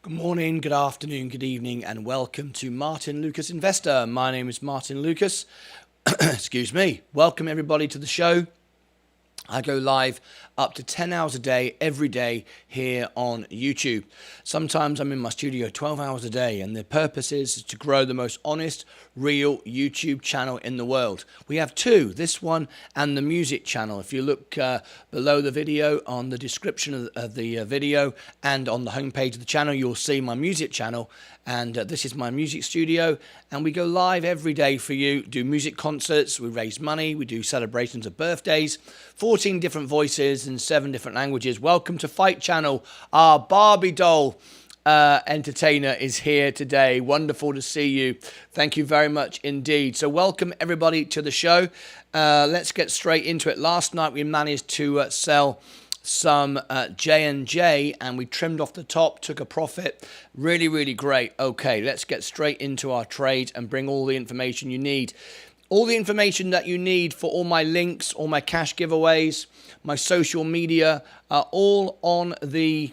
Good morning, good afternoon, good evening, and welcome to Martyn Lucas Investor. My name is Martyn Lucas. Excuse me. Welcome everybody to the show. I go live up to 10 hours a day, every day here on YouTube. Sometimes I'm in my studio 12 hours a day, and the purpose is to grow the most honest, real YouTube channel in the world. We have two, this one and the music channel. If you look below the video on the description of the video and on the homepage of the channel, you'll see my music channel. And this is my music studio, and we go live every day for you, do music concerts, we raise money, we do celebrations of birthdays, 14 different voices and 7 different languages. Welcome to Fight Channel. Our Barbie doll entertainer is here today. Wonderful to see you. Thank you very much indeed. So welcome everybody to the show. Let's get straight into it. Last night we managed to sell some J&J, and we trimmed off the top, took a profit. Really great. Okay, let's get straight into our trade and bring all the information you need. All the information that you need for all my links, all my cash giveaways, my social media are all on the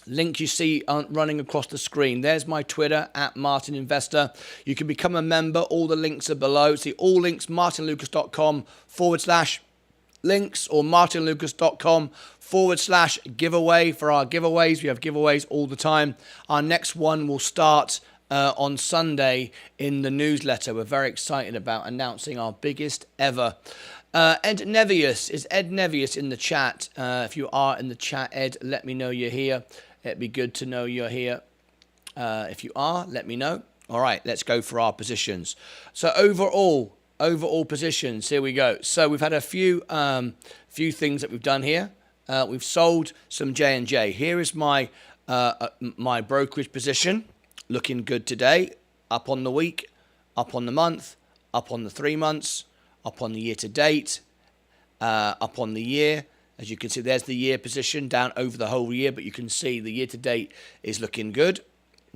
link you see running across the screen. There's my Twitter at Martyn Investor. You can become a member. All the links are below. See all links, martynlucas.com/links or martynlucas.com/giveaway for our giveaways. We have giveaways all the time. Our next one will start on Sunday in the newsletter. We're very excited about announcing our biggest ever. Ed Nevius. Is Ed Nevius in the chat? If you are in the chat, Ed, let me know you're here. It'd be good to know you're here. If you are, let me know. All right, let's go for our positions. So overall positions, here we go. So we've had a few things that we've done here. We've sold some J&J. Here is my my brokerage position, looking good today. Up on the week, up on the month, up on the 3 months, up on the year to date, up on the year. As you can see, there's the year position down over the whole year, but you can see the year to date is looking good.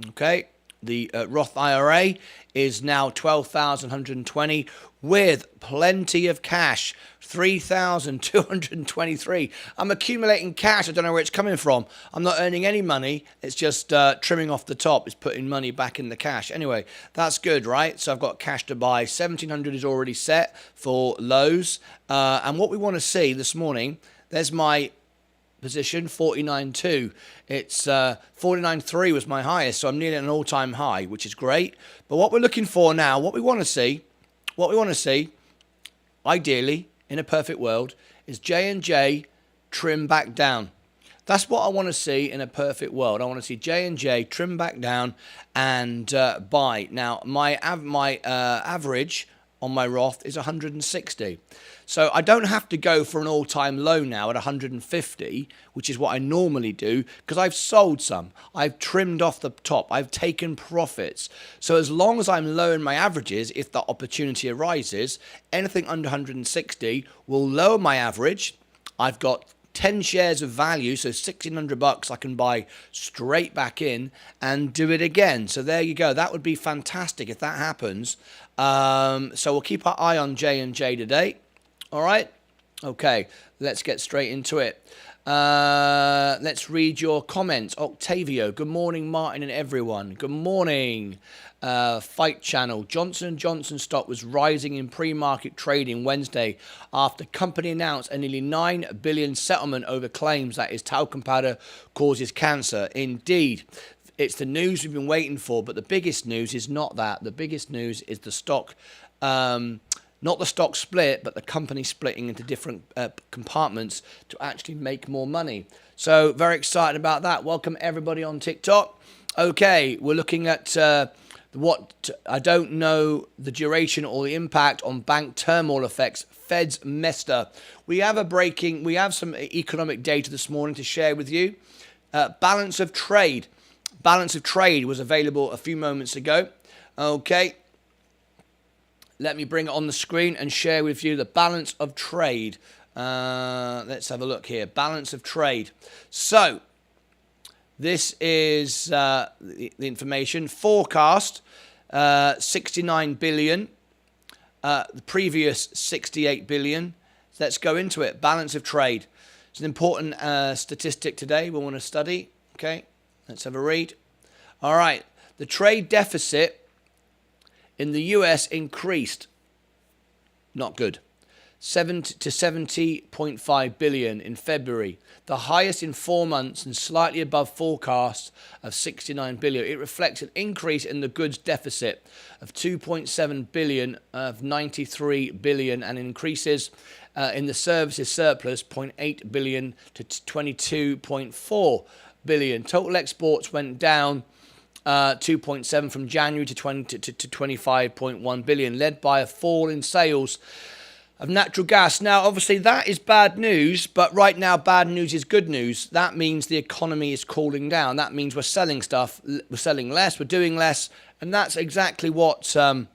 Okay. The Roth IRA is now 12,120 with plenty of cash, 3,223. I'm accumulating cash. I don't know where it's coming from. I'm not earning any money. It's just trimming off the top. It's putting money back in the cash. Anyway, that's good, right? So I've got cash to buy. 1,700 is already set for lows. And what we want to see this morning, there's my position 49.2. It's 49.3 was my highest, so I'm nearly at an all-time high, which is great. But what we're looking for now, what we want to see, ideally in a perfect world, is J&J trim back down. That's what I want to see in a perfect world. I want to see J&J trim back down and buy. Now my average on my Roth is 160. So I don't have to go for an all-time low now at 150, which is what I normally do, because I've sold some. I've trimmed off the top. I've taken profits. So as long as I'm low in my averages, if the opportunity arises, anything under 160 will lower my average. I've got 10 shares of value, so $1,600 I can buy straight back in and do it again. So there you go. That would be fantastic if that happens. So we'll keep our eye on J&J today. All right. Okay. Let's get straight into it. Let's read your comments. Octavio. Good morning, Martin and everyone. Good morning. Fight Channel. Johnson & Johnson stock was rising in pre-market trading Wednesday after company announced a nearly $9 billion settlement over claims that its talcum powder causes cancer. Indeed, it's the news we've been waiting for, but the biggest news is not that. The biggest news is the stock, not the stock split, but the company splitting into different compartments to actually make more money. So very excited about that. Welcome everybody on TikTok. Okay, we're looking at what I don't know the duration or the impact on bank turmoil effects. Fed's Mester. We have some economic data this morning to share with you. Balance of trade. Balance of trade was available a few moments ago. Okay. Let me bring it on the screen and share with you the balance of trade. Let's have a look here. Balance of trade. So this is the information. Forecast, 69 billion. The previous 68 billion. Let's go into it. Balance of trade. It's an important statistic today we want to study. Okay. Let's have a read. All right. The trade deficit in the US increased. Not good. 70 to 70.5 billion in February, the highest in 4 months and slightly above forecasts of 69 billion. It reflects an increase in the goods deficit of 2.7 billion of 93 billion and increases in the services surplus 0.8 billion to 22.4 billion. Total exports went down 2.7 from January to 25.1 billion, led by a fall in sales of natural gas. Now, obviously, that is bad news, but right now, bad news is good news. That means the economy is cooling down. That means we're selling stuff, we're selling less, we're doing less, and that's exactly what the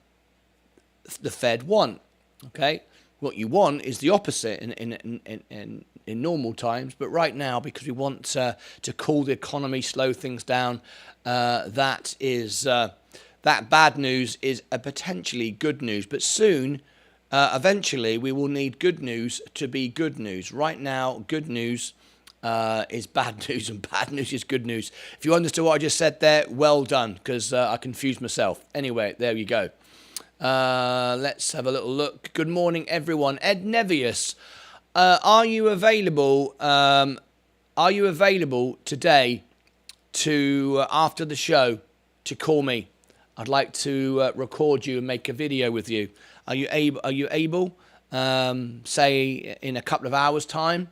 Fed want. Okay, what you want is the opposite in normal times, but right now, because we want to cool the economy, slow things down, that bad news is a potentially good news, but soon. Eventually, we will need good news to be good news. Right now, good news is bad news, and bad news is good news. If you understood what I just said there, well done, because I confused myself. Anyway, there you go. Let's have a little look. Good morning, everyone. Ed Nevius, are you available? Are you available today to after the show to call me? I'd like to record you and make a video with you. Are you able? Say in a couple of hours' time?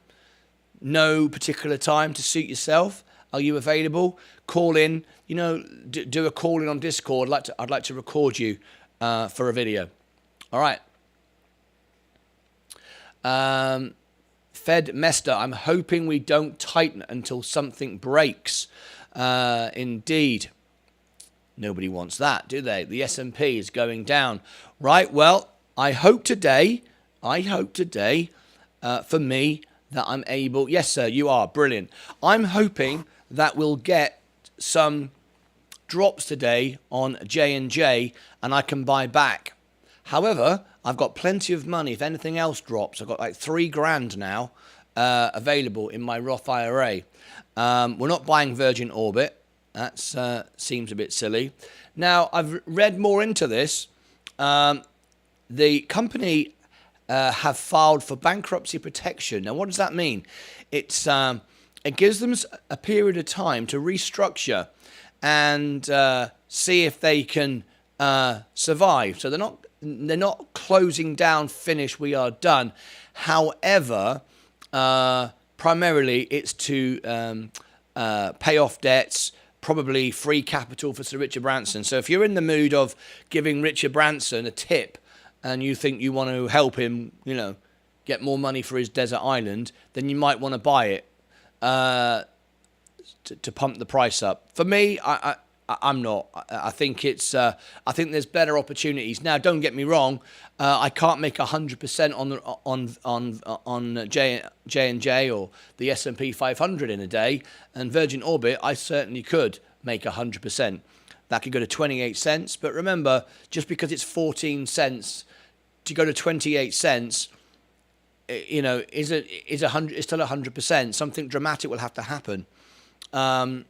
No particular time to suit yourself. Are you available? Call in. Do a call in on Discord. I'd like to record you for a video. All right. Fed Mester, I'm hoping we don't tighten until something breaks. Indeed. Nobody wants that, do they? The S&P is going down. Right, well, I hope today, for me, that I'm able... Yes, sir, you are. Brilliant. I'm hoping that we'll get some drops today on J&J and I can buy back. However, I've got plenty of money. If anything else drops, I've got like $3,000 now available in my Roth IRA. We're not buying Virgin Orbit. That seems a bit silly. Now, I've read more into this. The company have filed for bankruptcy protection. Now, what does that mean? It gives them a period of time to restructure and see if they can survive. So they're not closing down, finish, we are done. However, primarily it's to pay off debts, probably free capital for Sir Richard Branson. So if you're in the mood of giving Richard Branson a tip and you think you want to help him, get more money for his desert island, then you might want to buy it to pump the price up. For me, I'm not. I think I think there's better opportunities. Now, don't get me wrong. I can't make 100% on J&J or the S&P 500 in a day. And Virgin Orbit, I certainly could make 100%. That could go to 28 cents. But remember, just because it's 14 cents to go to 28 cents, is still 100%. Something dramatic will have to happen, and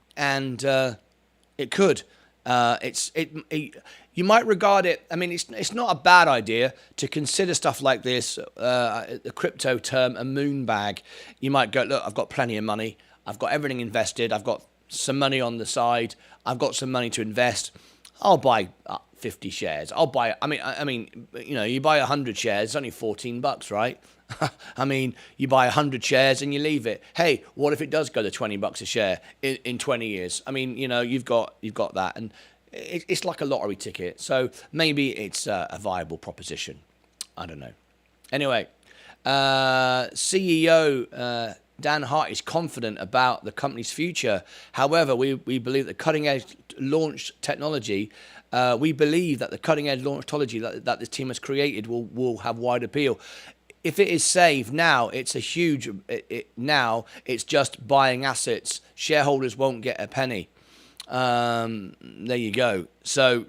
it could. You might regard it. I mean, it's not a bad idea to consider stuff like this. The crypto term, a moon bag. You might go, look, I've got plenty of money. I've got everything invested. I've got some money on the side. I've got some money to invest. I'll buy 50 shares. I'll buy. I mean, you buy 100 shares. It's only $14, right? I mean, you buy 100 shares and you leave it. Hey, what if it does go to $20 a share in 20 years? I mean, you've got that, and it's like a lottery ticket. So maybe it's a viable proposition. I don't know. Anyway, CEO Dan Hart is confident about the company's future. However, we believe that cutting-edge launch technology. We believe that the cutting-edge launch technology that this team has created will have wide appeal. If it is saved now, it's a huge. Now it's just buying assets. Shareholders won't get a penny. There you go. So,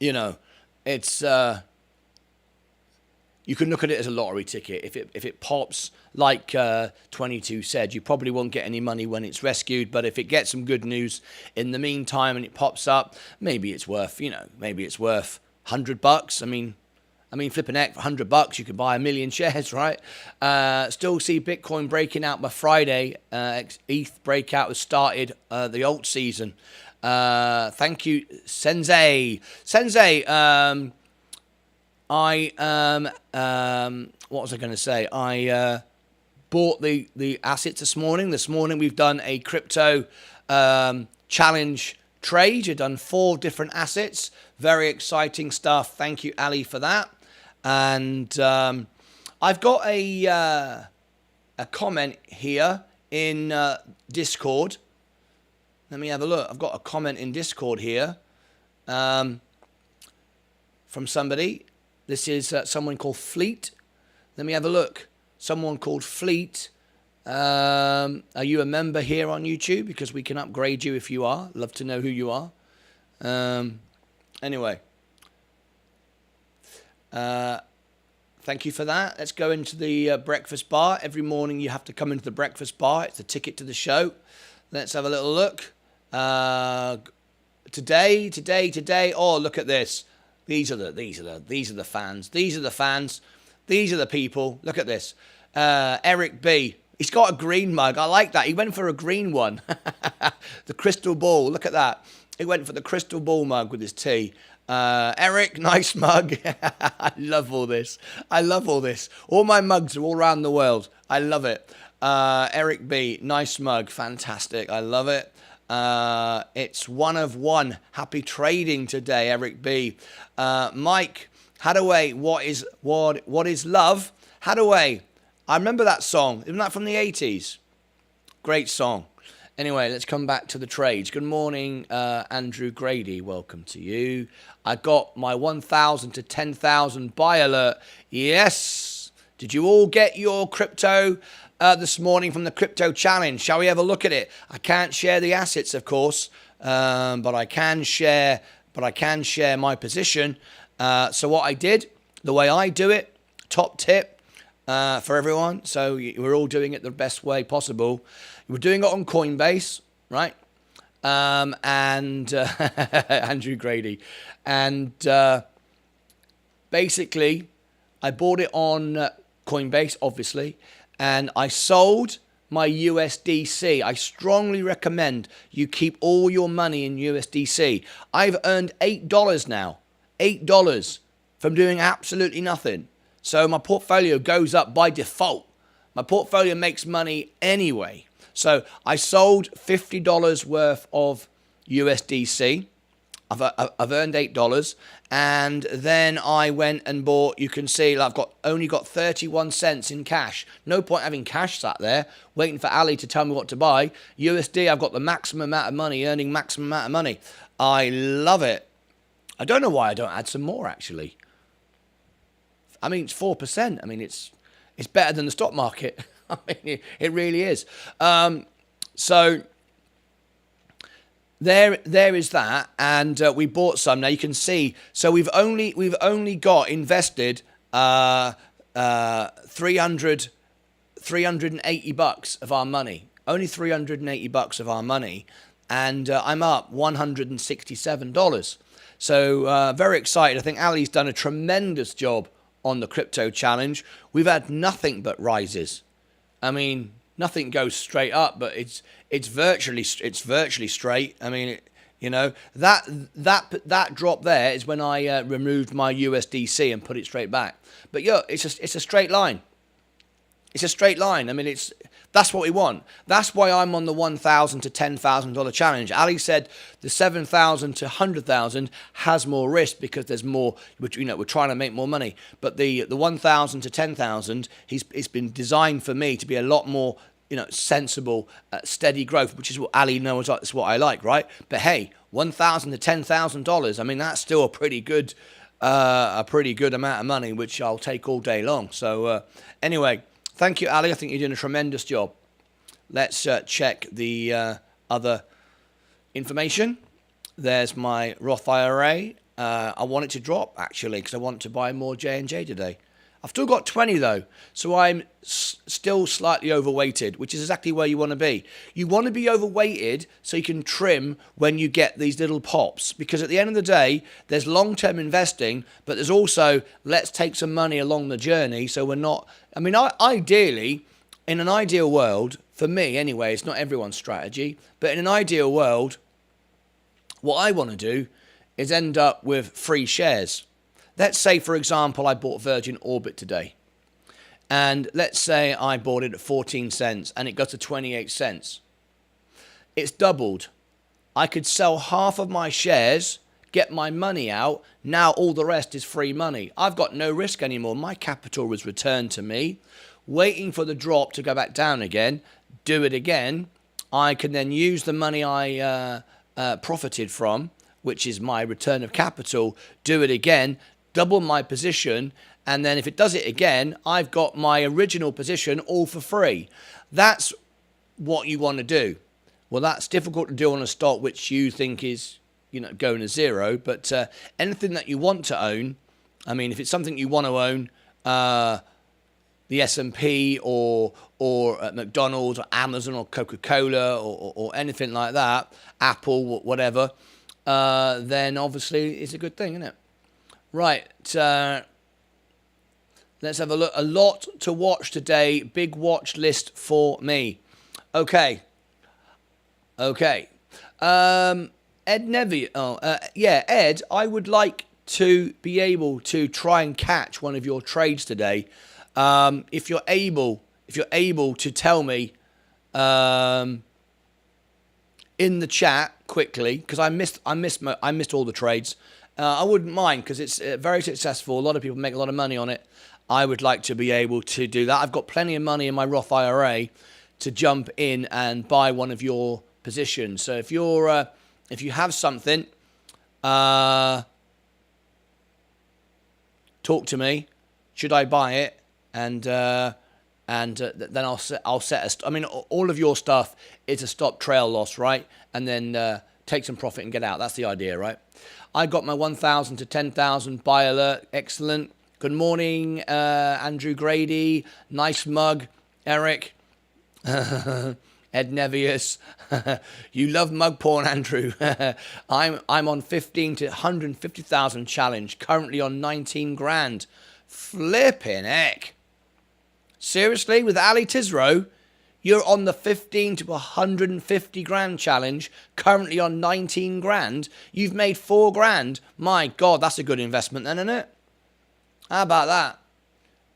it's you can look at it as a lottery ticket. If it pops, like 22 said, you probably won't get any money when it's rescued. But if it gets some good news in the meantime and it pops up, maybe it's worth, maybe it's worth $100. I mean, flipping heck, for $100, you could buy 1 million shares, right? Still see Bitcoin breaking out by Friday. ETH breakout has started the alt season. Thank you, Sensei. Sensei, what was I going to say? I bought the assets this morning. This morning we've done a crypto challenge trade. You've done 4 different assets. Very exciting stuff. Thank you, Ali, for that. And I've got a comment here in Discord. Let me have a look. I've got a comment in Discord here from somebody. This is someone called Fleet. Let me have a look. Someone called Fleet. Are you a member here on YouTube? Because we can upgrade you if you are. Love to know who you are. Anyway. Thank you for that. Let's go into the breakfast bar. Every morning you have to come into the breakfast bar. It's a ticket to the show. Let's have a little look. Today. Oh, look at this. These are the fans. These are the fans. These are the people. Look at this. Eric B. He's got a green mug. I like that. He went for a green one. The crystal ball. Look at that. He went for the crystal ball mug with his tea. Eric, nice mug. I love all this. All my mugs are all around the world. I love it. Eric B, nice mug. Fantastic. I love it. It's 1 of 1. Happy trading today, Eric B. Mike Hadaway, what is love? Hadaway, I remember that song. Isn't that from the 80s? Great song. Anyway, let's come back to the trades. Good morning, Andrew Grady. Welcome to you. I got my 1,000 to 10,000 buy alert. Yes. Did you all get your crypto this morning from the crypto challenge? Shall we have a look at it? I can't share the assets, of course, but I can share my position. So what I did, the way I do it, top tip for everyone. So we're all doing it the best way possible. We're doing it on Coinbase, right? And Andrew Grady. And basically, I bought it on Coinbase, obviously, and I sold my USDC. I strongly recommend you keep all your money in USDC. I've earned $8 now. $8 from doing absolutely nothing. So my portfolio goes up by default. My portfolio makes money anyway. So I sold $50 worth of USDC. I've earned $8, and then I went and bought. You can see I've only got 31 cents in cash. No point having cash sat there waiting for Ali to tell me what to buy. USD, I've got the maximum amount of money, earning maximum amount of money. I love it. I don't know why I don't add some more actually. I mean, it's 4%. I mean, it's better than the stock market. I mean, it really is. So there is that, and we bought some. Now you can see. So we've only got invested $380 of our money. Only $380 of our money, and I'm up $167. So very excited. I think Ali's done a tremendous job on the crypto challenge. We've had nothing but rises. I mean, nothing goes straight up, but it's virtually straight. I mean, that drop there is when I removed my USDC and put it straight back. But yeah, it's a straight line. It's a straight line. I mean, that's what we want. That's why I'm on the $1,000 to $10,000 challenge. Ali said the $7,000 to $100,000 has more risk because there's more. We're trying to make more money. But the $1,000 to $10,000, it's been designed for me to be a lot more, sensible, steady growth, which is what Ali knows. That's what I like, right? But hey, $1,000 to $10,000. I mean, that's still a pretty good amount of money, which I'll take all day long. So anyway. Thank you, Ali. I think you're doing a tremendous job. Let's check the other information. There's my Roth IRA. I want it to drop, actually, because I want to buy more J&J today. I've still got 20 though, so I'm still slightly overweighted, which is exactly where you want to be. You want to be overweighted so you can trim when you get these little pops, because at the end of the day, there's long-term investing, but there's also let's take some money along the journey so we're not, I mean, ideally, in an ideal world, for me anyway, it's not everyone's strategy, but in an ideal world, what I want to do is end up with free shares. Let's say, for example, I bought Virgin Orbit today. And let's say I bought it at 14 cents and it got to 28 cents. It's doubled. I could sell half of my shares, get my money out. Now all the rest is free money. I've got no risk anymore. My capital was returned to me. Waiting for the drop to go back down again, do it again. I can then use the money I profited from, which is my return of capital, do it again, double my position, and then if it does it again, I've got my original position all for free. That's what you want to do. Well, that's difficult to do on a stock which you think is, going to zero, but anything that you want to own, I mean, if it's something you want to own, the S&P or McDonald's or Amazon or Coca-Cola or anything like that, Apple, whatever, then obviously it's a good thing, isn't it? Right, let's have a look. A lot to watch today. Big watch list for me. Okay. Ed Neville. Ed, I would like to be able to try and catch one of your trades today. If you're able to tell me in the chat quickly, because I missed all the trades. I wouldn't mind, because it's very successful. A lot of people make a lot of money on it. I would like to be able to do that. I've got plenty of money in my Roth IRA to jump in and buy one of your positions. So if you have something, talk to me. Should I buy it? And then I'll set. I mean, all of your stuff is a stop trail loss, right? And then take some profit and get out. That's the idea, right? I got my 1,000 to 10,000 buy alert. Excellent. Good morning, Andrew Grady. Nice mug, Eric. Ed Nevius. You love mug porn, Andrew. I'm on 15 to 150,000 challenge. Currently on 19 grand. Flipping heck. Seriously, with Ali Tizro, you're on the 15 to 150 grand challenge, currently on 19 grand. You've made 4 grand. My God, that's a good investment then, isn't it? How about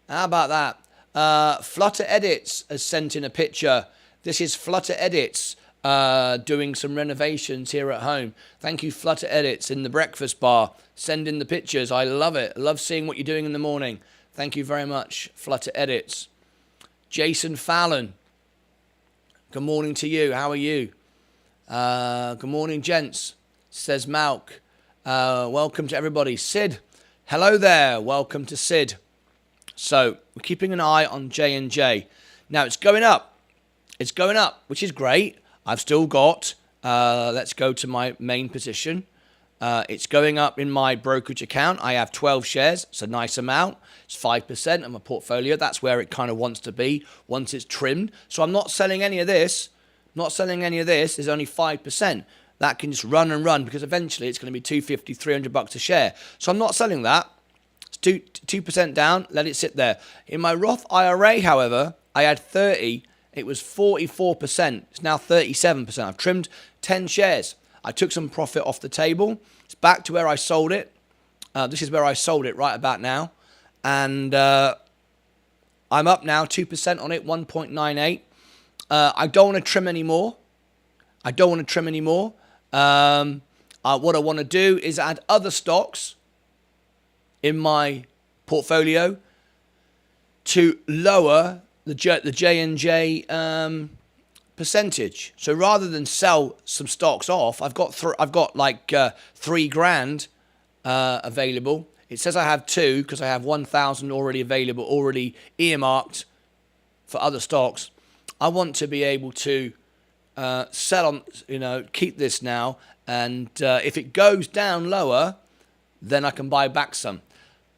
that? Flutter Edits has sent in a picture. This is Flutter Edits doing some renovations here at home. Thank you, Flutter Edits, in the breakfast bar. Send in the pictures. I love it. I love seeing what you're doing in the morning. Thank you very much, Flutter Edits. Jason Fallon. Good morning to you. How are you? Good morning, gents, says Malk. Welcome to everybody. Sid, hello there. Welcome to Sid. So we're keeping an eye on J&J. Now it's going up. It's going up, which is great. I've still got, let's go to my main position. It's going up in my brokerage account. I have 12 shares. It's a nice amount. It's 5% of my portfolio. That's where it kind of wants to be once it's trimmed. So I'm not selling any of this. There's only 5%. That can just run and run, because eventually it's going to be $250, $300 a share. So I'm not selling that. It's 2% down. Let it sit there. In my Roth IRA, however, I had 30. It was 44%. It's now 37%. I've trimmed 10 shares. I took some profit off the table. It's back to where I sold it. This is where I sold it right about now. And I'm up now 2% on it, 1.98. I don't want to trim anymore. What I want to do is add other stocks in my portfolio to lower the J&J percentage. So rather than sell some stocks off, I've got like 3 grand available. It says I have 2 because I have 1,000 already available, already earmarked for other stocks. I want to be able to sell on, keep this now, and if it goes down lower, then I can buy back some.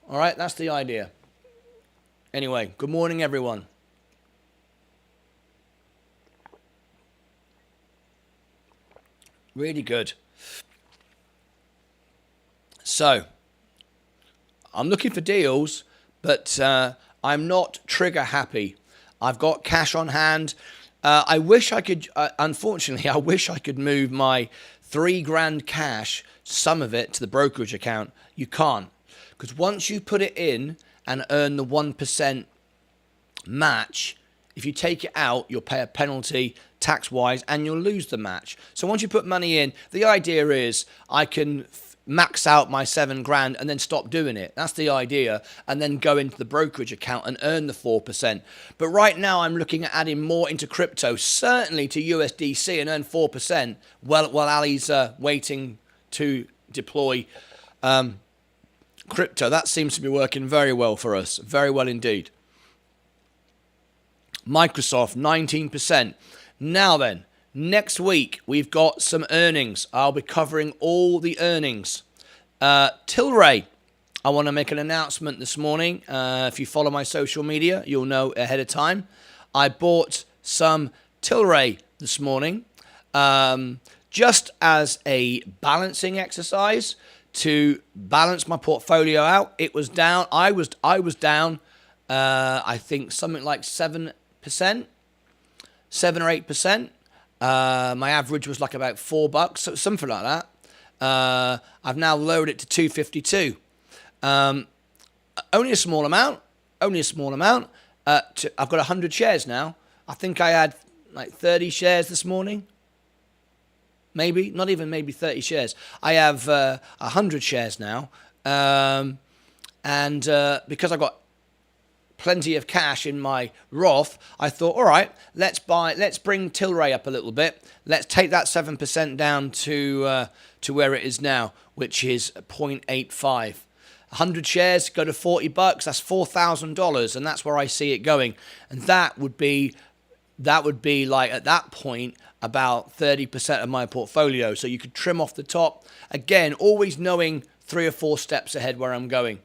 All right, that's the idea. Anyway, good morning, everyone. Really good. So, I'm looking for deals, but I'm not trigger happy. I've got cash on hand. I wish I could, unfortunately, I wish I could move my $3,000 cash, some of it, to the brokerage account. You can't. Because once you put it in and earn the 1% match, if you take it out, you'll pay a penalty tax-wise and you'll lose the match. So once you put money in, the idea is I can max out my $7,000 and then stop doing it. That's the idea. And then go into the brokerage account and earn the 4%. But right now I'm looking at adding more into crypto, certainly to USDC, and earn 4% while Ali's waiting to deploy crypto. That seems to be working very well for us. Very well indeed. Microsoft, 19%. Now then, next week, we've got some earnings. I'll be covering all the earnings. Tilray, I want to make an announcement this morning. If you follow my social media, you'll know ahead of time. I bought some Tilray this morning just as a balancing exercise to balance my portfolio out. It was down. I was down, I think, something like 7%, 7 or 8%. My average was like about $4, so something like that. I've now lowered it to 252. Only a small amount. I've got 100 shares now. I think I had like 30 shares this morning. Maybe, not even maybe 30 shares. I have 100 shares now. And because I got plenty of cash in my Roth, I thought, all right, let's bring Tilray up a little bit. Let's take that 7% down to where it is now, which is 0.85. 100 shares go to $40. That's $4,000, and that's where I see it going. And that would be like at that point about 30% of my portfolio. So you could trim off the top. Again, always knowing 3 or 4 steps ahead where I'm going.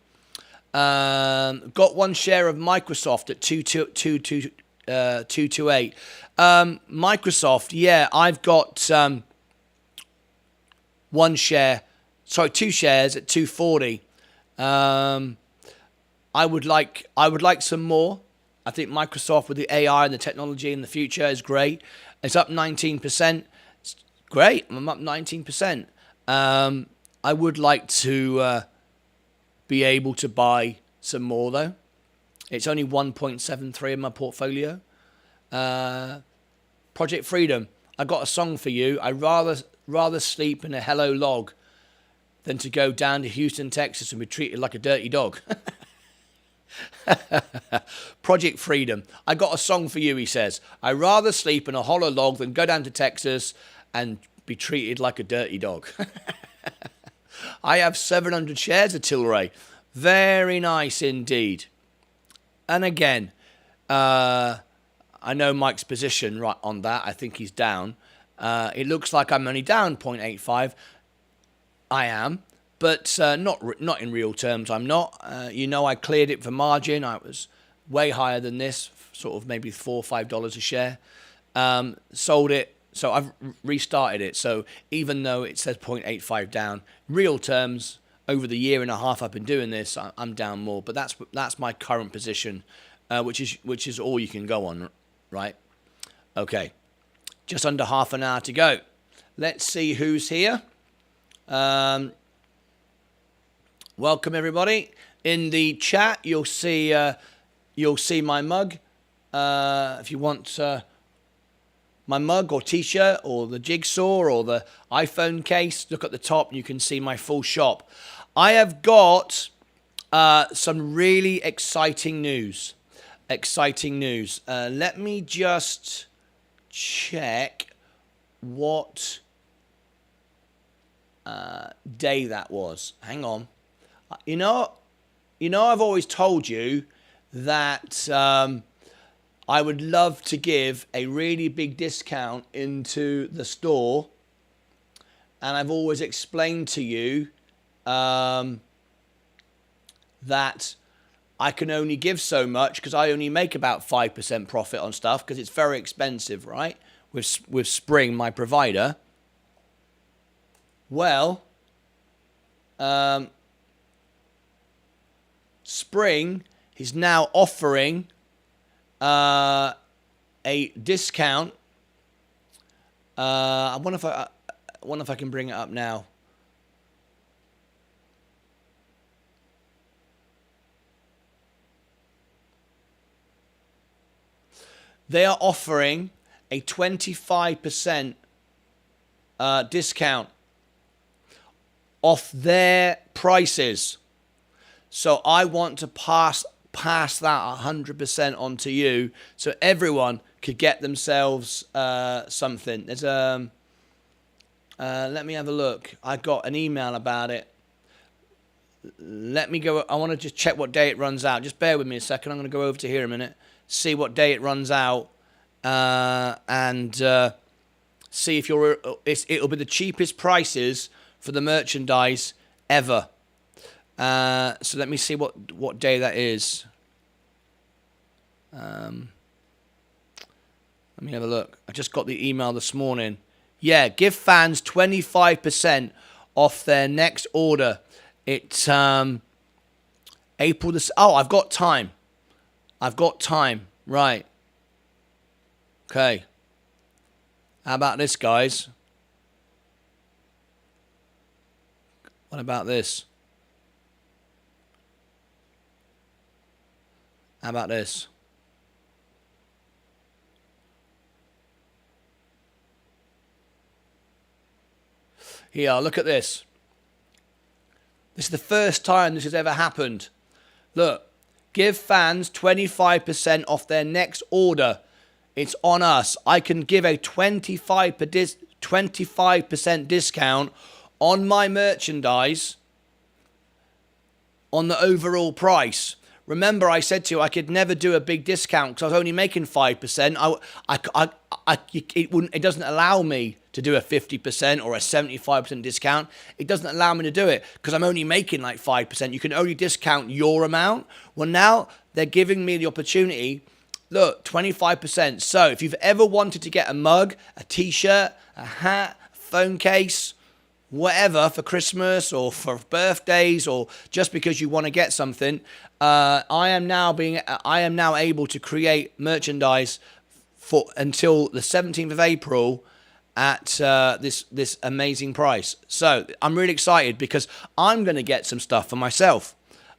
Got 1 share of Microsoft at 228. Microsoft, yeah, I've got 2 shares at 240. I would like some more. I think Microsoft with the AI and the technology in the future is great. It's up 19%. It's great. I'm up 19%. I would like to be able to buy some more though. It's only 1.73 in my portfolio. Project Freedom. I got a song for you. I'd rather sleep in a hello log than to go down to Houston, Texas and be treated like a dirty dog. Project Freedom. I got a song for you, he says. I'd rather sleep in a hollow log than go down to Texas and be treated like a dirty dog. I have 700 shares of Tilray. Very nice indeed. And again, I know Mike's position right on that. I think he's down. It looks like I'm only down 0.85. I am, but not in real terms. I'm not. I cleared it for margin. I was way higher than this, sort of maybe $4 or $5 a share. Sold it. So I've restarted it. So even though it says 0.85 down, real terms, over the year and a half I've been doing this, I'm down more. But that's my current position, which is all you can go on, right? Okay, just under half an hour to go. Let's see who's here. Welcome everybody. In the chat, you'll see my mug. If you want my mug or t-shirt or the jigsaw or the iPhone case, look at the top and you can see my full shop. I have got some really exciting news. Let me just check what day that was. Hang on. You know, I've always told you that I would love to give a really big discount into the store. And I've always explained to you that I can only give so much because I only make about 5% profit on stuff because it's very expensive, right? With Spring, my provider. Well, Spring is now offering a discount. I wonder if I can bring it up now. They are offering a 25% discount off their prices. So I want to pass that 100% on to you, so everyone could get themselves something. There's let me have a look. I got an email about it. Let me go. I want to just check what day it runs out. Just bear with me a second. I'm going to go over to here a minute, see what day it runs out, and see if it'll be the cheapest prices for the merchandise ever. So let me see what day that is. Let me have a look. I just got the email this morning. Yeah, give fans 25% off their next order. It's April the... Oh, I've got time. Right. Okay. How about this, guys? What about this? How about this? Here, look at this. This is the first time this has ever happened. Look, give fans 25% off their next order. It's on us. I can give a 25% discount on my merchandise on the overall price. Remember, I said to you I could never do a big discount because I was only making 5%. It doesn't allow me to do a 50% or a 75% discount. It doesn't allow me to do it because I'm only making like 5%. You can only discount your amount. Well, now they're giving me the opportunity. Look, 25%. So if you've ever wanted to get a mug, a t-shirt, a hat, a phone case, whatever for Christmas or for birthdays or just because you want to get something, I am now able to create merchandise for until the 17th of April at this amazing price. So I'm really excited because I'm going to get some stuff for myself.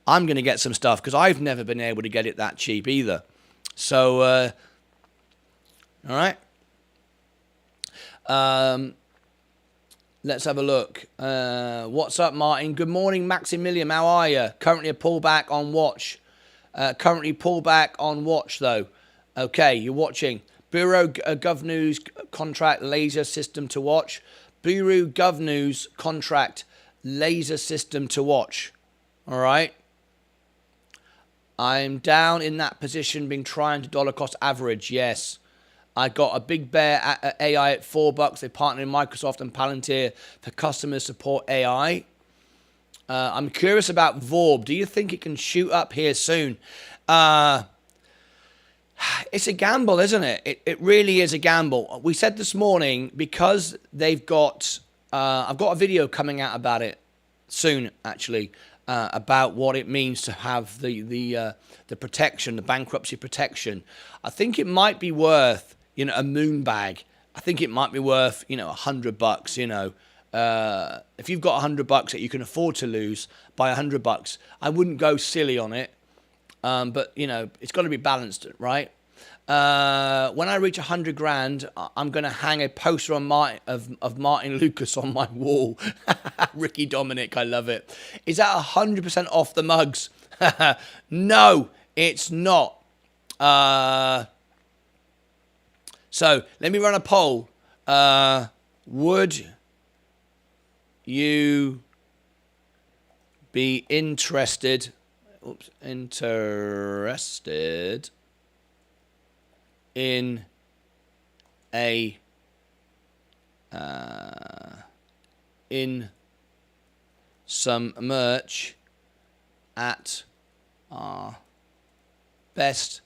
I'm going to get some stuff because I've never been able to get it that cheap either. So, all right. Let's have a look. What's up, Martin? Good morning, Maximilian. How are you? Currently a pullback on watch. Though. Okay, you're watching. Bureau Gov News contract laser system to watch. Bureau Gov News contract laser system to watch. All right. I'm down in that position, being trying to dollar cost average. Yes. I got a big bear at AI at $4. They partnered with Microsoft and Palantir for customer support AI. I'm curious about Vorb. Do you think it can shoot up here soon? It's a gamble, isn't it? It really is a gamble. We said this morning because they've got... I've got a video coming out about it soon, actually, about what it means to have the protection, the bankruptcy protection. I think it might be worth... a moon bag. I think it might be worth, $100, if you've got $100 that you can afford to lose, buy $100. I wouldn't go silly on it. But it's got to be balanced, right? When I reach 100 grand, I'm going to hang a poster of Martyn Lucas on my wall. Ricky Dominic, I love it. Is that 100% off the mugs? No, it's not. So let me run a poll. Would you be interested in a in some merch at our best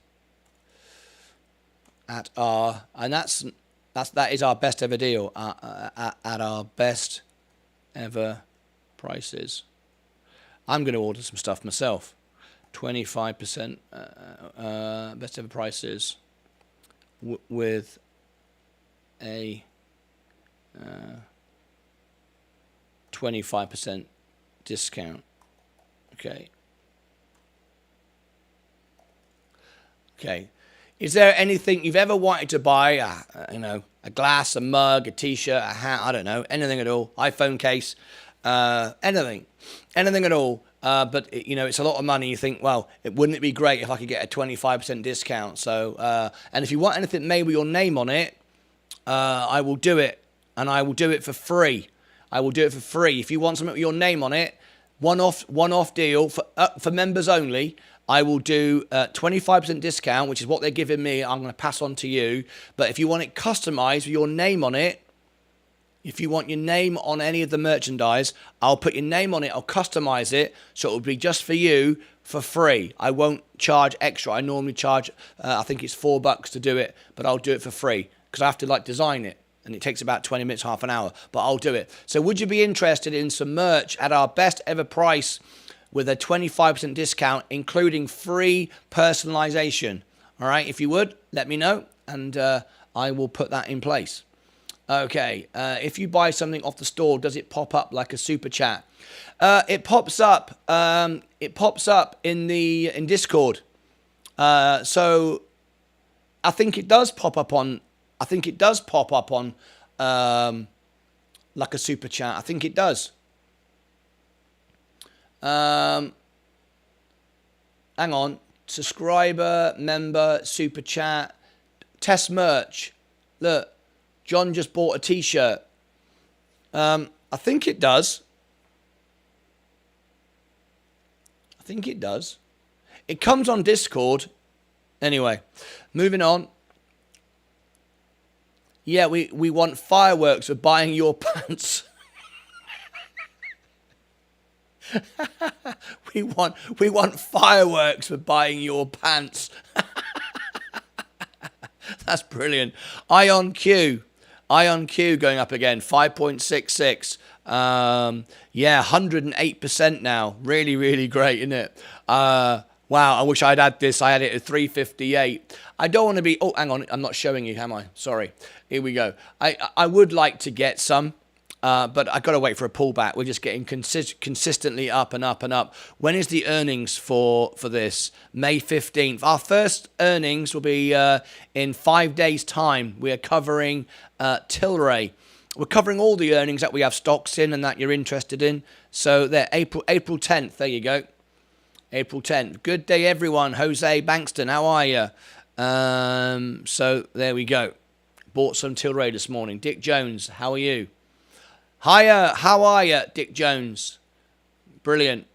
at our, and that is our best ever deal at our best ever prices. I'm going to order some stuff myself. 25% best ever prices with a 25% discount. Okay. Okay. Is there anything you've ever wanted to buy? A glass, a mug, a t-shirt, a hat, I don't know, anything at all. iPhone case, anything at all. But it's a lot of money. You think, well, wouldn't it be great if I could get a 25% discount? So, and if you want anything made with your name on it, I will do it, and I will do it for free. I will do it for free. If you want something with your name on it, one-off deal for members only. I will do 25% discount, which is what they're giving me. I'm going to pass on to you. But if you want it customized with your name on it, if you want your name on any of the merchandise, I'll put your name on it. I'll customize it so it will be just for you for free. I won't charge extra. I normally charge, I think it's $4 to do it, but I'll do it for free because I have to design it. And it takes about 20 minutes, half an hour, but I'll do it. So would you be interested in some merch at our best ever price with a 25% discount, including free personalization? All right, if you would, let me know, and I will put that in place. Okay, if you buy something off the store, does it pop up like a super chat? It pops up. It pops up in Discord. So I think it does pop up on. like a super chat. I think it does. Hang on. Subscriber, member, super chat, test merch. Look, John just bought a t-shirt. I think it does. It comes on Discord. Anyway, moving on. Yeah, we want fireworks for buying your pants. we want fireworks for buying your pants. That's brilliant. Ion Q going up again, 5.66. Yeah, 108% now. Really, really great, isn't it? Wow, I wish I'd had this. I had it at 358. I don't want to be... Oh, hang on. I'm not showing you, am I? Sorry. Here we go. I would like to get some, but I've got to wait for a pullback. We're just getting consistently up and up and up. When is the earnings for this? May 15th. Our first earnings will be in 5 days' time. We are covering Tizro. We're covering all the earnings that we have stocks in and that you're interested in. So there, April 10th. There you go. April 10th. Good day, everyone. Jose Bankston, how are you? So there we go. Bought some Tizro this morning. Dick Jones, how are you? Hiya, how are you, Dick Jones? Brilliant.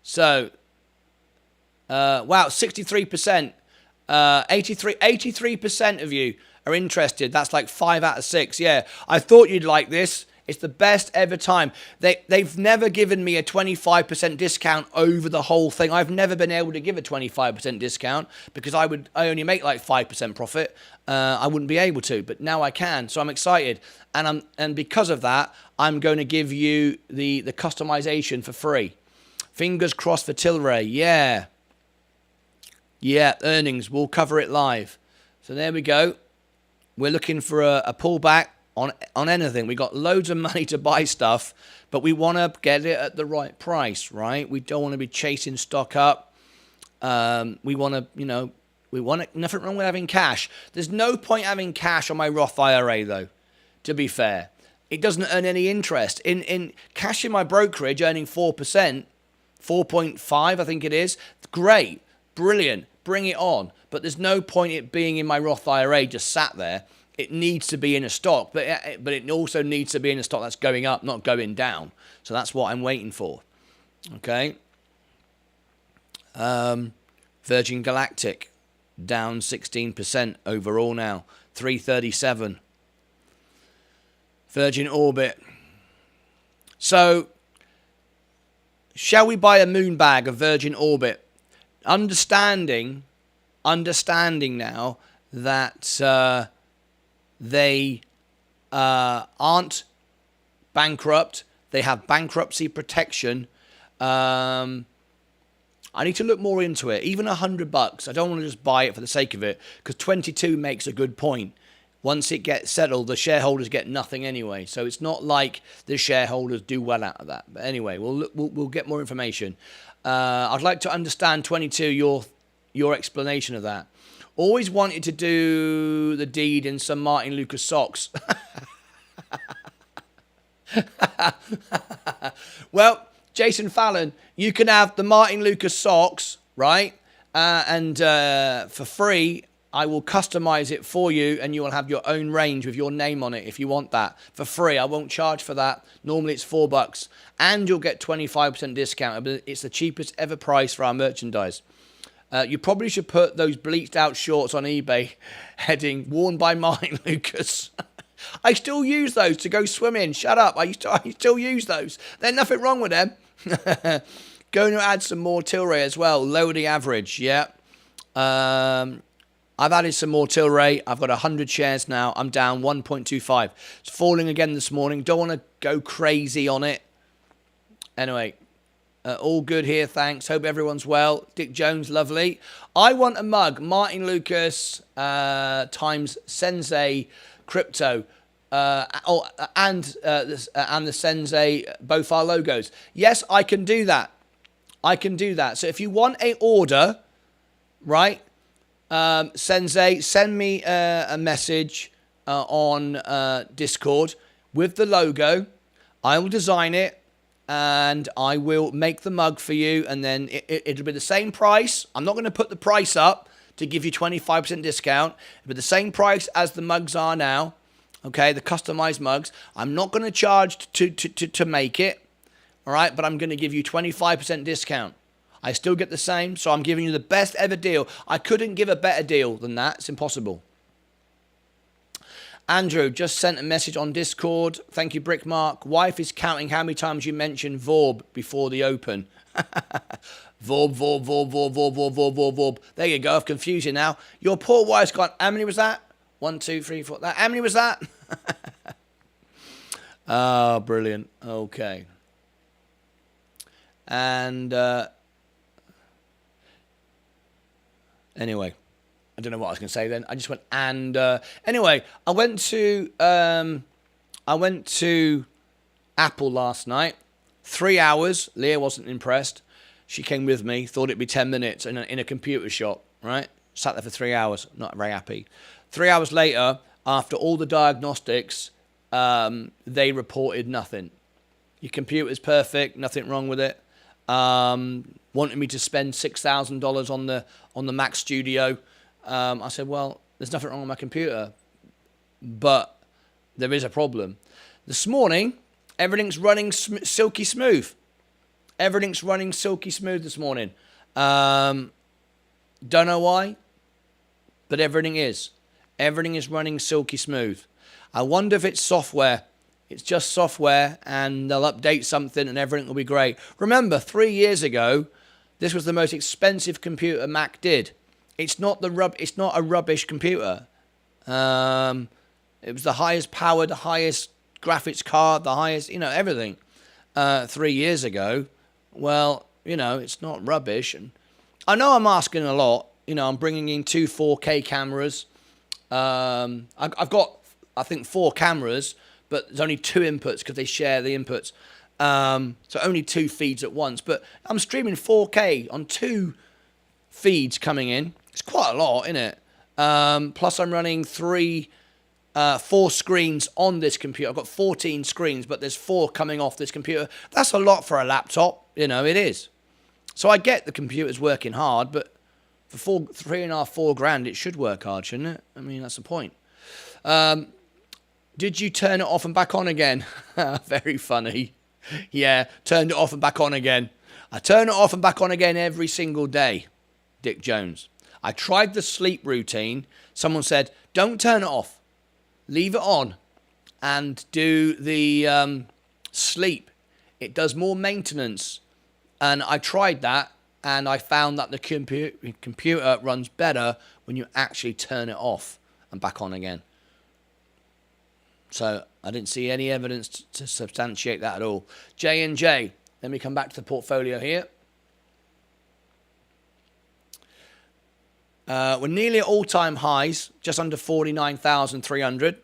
So, wow, 63%. 83% of you are interested. That's like 5 out of 6. Yeah, I thought you'd like this. It's the best ever time. They've never given me a 25% discount over the whole thing. I've never been able to give a 25% discount because I only make like 5% profit. I wouldn't be able to, but now I can. So I'm excited, and because of that, I'm going to give you the customization for free. Fingers crossed for Tizro. Yeah, earnings. We'll cover it live. So there we go. We're looking for a pullback on anything. We got loads of money to buy stuff, but we want to get it at the right price, right? We don't want to be chasing stock up. We want to, nothing wrong with having cash. There's no point having cash on my Roth IRA though, to be fair. It doesn't earn any interest. In cash in my brokerage earning 4%, 4.5 I think it is, great, brilliant, bring it on. But there's no point it being in my Roth IRA just sat there. It needs to be in a stock, but it also needs to be in a stock that's going up, not going down. So that's what I'm waiting for. Okay. Virgin Galactic down 16% overall now, 337. Virgin Orbit. So, shall we buy a moon bag of Virgin Orbit? Understanding understanding now that they aren't bankrupt. They have bankruptcy protection. I need to look more into it. Even $100. I don't want to just buy it for the sake of it, because 22 makes a good point. Once it gets settled, the shareholders get nothing anyway. So it's not like the shareholders do well out of that. But anyway, we'll get more information. I'd like to understand 22 your explanation of that. Always wanted to do the deed in some Martyn Lucas socks. Well, Jason Fallon, you can have the Martyn Lucas socks, right? And for free, I will customize it for you, and you will have your own range with your name on it if you want that for free. I won't charge for that. Normally it's $4, and you'll get 25% discount. It's the cheapest ever price for our merchandise. You probably should put those bleached out shorts on eBay, heading worn by Martyn Lucas. I still use those to go swimming. Shut up. I still use those. There's nothing wrong with them. Going to add some more Tilray as well. Lower the average. Yeah. I've added some more Tilray. I've got 100 shares now. I'm down 1.25. It's falling again this morning. Don't want to go crazy on it. Anyway, all good here. Thanks. Hope everyone's well. Dick Jones, lovely. I want a mug. Martyn Lucas times Sensei Crypto. And the Sensei, both our logos. Yes, I can do that. I can do that. So if you want a order, right, Sensei, send me a message on Discord with the logo. I will design it, and I will make the mug for you, and then it'll be the same price. I'm not going to put the price up to give you 25% discount. It'll be the same price as the mugs are now. Okay, the customized mugs. I'm not going to charge to make it, all right, but I'm going to give you 25% discount. I still get the same, so I'm giving you the best ever deal. I couldn't give a better deal than that. It's impossible. Andrew just sent a message on Discord. Thank you, Brickmark. Wife is counting how many times you mentioned Vorb before the open. Vorb, Vorb, Vorb, Vorb, Vorb, Vorb, Vorb, Vorb, Vorb. There you go. I've confused you now. Your poor wife's gone, how many was that? 1, 2, 3, 4. How many was that? Oh, brilliant. Okay. And anyway, I don't know what I was going to say then. I just went and anyway, I went to Apple last night. 3 hours. Leah wasn't impressed. She came with me. Thought it'd be 10 minutes in a computer shop. Right? Sat there for 3 hours. Not very happy. 3 hours later, after all the diagnostics, they reported nothing. Your computer's perfect, nothing wrong with it. Wanted me to spend $6,000 on the Mac Studio. I said, well, there's nothing wrong with my computer, but there is a problem. This morning, everything's running silky smooth. Everything's running silky smooth this morning. Don't know why, but everything is. Everything is running silky smooth. I wonder if it's software. It's just software, and they'll update something and everything will be great. Remember, 3 years ago, this was the most expensive computer Mac did. It's not a rubbish computer. It was the highest power, the highest graphics card, the highest, everything. 3 years ago, well, it's not rubbish. And I know I'm asking a lot. I'm bringing in 2 4K cameras. I've got, I think, 4 cameras, but there's only 2 inputs because they share the inputs. So only 2 feeds at once. But I'm streaming 4K on 2 feeds coming in. It's quite a lot, isn't it? Plus I'm running 4 screens on this computer. I've got 14 screens, but there's 4 coming off this computer. That's a lot for a laptop. It is. So I get the computer's working hard, but for $3.5, $4 it should work hard, shouldn't it? I mean, that's the point. Did you turn it off and back on again? Very funny. Yeah, turned it off and back on again. I turn it off and back on again every single day, Dick Jones. I tried the sleep routine. Someone said, don't turn it off. Leave it on and do the sleep. It does more maintenance. And I tried that, and I found that the computer runs better when you actually turn it off and back on again. So I didn't see any evidence to substantiate that at all. J&J, let me come back to the portfolio here. We're nearly at all-time highs, just under 49,300.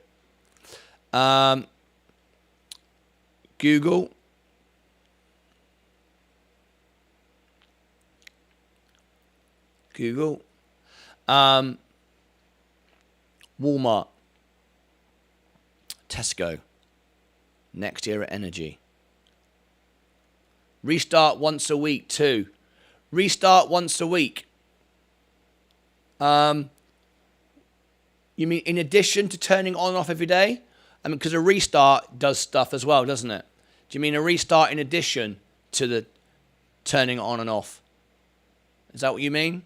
Google. Walmart. Tesco. Next Era Energy. Restart once a week too. Restart once a week. You mean in addition to turning on and off every day? I mean, because a restart does stuff as well, doesn't it? Do you mean a restart in addition to the turning on and off? Is that what you mean?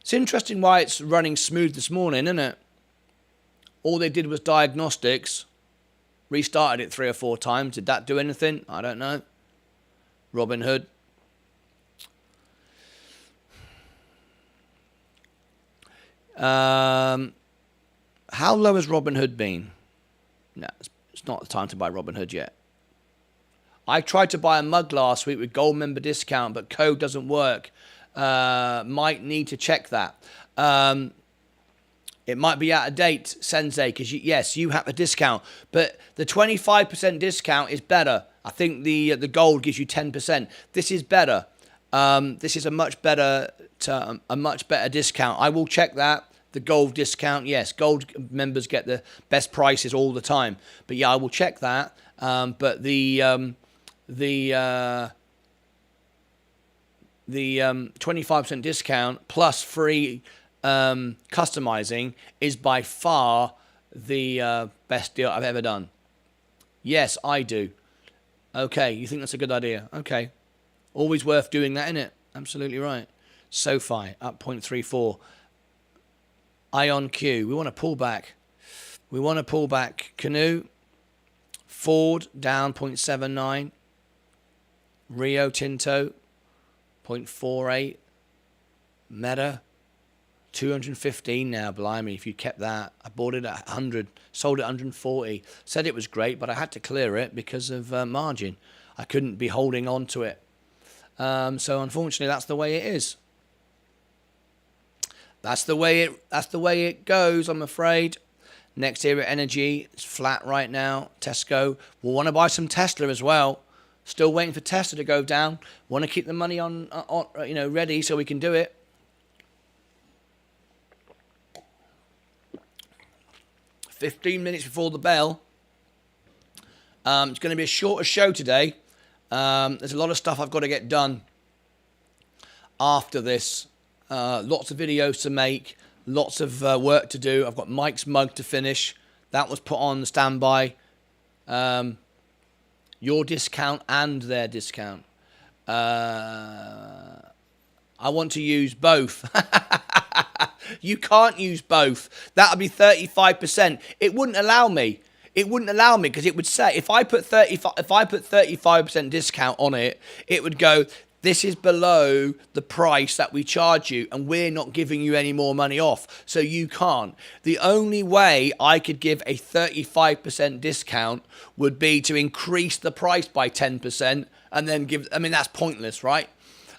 It's interesting why it's running smooth this morning, isn't it? All they did was diagnostics. Restarted it 3 or 4 times. Did that do anything? I don't know. Robinhood. How low has Robinhood been? No, it's not the time to buy Robinhood yet. I tried to buy a mug last week with gold member discount, but code doesn't work. Might need to check that. It might be out of date, Sensei, because yes, you have a discount, but the 25% discount is better. I think the gold gives you 10%. This is better. This is a much better discount. I will check that. The gold discount, yes, gold members get the best prices all the time. But yeah, I will check that. But the 25% discount plus free customizing is by far the best deal I've ever done. Yes, I do. Okay, you think that's a good idea? Okay. Always worth doing that, innit? Absolutely right. SoFi up 0.34. IonQ, we want to pull back. Canoe, Ford down 0.79. Rio Tinto 0.48. Meta 215 now, blimey, if you kept that. I bought it at 100, sold it at 140. Said it was great, but I had to clear it because of margin. I couldn't be holding on to it. So unfortunately, that's the way it is. That's the way it goes, I'm afraid. Next Era Energy is flat right now. Tesco. We'll want to buy some Tesla as well. Still waiting for Tesla to go down. Want to keep the money on ready so we can do it. "15 minutes before the bell." It's going to be a shorter show today. There's a lot of stuff I've got to get done after this. Lots of videos to make, lots of work to do. I've got Mike's mug to finish. That was put on standby. Your discount and their discount. I want to use both. You can't use both. That would be 35%. It wouldn't allow me. Because it would say if I put 35% discount on it, it would go, this is below the price that we charge you, and we're not giving you any more money off. So you can't. The only way I could give a 35% discount would be to increase the price by 10% and then give, that's pointless, right?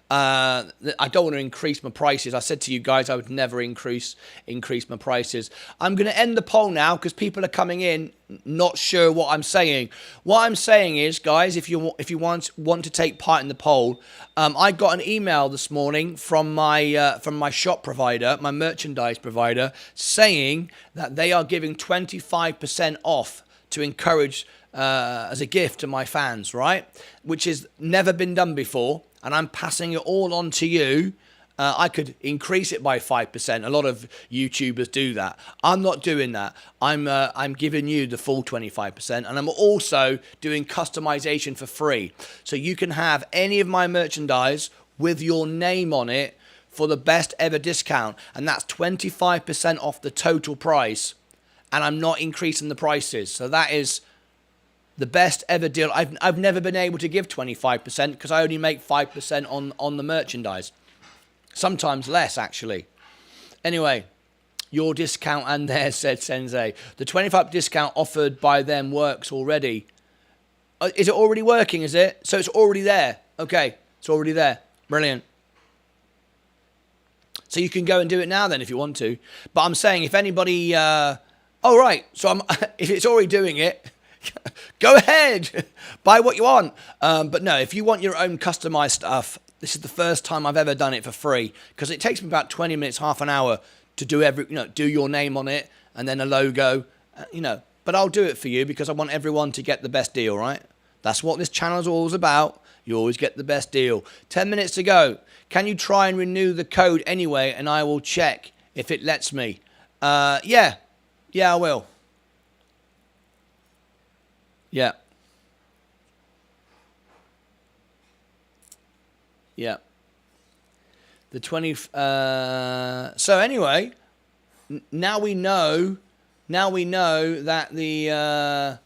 I don't want to increase my prices. I said to you guys I would never increase my prices. I'm going to end the poll now because people are coming in not sure what I'm saying. What I'm saying is, guys, if you want to take part in the poll, I got an email this morning from my shop provider, my merchandise provider, saying that they are giving 25% off to encourage as a gift to my fans, right? Which has never been done before. And I'm passing it all on to you. I could increase it by 5%. A lot of YouTubers do that. I'm not doing that. I'm giving you the full 25%. And I'm also doing customization for free. So you can have any of my merchandise with your name on it for the best ever discount. And that's 25% off the total price. And I'm not increasing the prices. So that is The best ever deal. I've never been able to give 25% because I only make 5% on the merchandise. Sometimes less, actually. Anyway, your discount and theirs, said Sensei. The 25% discount offered by them works already. Is it already working, is it? So it's already there. Okay, it's already there. Brilliant. So you can go and do it now then if you want to. But I'm saying if anybody... oh, right. So if it's already doing it, go ahead. Buy what you want. But no, if you want your own customized stuff, this is the first time I've ever done it for free. Because it takes me about 20 minutes, half an hour to do do your name on it and then a logo, But I'll do it for you because I want everyone to get the best deal, right? That's what this channel is always about. You always get the best deal. 10 minutes to go. Can you try and renew the code anyway, and I will check if it lets me? Yeah. Yeah, I will. Yeah. Yeah. The 20... so anyway, now we know that the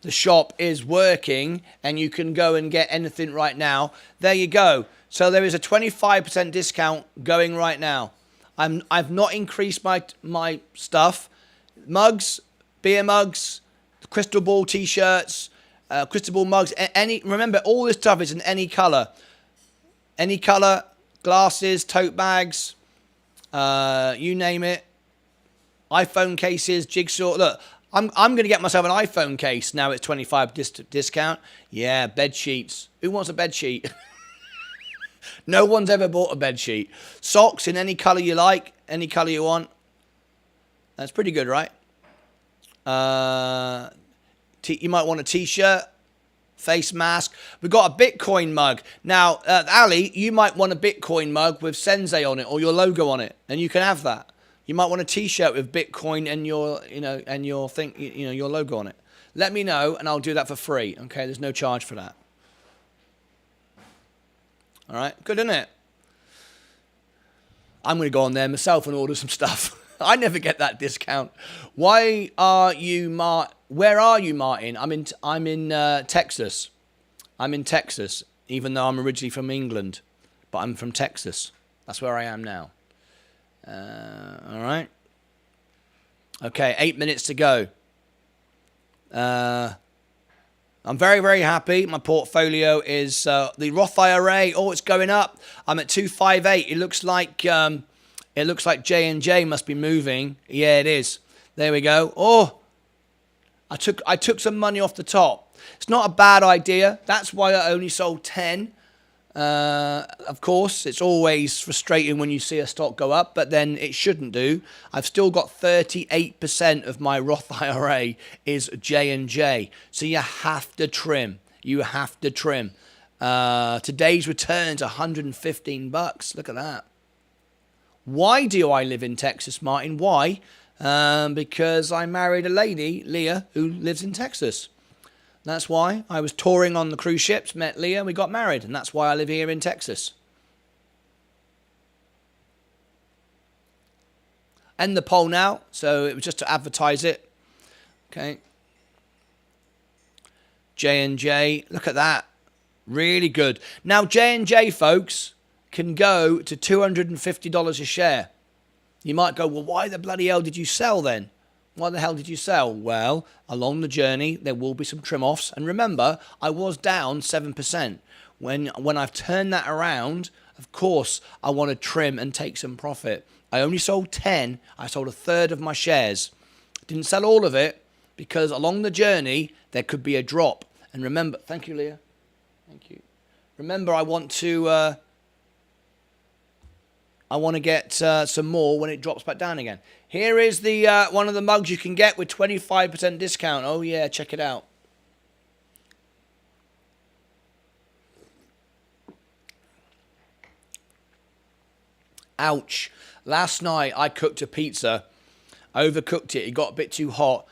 shop is working and you can go and get anything right now. There you go. So there is a 25% discount going right now. I've not increased my stuff. Mugs, beer mugs, crystal ball t-shirts, crystal ball mugs, remember all this stuff is in any color. Any color, glasses, tote bags, you name it. iPhone cases, jigsaw. Look, I'm going to get myself an iPhone case now. It's 25% discount. Yeah, bed sheets. Who wants a bed sheet? No one's ever bought a bed sheet. Socks in any color you like, any color you want. That's pretty good, right? You might want a t-shirt, face mask. We've got a Bitcoin mug. Now, Ali, you might want a Bitcoin mug with Sensei on it or your logo on it, and you can have that. You might want a t-shirt with Bitcoin and your logo on it. Let me know and I'll do that for free. Okay, there's no charge for that. All right, good, isn't it? I'm going to go on there myself and order some stuff. I never get that discount. Where are you, Martin? I'm in Texas. I'm in Texas, even though I'm originally from England, but I'm from Texas. That's where I am now. All right. Okay, 8 minutes to go. I'm very, very happy. My portfolio is the Roth IRA. Oh, it's going up. I'm at 258. It looks like J&J must be moving. Yeah, it is. There we go. Oh, I took some money off the top. It's not a bad idea. That's why I only sold 10. Of course, it's always frustrating when you see a stock go up, but then it shouldn't do. I've still got 38% of my Roth IRA is J&J. So you have to trim. You have to trim. Today's return's $115. Look at that. Why do I live in Texas, Martin? Why? Because I married a lady, Leah, who lives in Texas. That's why. I was touring on the cruise ships, met Leah, we got married, and that's why I live here in Texas. End the poll now, so it was just to advertise it. Okay. J&J, look at that. Really good. Now, J&J, folks, can go to $250 a share. You might go, well, why the bloody hell did you sell then? Why the hell did you sell? Well, along the journey, there will be some trim-offs. And remember, I was down 7%. When I've turned that around, of course, I want to trim and take some profit. I only sold 10. I sold a third of my shares. Didn't sell all of it because along the journey, there could be a drop. And remember, thank you, Leah. Thank you. Remember, I want to get some more when it drops back down again. Here is the one of the mugs you can get with 25% discount. Oh, yeah, check it out. Ouch. Last night, I cooked a pizza. I overcooked it. It got a bit too hot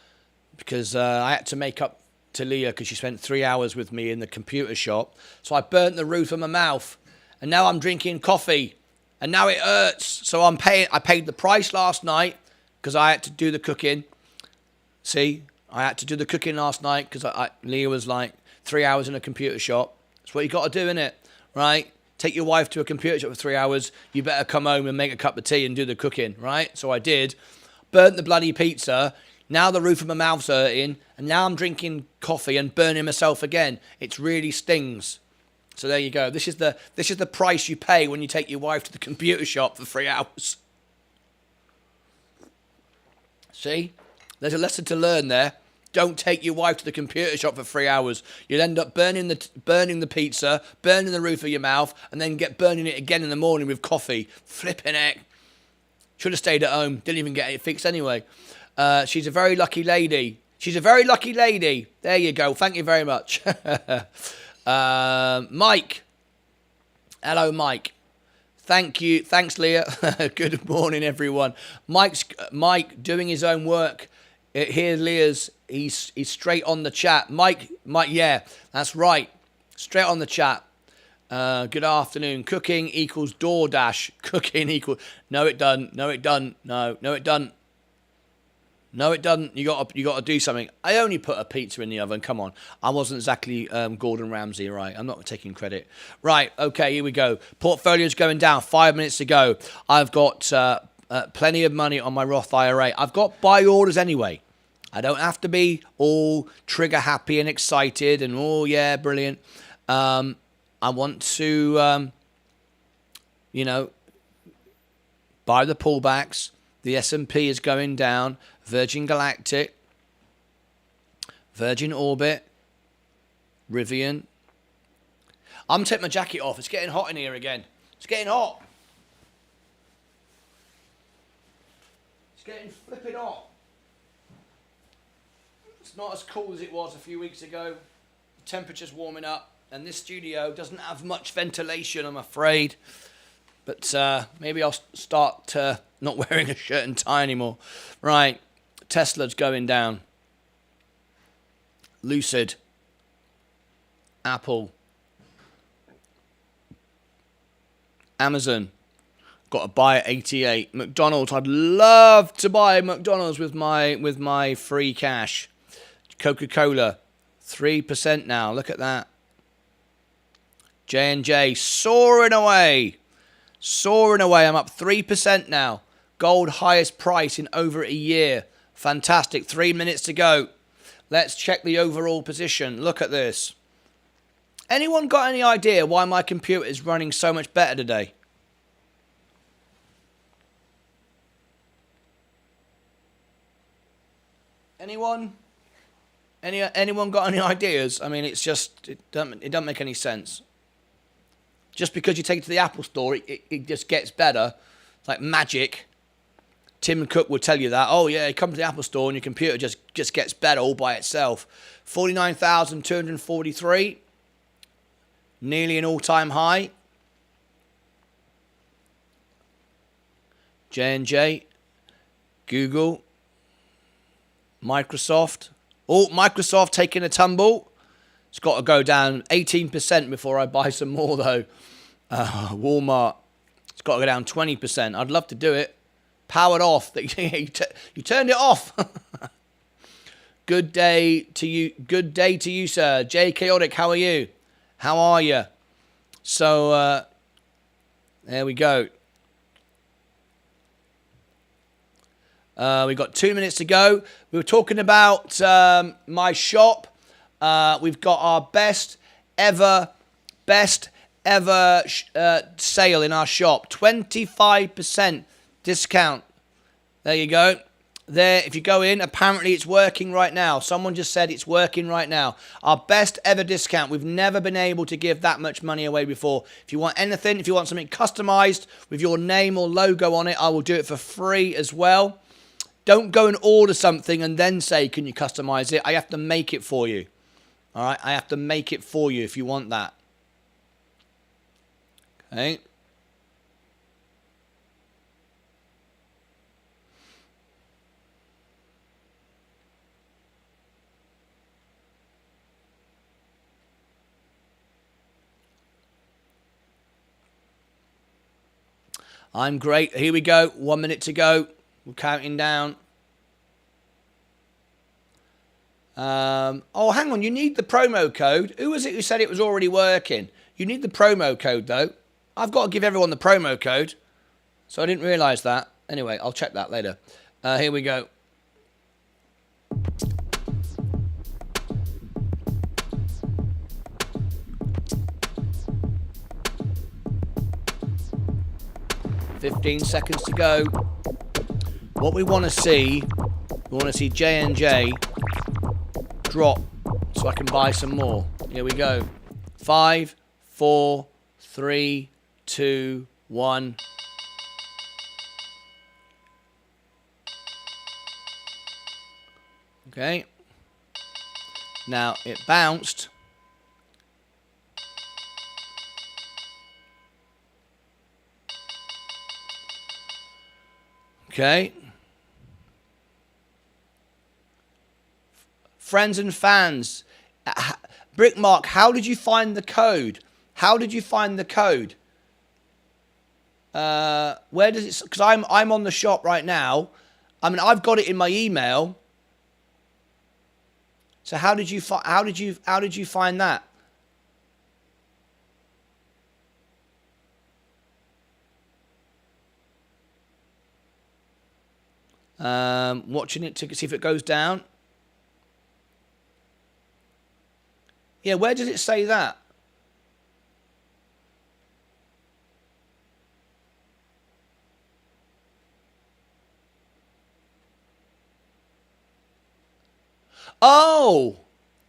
because I had to make up to Leah because she spent 3 hours with me in the computer shop. So I burnt the roof of my mouth. And now I'm drinking coffee. And now it hurts. So I paid the price last night because I had to do the cooking. See, I had to do the cooking last night because Leah was like 3 hours in a computer shop. That's what you got to do, innit? Right? Take your wife to a computer shop for 3 hours. You better come home and make a cup of tea and do the cooking, right? So I did. Burnt the bloody pizza. Now the roof of my mouth's hurting. And now I'm drinking coffee and burning myself again. It really stings. So there you go. This is the price you pay when you take your wife to the computer shop for 3 hours. See? There's a lesson to learn there. Don't take your wife to the computer shop for 3 hours. You'll end up burning the pizza, burning the roof of your mouth, and then get burning it again in the morning with coffee. Flipping heck. Should have stayed at home. Didn't even get it fixed anyway. She's a very lucky lady. She's a very lucky lady. There you go. Thank you very much. Mike. Hello, Mike. Thank you. Thanks, Leah. Good morning, everyone. Mike doing his own work. Here, Leah's. He's straight on the chat. Mike, yeah, that's right. Straight on the chat. Good afternoon. Cooking equals DoorDash. Cooking equals... No, it doesn't. No, it doesn't. No, it doesn't. No, it doesn't. You got to do something. I only put a pizza in the oven. Come on. I wasn't exactly Gordon Ramsay, right? I'm not taking credit. Right, okay, here we go. Portfolio's going down. 5 minutes to go. I've got plenty of money on my Roth IRA. I've got buy orders anyway. I don't have to be all trigger happy and excited and, oh, yeah, brilliant. I want to, buy the pullbacks. The S&P is going down. Virgin Galactic, Virgin Orbit, Rivian. I'm taking my jacket off. It's getting hot in here again. It's getting hot. It's getting flipping hot. It's not as cool as it was a few weeks ago. The temperature's warming up, and this studio doesn't have much ventilation, I'm afraid. But maybe I'll start not wearing a shirt and tie anymore. Right. Tesla's going down. Lucid. Apple. Amazon. Got to buy at 88. McDonald's. I'd love to buy McDonald's with my free cash. Coca-Cola. 3% now. Look at that. J&J soaring away. Soaring away. I'm up 3% now. Gold highest price in over a year. Fantastic. 3 minutes to go. Let's check the overall position. Look at this. Anyone got any idea why my computer is running so much better today? Anyone? Anyone got any ideas? I mean, it's just, it doesn't make any sense. Just because you take it to the Apple store, it just gets better. It's like magic. Tim Cook will tell you that. Oh, yeah, you come to the Apple store and your computer just gets better all by itself. 49,243. Nearly an all-time high. J&J. Google. Microsoft. Oh, Microsoft taking a tumble. It's got to go down 18% before I buy some more, though. Walmart. It's got to go down 20%. I'd love to do it. Powered off. You turned it off. Good day to you. Good day to you, sir. Jay Chaotic, how are you? How are you? So, there we go. We've got 2 minutes to go. We were talking about my shop. We've got our best ever sale in our shop. 25% discount. There you go. There, if you go in, apparently it's working right now. Someone just said it's working right now. Our best ever discount. We've never been able to give that much money away before. If you want anything, if you want something customized with your name or logo on it, I will do it for free as well. Don't go and order something and then say, can you customize it? I have to make it for you. All right, I have to make it for you if you want that. Okay. I'm great. Here we go. 1 minute to go. We're counting down. Oh, hang on. You need the promo code. Who was it who said it was already working? You need the promo code, though. I've got to give everyone the promo code. So I didn't realise that. Anyway, I'll check that later. Here we go. $15 seconds to go. What we want to see, J&J drop so I can buy some more. Here we go. 5, 4, 3, 2, 1. Okay. Now it bounced. Okay. Friends and fans. Brickmark, how did you find the code? How did you find the code? Where does it? Because I'm on the shop right now. I mean, I've got it in my email. So how did you find that? Watching it to see if it goes down. Yeah, where does it say that? Oh,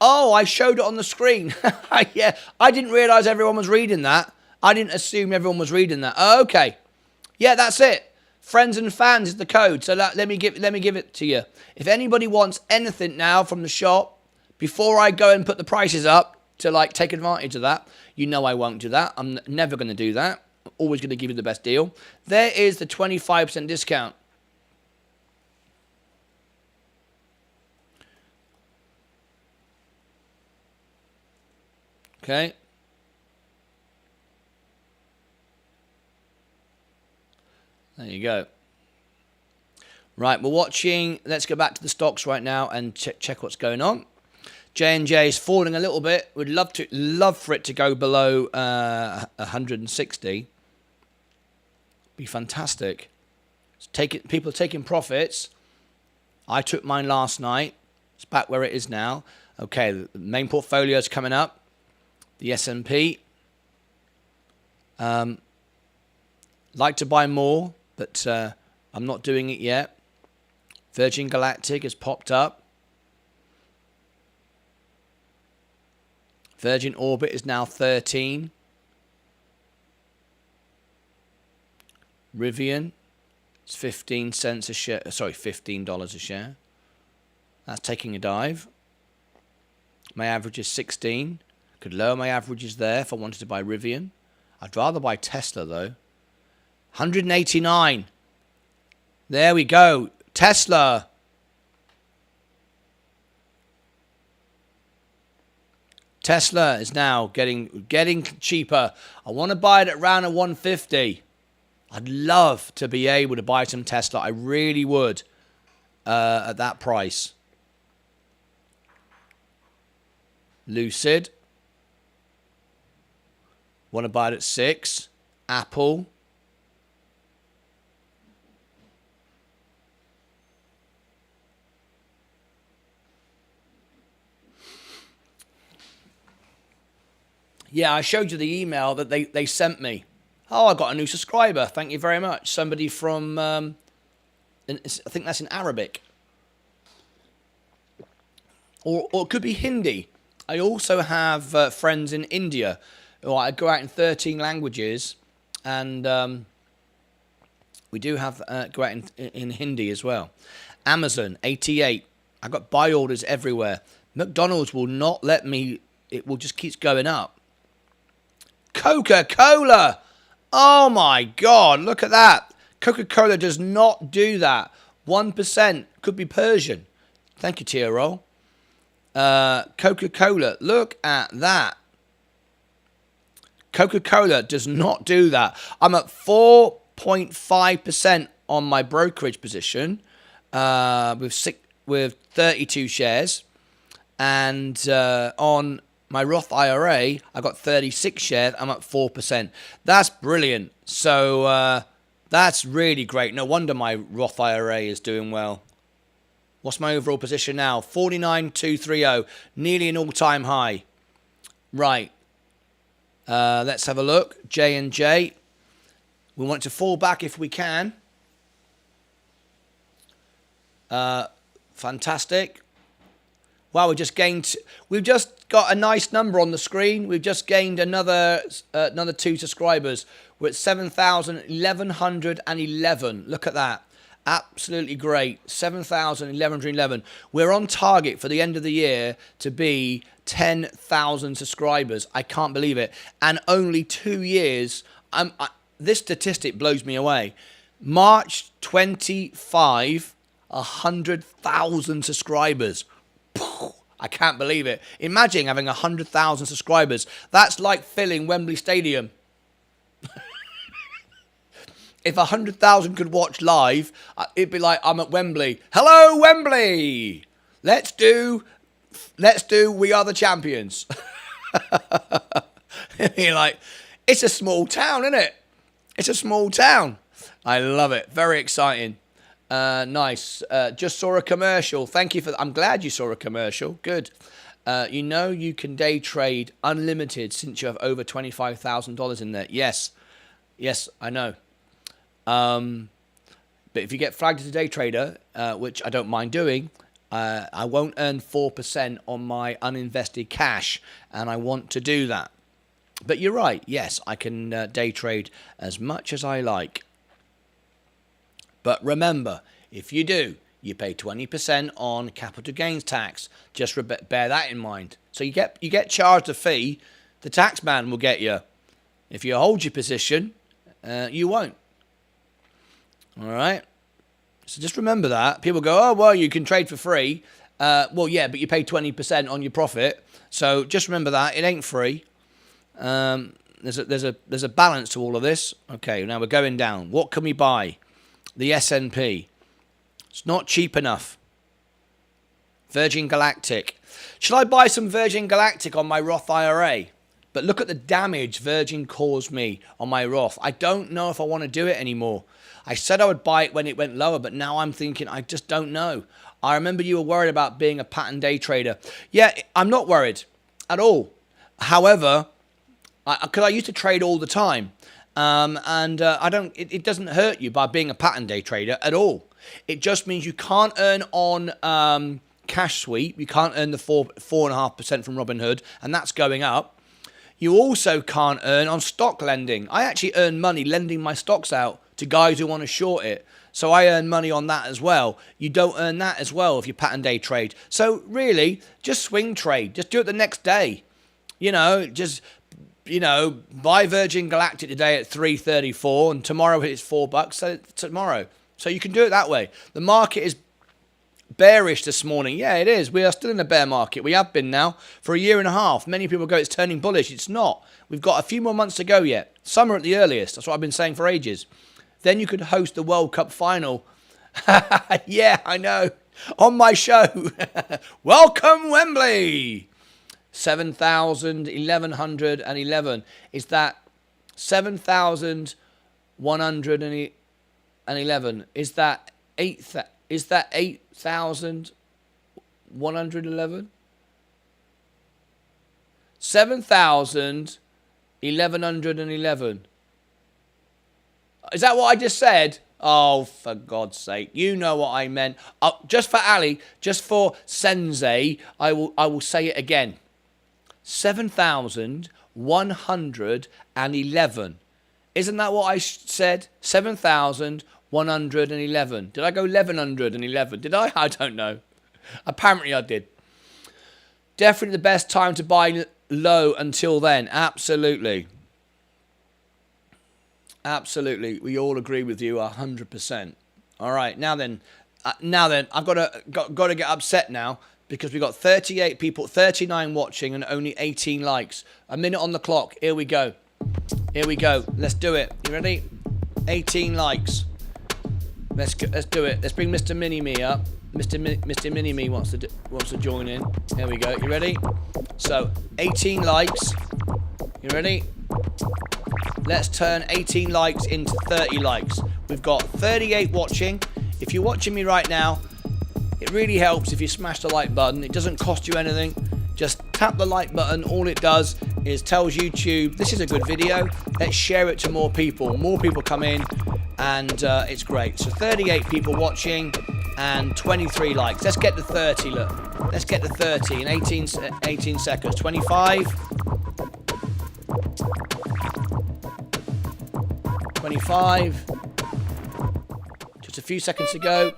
I showed it on the screen. Yeah, I didn't realise everyone was reading that. I didn't assume everyone was reading that. Okay, yeah, that's it. Friends and fans is the code. So let me give it to you. If anybody wants anything now from the shop, before I go and put the prices up to like take advantage of that, you know I won't do that. I'm never going to do that. I'm always going to give you the best deal. There is the 25% discount. Okay. There you go. Right, we're watching. Let's go back to the stocks right now and check what's going on. J&J is falling a little bit. Would love for it to go below 160. Be fantastic. People are taking profits. I took mine last night. It's back where it is now. Okay, the main portfolio is coming up. The S&P. Like to buy more, but I'm not doing it yet. Virgin Galactic has popped up. Virgin Orbit is now 13. Rivian is 15 cents a share. Sorry, $15 a share. That's taking a dive. My average is 16. Could lower my averages there if I wanted to buy Rivian. I'd rather buy Tesla though. 189. There we go. Tesla. Tesla is now getting cheaper. I want to buy it at around 150. I'd love to be able to buy some Tesla. I really would at that price. Lucid. Want to buy it at 6. Apple. Yeah, I showed you the email that they sent me. Oh, I got a new subscriber. Thank you very much. Somebody from, I think that's in Arabic. Or it could be Hindi. I also have friends in India. I go out in 13 languages. And we do have go out in Hindi as well. Amazon, 88. I've got buy orders everywhere. McDonald's will not let me. It will just keeps going up. Coca-Cola. Oh my God, look at that. Coca-Cola does not do that. 1% could be Persian. Thank you, Tizro. Coca-Cola, look at that. Coca-Cola does not do that. I'm at 4.5% on my brokerage position with 32 shares. And on my Roth IRA, I got 36 shares. I'm up 4%. That's brilliant. So that's really great. No wonder my Roth IRA is doing well. What's my overall position now? 49,230. Nearly an all-time high. Right. Let's have a look. J&J. We want to fall back if we can. Fantastic. Wow, we've just got a nice number on the screen. We've just gained another 2 subscribers. We're at 7,111. Look at that. Absolutely great. 7,111. We're on target for the end of the year to be 10,000 subscribers. I can't believe it. And only 2 years. This statistic blows me away. March 25, 100,000 subscribers. I can't believe it. Imagine having 100,000 subscribers. That's like filling Wembley Stadium. If 100,000 could watch live, it'd be like I'm at Wembley. Hello, Wembley. Let's do We Are the Champions. You're like, it's a small town, isn't it? It's a small town. I love it. Very exciting. Nice. Just saw a commercial. Thank you for that. I'm glad you saw a commercial. Good. You know you can day trade unlimited since you have over $25,000 in there. Yes. Yes, I know. But if you get flagged as a day trader, which I don't mind doing, I won't earn 4% on my uninvested cash, and I want to do that. But you're right. Yes, I can day trade as much as I like. But remember, if you do, you pay 20% on capital gains tax. Just bear that in mind. So you get charged a fee. The tax man will get you. If you hold your position, you won't. All right. So just remember that. People go, oh, well, you can trade for free. Well, yeah, but you pay 20% on your profit. So just remember that. It ain't free. There's a balance to all of this. Okay, now we're going down. What can we buy? The S&P. It's not cheap enough. Virgin Galactic. Should I buy some Virgin Galactic on my Roth IRA? But look at the damage Virgin caused me on my Roth. I don't know if I want to do it anymore. I said I would buy it when it went lower, but now I'm thinking I just don't know. I remember you were worried about being a pattern day trader. Yeah, I'm not worried at all. However, because I used to trade all the time, it doesn't hurt you by being a pattern day trader at all. It just means you can't earn on cash sweep. You can't earn the 4.5% from Robinhood, and that's going up. You also can't earn on stock lending. I actually earn money lending my stocks out to guys who want to short it. So I earn money on that as well. You don't earn that as well if you pattern day trade. So really, just swing trade. Just do it the next day. Buy Virgin Galactic today at 3.34 and tomorrow it's $4. So tomorrow. So you can do it that way. The market is bearish this morning. Yeah, it is. We are still in a bear market. We have been now for a year and a half. Many people go, it's turning bullish. It's not. We've got a few more months to go yet. Summer at the earliest. That's what I've been saying for ages. Then you could host the World Cup final. Yeah, I know. On my show. Welcome, Wembley. 7,111. Is that 7,111? Is that 8,111? 7,111. Is that what I just said? Oh, for God's sake. You know what I meant. Just for Ali, just for Sensei, I will say it again. 7,111. Isn't that what I said? 7,111. Did I go 1,111? Did I? I don't know. Apparently I did. Definitely the best time to buy low until then. Absolutely. Absolutely. We all agree with you 100%. All right. Now then, I've got to get upset now because we've got 38 people, 39 watching and only 18 likes. A minute on the clock. Here we go. Here we go. Let's do it. You ready? 18 likes. Let's do it. Let's bring Mr. Mini-Me up. Mr. Mini-Me wants to join in. Here we go. You ready? So 18 likes. You ready? Let's turn 18 likes into 30 likes. We've got 38 watching. If you're watching me right now, it really helps if you smash the like button. It doesn't cost you anything. Just tap the like button. All it does is tells YouTube this is a good video. Let's share it to more people. More people come in, and it's great. So 38 people watching and 23 likes. Let's get to 30. Look, let's get to 30 in 18 seconds. 25. 25. Just a few seconds to go.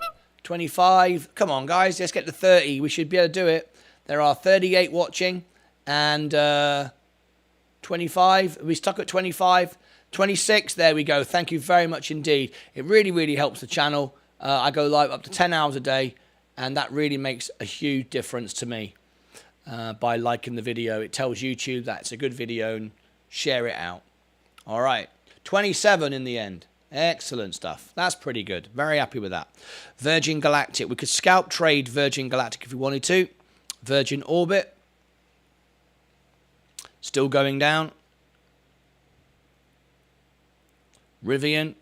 25. Come on, guys. Let's get to 30. We should be able to do it. There are 38 watching and 25. Are we stuck at 25? 26. There we go. Thank you very much indeed. It really, really helps the channel. I go live up to 10 hours a day, and that really makes a huge difference to me. By liking the video, it tells YouTube that it's a good video and share it out. All right. 27 in the end. Excellent stuff. That's pretty good. Very happy with that. Virgin Galactic. We could scalp trade Virgin Galactic if we wanted to. Virgin Orbit. Still going down. Rivian.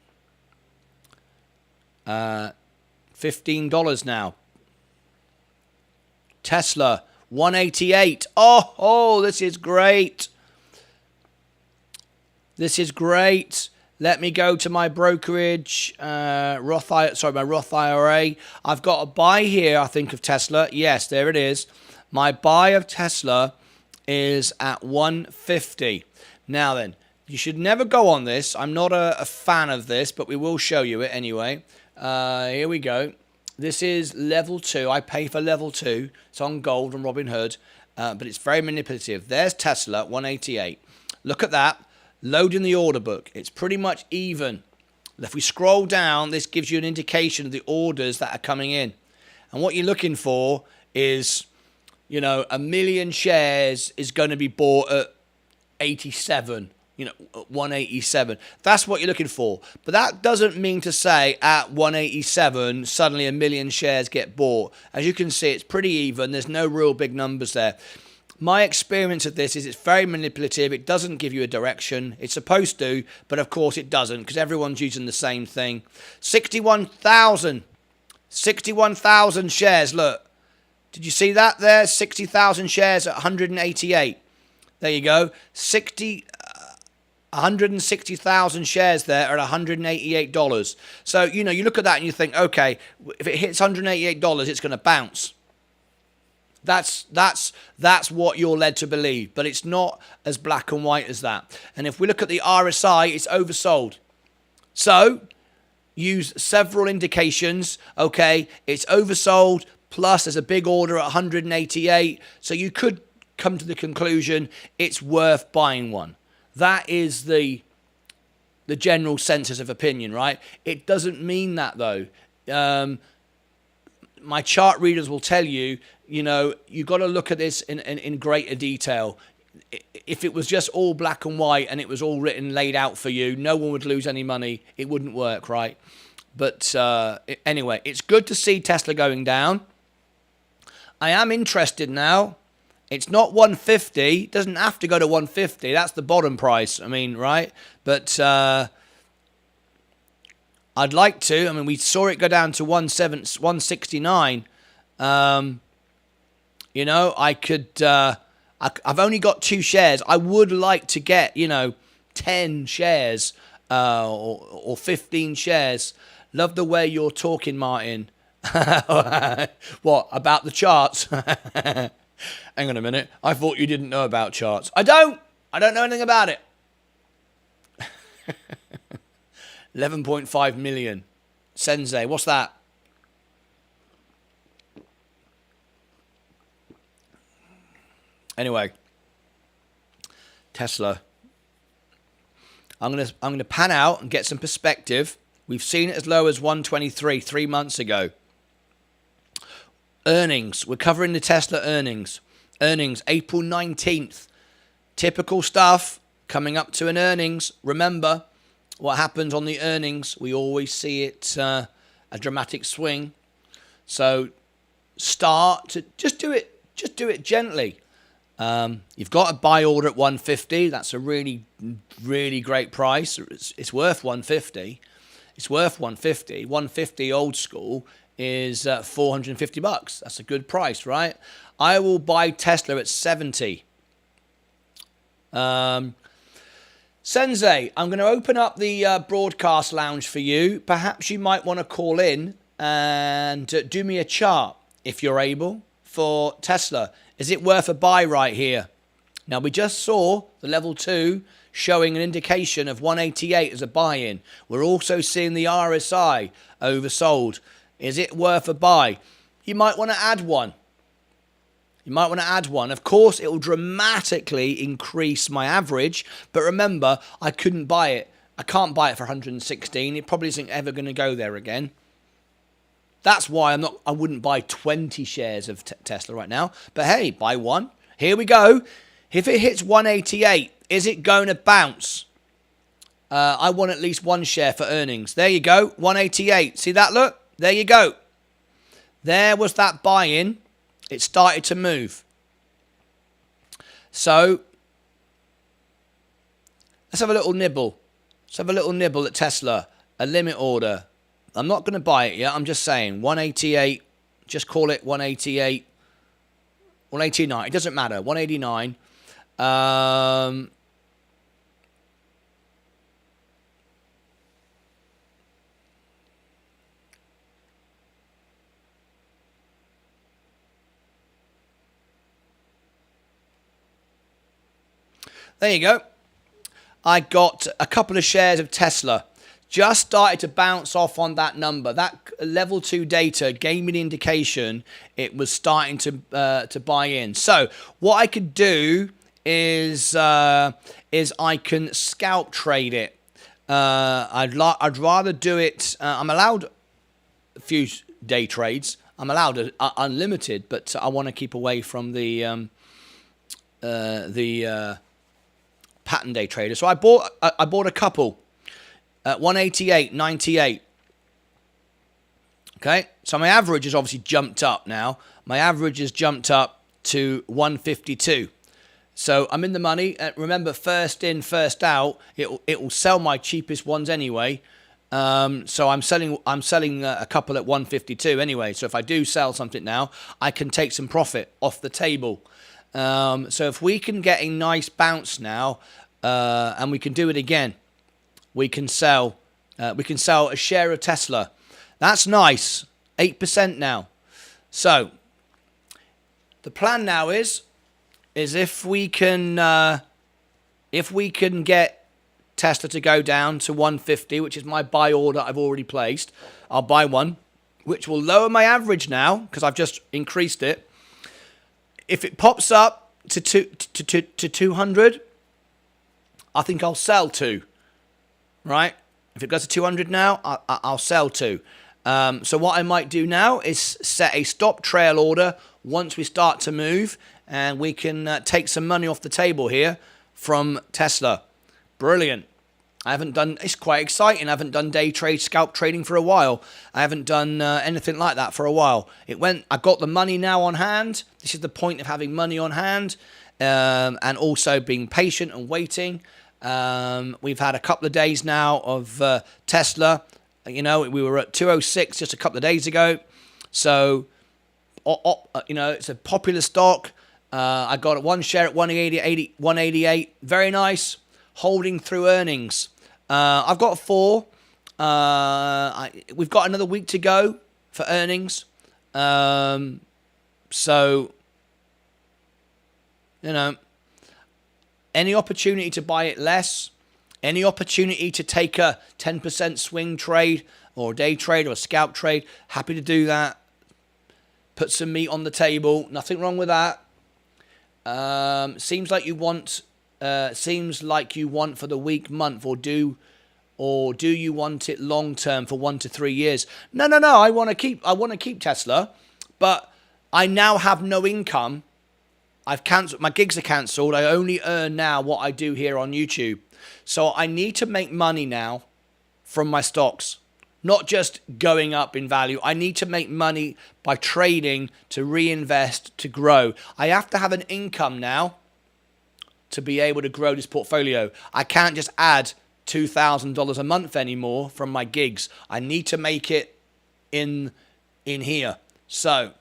$15 now. Tesla. 188. Oh, this is great. This is great. Let me go to my brokerage, my Roth IRA. I've got a buy here, I think, of Tesla. Yes, there it is. My buy of Tesla is at 150. Now then, you should never go on this. I'm not a fan of this, but we will show you it anyway. Here we go. This is level 2. I pay for level 2. It's on gold on Robinhood, but it's very manipulative. There's Tesla, 188. Look at that. Loading the order book. It's pretty much even. If we scroll down, this gives you an indication of the orders that are coming in. And what you're looking for is, you know, 1 million shares is going to be bought at 87. You know, 187. That's what you're looking for. But that doesn't mean to say at 187, suddenly 1 million shares get bought. As you can see, it's pretty even. There's no real big numbers there. My experience of this is it's very manipulative. It doesn't give you a direction. It's supposed to, but of course it doesn't because everyone's using the same thing. 61,000. 61,000 shares. Look. Did you see that there? 60,000 shares at 188. There you go. 160,000 shares there at $188. So, you know, you look at that and you think, okay, if it hits $188, it's going to bounce. That's what you're led to believe, but it's not as black and white as that. And if we look at the RSI, it's oversold. So use several indications. Okay, it's oversold. Plus, there's a big order at 188. So you could come to the conclusion it's worth buying one. That is the general census of opinion, right? It doesn't mean that though. My chart readers will tell you, you know, you've got to look at this in greater detail. If it was just all black and white and it was all written, laid out for you, no one would lose any money. It wouldn't work, right? But anyway, it's good to see Tesla going down. I am interested now. It's not 150. It doesn't have to go to 150. That's the bottom price. I mean, right? But I'd like to. I mean, we saw it go down to 169. You know, I could. I've only got 2 shares. I would like to get, you know, 10 shares or 15 shares. Love the way you're talking, Martin. What about the charts? Hang on a minute. I thought you didn't know about charts. I don't know anything about it. 11.5 million. Sensei, what's that? Anyway, Tesla. I'm gonna pan out and get some perspective. We've seen it as low as 123 3 months ago. Earnings. We're covering the Tesla earnings. Earnings, April 19th. Typical stuff coming up to an earnings. Remember what happens on the earnings. We always see it a dramatic swing. So start to just do it gently. You've got a buy order at 150. That's a really, really great price. It's worth 150. It's worth 150. 150 old school is $450. That's a good price, right? I will buy Tesla at 70. Sensei, I'm going to open up the broadcast lounge for you. Perhaps you might want to call in and do me a chart, if you're able, for Tesla. Is it worth a buy right here? Now, we just saw the level 2 showing an indication of 188 as a buy-in. We're also seeing the RSI oversold. Is it worth a buy? You might want to add one. Of course, it will dramatically increase my average, but remember, I couldn't buy it. I can't buy it for 116. It probably isn't ever going to go there again. That's why I wouldn't buy 20 shares of Tesla right now. But hey, buy one. Here we go. If it hits 188, is it going to bounce? I want at least one share for earnings. There you go, 188. See that, look? There you go. There was that buy-in. It started to move. So, let's have a little nibble. Let's have a little nibble at Tesla. A limit order. I'm not going to buy it yet. I'm just saying 188. Just call it 188. 189. It doesn't matter. 189. There you go. I got a couple of shares of Tesla. Just started to bounce off on that number. That level 2 data gave me the indication it was starting to buy in. So what I could do is I can scalp trade it. I'd rather do it. I'm allowed a few day trades. I'm allowed unlimited, but I want to keep away from the pattern day trader. So I bought a couple at 188.98. Okay, so my average has obviously jumped up now. My average has jumped up to 152. So I'm in the money. Remember, first in, first out. It will sell my cheapest ones anyway. So I'm selling a couple at 152 anyway. So if I do sell something now, I can take some profit off the table. So if we can get a nice bounce now, and we can do it again, we can sell a share of Tesla. That's nice, 8% now. So the plan now is if we can get Tesla to go down to 150, which is my buy order I've already placed, I'll buy one, which will lower my average now because I've just increased it. If it pops up to 200, I think I'll sell two, right? If it goes to 200 now, I'll sell two. So what I might do now is set a stop trail order once we start to move, and we can take some money off the table here from Tesla. Brilliant. It's quite exciting. I haven't done day trade, scalp trading for a while. I haven't done anything like that for a while. I got the money now on hand. This is the point of having money on hand, and also being patient and waiting. We've had a couple of days now of Tesla. You know, we were at 206 just a couple of days ago. So, it's a popular stock. I got one share at 188. Very nice. Holding through earnings. I've got 4. We've got another week to go for earnings. So, any opportunity to buy it less, any opportunity to take a 10% swing trade or a day trade or a scalp trade, happy to do that. Put some meat on the table. Nothing wrong with that. Seems like you want for the week, month, or do you want it long term for 1 to 3 years? No. I want to keep Tesla, but I now have no income. I've cancelled, my gigs are cancelled. I only earn now what I do here on YouTube. So I need to make money now from my stocks. not just going up in value. I need to make money by trading, to reinvest, to grow. I have to have an income now to be able to grow this portfolio. I can't just add $2,000 a month anymore from my gigs. I need to make it in here. So,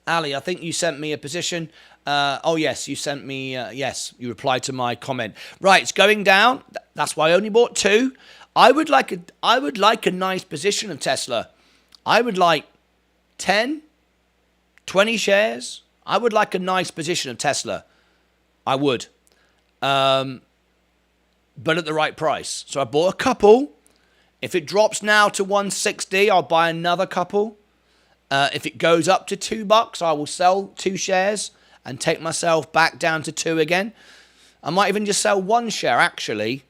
Ali, I think you sent me a position. Oh, yes, you sent me, yes, you replied to my comment. Right, it's going down. That's why I only bought 2. I would like a nice position of Tesla. I would like 10, 20 shares. I would like a nice position of Tesla. I would. But at the right price. So I bought a couple. If it drops now to 160, I'll buy another couple. If it goes up to $2, I will sell 2 shares and take myself back down to 2 again. I might even just sell 1 share, actually.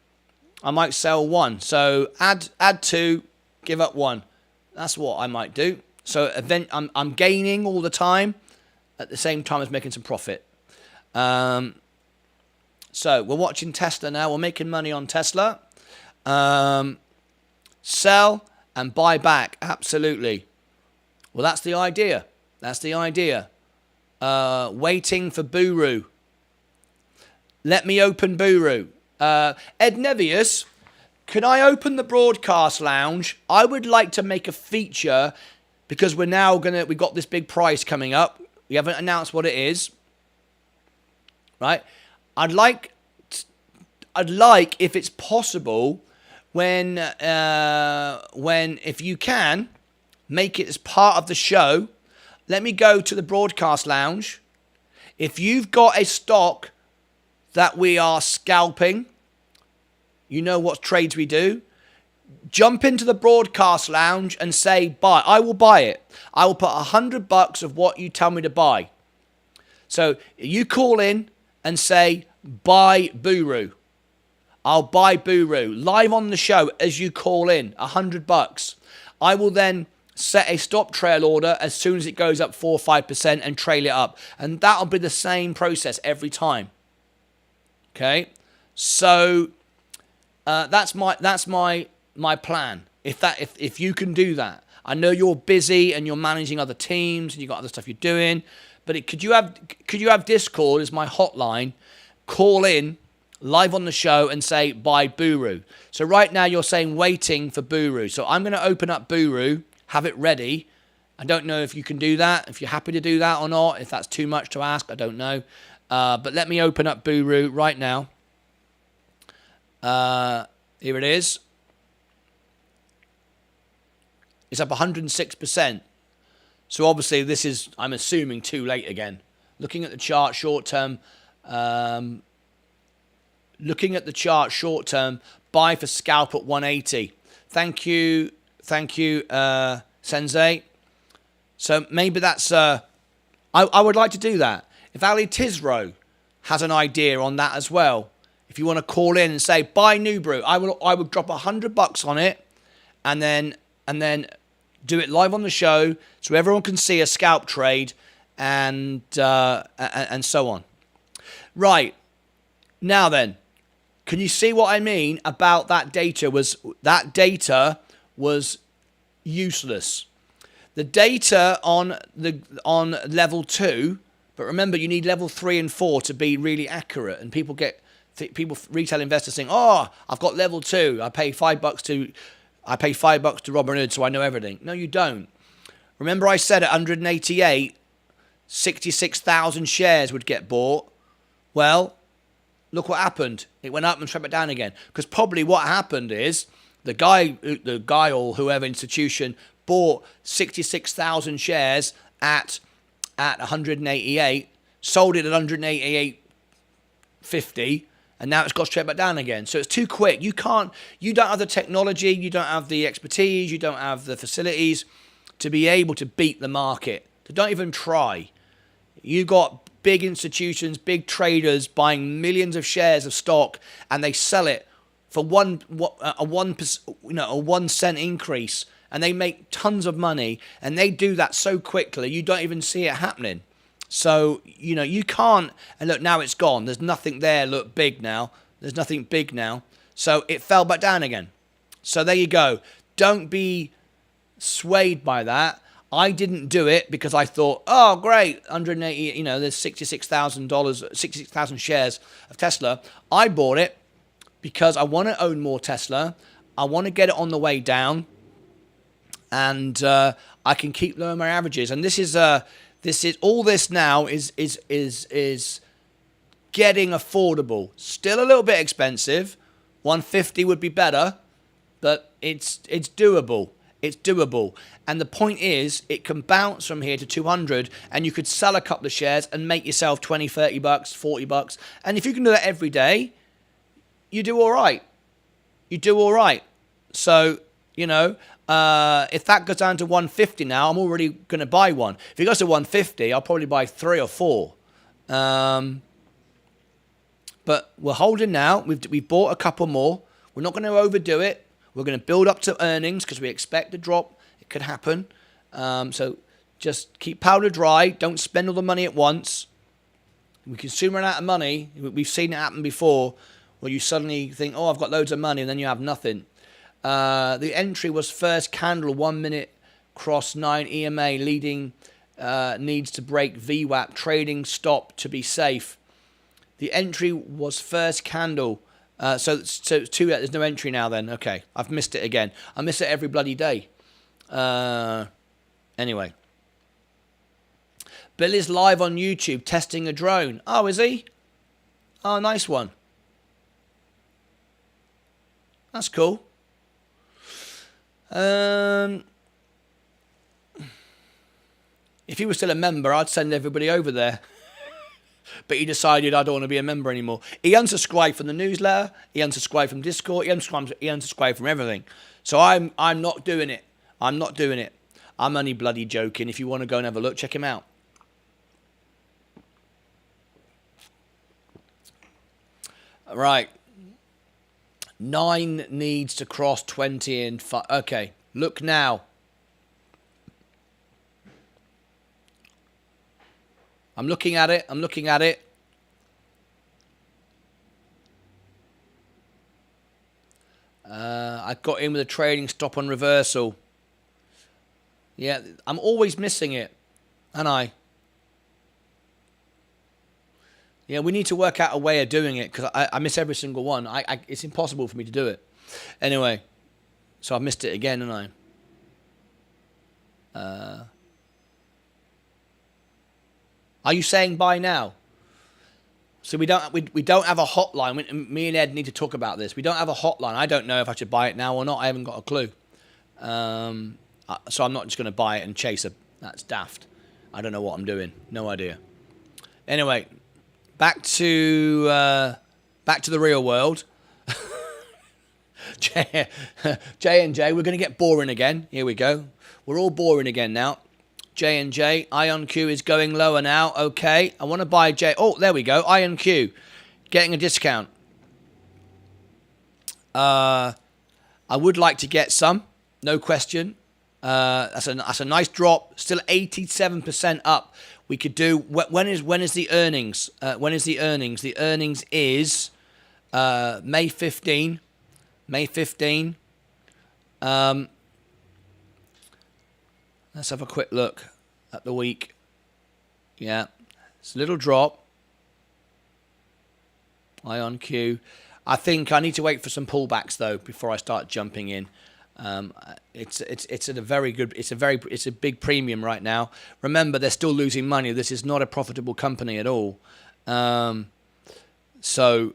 I might sell 1. So add 2, give up 1. That's what I might do. So I'm gaining all the time at the same time as making some profit. So we're watching Tesla now. We're making money on Tesla. Sell and buy back. Absolutely. Well, that's the idea. That's the idea. Waiting for Buru. Let me open Buru. Ed Nevius, can I open the broadcast lounge? I would like to make a feature because we've got this big prize coming up. We haven't announced what it is. Right? I'd like, if it's possible, if you can, make it as part of the show. Let me go to the broadcast lounge. If you've got a stock that we are scalping, you know what trades we do, jump into the broadcast lounge and say buy. I will buy it. I will put $100 of what you tell me to buy. So you call in and say buy Buru. I'll buy Buru live on the show as you call in, $100. I will then set a stop trail order as soon as it goes up 4 or 5% and trail it up. And that'll be the same process every time. Okay? So that's my plan. If you can do that. I know you're busy and you're managing other teams and you've got other stuff you're doing, but could you have Discord as my hotline? Call in live on the show and say buy Buru. So right now you're saying waiting for Buru. So I'm going to open up Buru, have it ready. I don't know if you can do that, if you're happy to do that or not, if that's too much to ask, I don't know. But let me open up Buru right now. Here it is. It's up 106%. So obviously this is, I'm assuming, too late again. Looking at the chart short term, buy for scalp at 180. Thank you, Sensei. So maybe that's, I would like to do that. If Ali Tizro has an idea on that as well, if you want to call in and say buy Nubru, I would drop $100 on it, and then do it live on the show so everyone can see a scalp trade and so on. Right. Now then, can you see what I mean about that data was useless. The data on level 2, but remember you need level 3 and 4 to be really accurate, and retail investors think, "Oh, I've got level 2. I pay $5 to Robinhood, so I know everything." No, you don't. Remember I said at 188, 66,000 shares would get bought. Well, look what happened. It went up and straight back down again. Because probably what happened is the guy or whoever institution bought 66,000 shares at 188, sold it at 188.50, and now it's got straight back down again. So it's too quick. You don't have the technology, you don't have the expertise, you don't have the facilities to be able to beat the market. So don't even try. You got big institutions, big traders buying millions of shares of stock, and they sell it for a 1 cent increase, and they make tons of money, and they do that so quickly you don't even see it happening. So you can't. And look, now it's gone. There's nothing there. Look, big now. There's nothing big now. So it fell back down again. So there you go. don't be swayed by that. I didn't do it because I thought, oh, great, 180, there's $66,000, 66,000 shares of Tesla. I bought it because I want to own more Tesla. I want to get it on the way down, and I can keep lowering my averages. And this is all this now is getting affordable. Still a little bit expensive. 150 would be better, but it's doable. It's doable. And the point is, it can bounce from here to 200, and you could sell a couple of shares and make yourself 20, 30 bucks, 40 bucks. And if you can do that every day, you do all right. You do all right. So, if that goes down to 150 now, I'm already going to buy one. If it goes to 150, I'll probably buy 3 or 4. But we're holding now. We've bought a couple more. We're not going to overdo it. We're going to build up to earnings because we expect a drop. It could happen. So just keep powder dry. Don't spend all the money at once. We can soon run out of money. We've seen it happen before, where you suddenly think, oh, I've got loads of money, and then you have nothing. The entry was first candle, 1 minute, cross 9 EMA, leading needs to break VWAP, trading stop to be safe. The entry was first candle. So two, there's no entry now then. Okay, I've missed it again. I miss it every bloody day. Anyway. Bill is live on YouTube testing a drone. Oh, is he? Oh, nice one. That's cool. If he was still a member, I'd send everybody over there. But he decided I don't want to be a member anymore. He unsubscribed from the newsletter. He unsubscribed from Discord. He unsubscribed from everything. So I'm not doing it. I'm not doing it. I'm only bloody joking. If you want to go and have a look, check him out. Right. 9 needs to cross 20 and 5. Okay. Look now. I'm looking at it. I got in with a trading stop on reversal. Yeah, I'm always missing it, aren't I? Yeah, we need to work out a way of doing it because I miss every single one. It's impossible for me to do it. Anyway, so I've missed it again, haven't I? Are you saying buy now? So we don't have a hotline. Me and Ed need to talk about this. We don't have a hotline. I don't know if I should buy it now or not. I haven't got a clue. So I'm not just going to buy it and chase it. That's daft. I don't know what I'm doing. No idea. Anyway, back to the real world. J and J. We're going to get boring again. Here we go. We're all boring again now. J&J, IonQ is going lower now. Okay, I want to buy J. Oh, there we go. IonQ, getting a discount. I would like to get some, no question. That's a nice drop. Still 87% up. We could do. When is the earnings? When is the earnings? The earnings is May 15. May 15. Let's have a quick look at the week. Yeah, it's a little drop. IonQ. I think I need to wait for some pullbacks though before I start jumping in. It's at a very good. It's a big premium right now. Remember, they're still losing money. This is not a profitable company at all. So.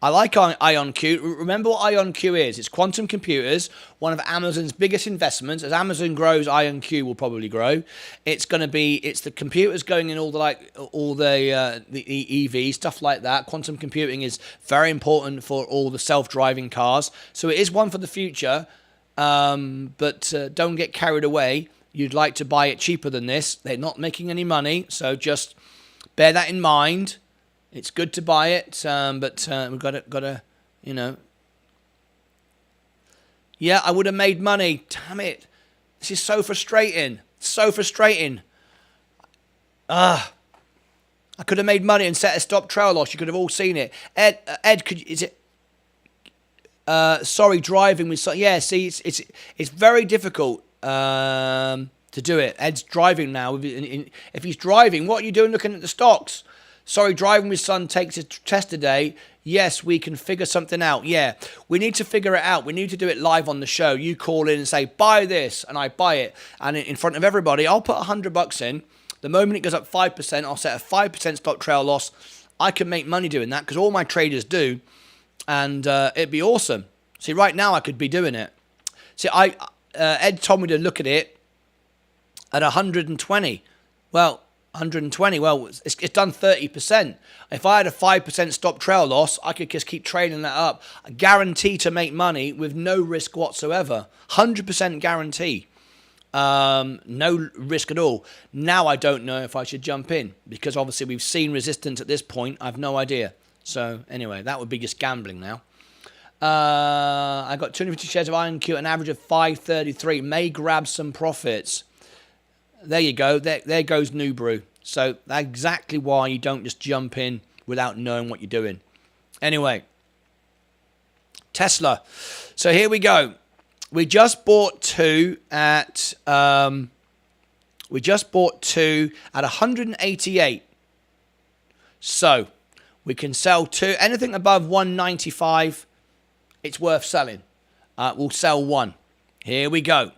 I like IonQ. Remember what IonQ is. It's quantum computers, one of Amazon's biggest investments. As Amazon grows, IonQ will probably grow. It's the computers going in all the EV, stuff like that. Quantum computing is very important for all the self-driving cars. So it is one for the future, but don't get carried away. You'd like to buy it cheaper than this. They're not making any money, so just bear that in mind. It's good to buy it, but we've got to, Yeah, I would have made money. Damn it. This is so frustrating. So frustrating. I could have made money and set a stop trail loss. You could have all seen it. Ed, Sorry, driving with son. Yeah, see, it's very difficult to do it. Ed's driving now. If he's driving, what are you doing looking at the stocks? Sorry, driving with son takes a test today. Yes, we can figure something out. Yeah, we need to figure it out. We need to do it live on the show. You call in and say, buy this, and I buy it. And in front of everybody, I'll put $100 in. The moment it goes up 5%, I'll set a 5% stop trail loss. I can make money doing that because all my traders do. And it'd be awesome. See, right now I could be doing it. See, Ed told me to look at it at 120. Well, 120. Well, it's done 30%. If I had a 5% stop trail loss, I could just keep trading that up. I guarantee to make money with no risk whatsoever. 100% guarantee. No risk at all. Now I don't know if I should jump in because obviously we've seen resistance at this point. I've no idea. So anyway, that would be just gambling now. I got 250 shares of IonQ, an average of 533. May grab some profits. There you go. There goes New Brew. So that's exactly why you don't just jump in without knowing what you're doing. Anyway, Tesla. So here we go. We just bought two at 188. So we can sell two. Anything above 195, it's worth selling. We'll sell one. Here we go.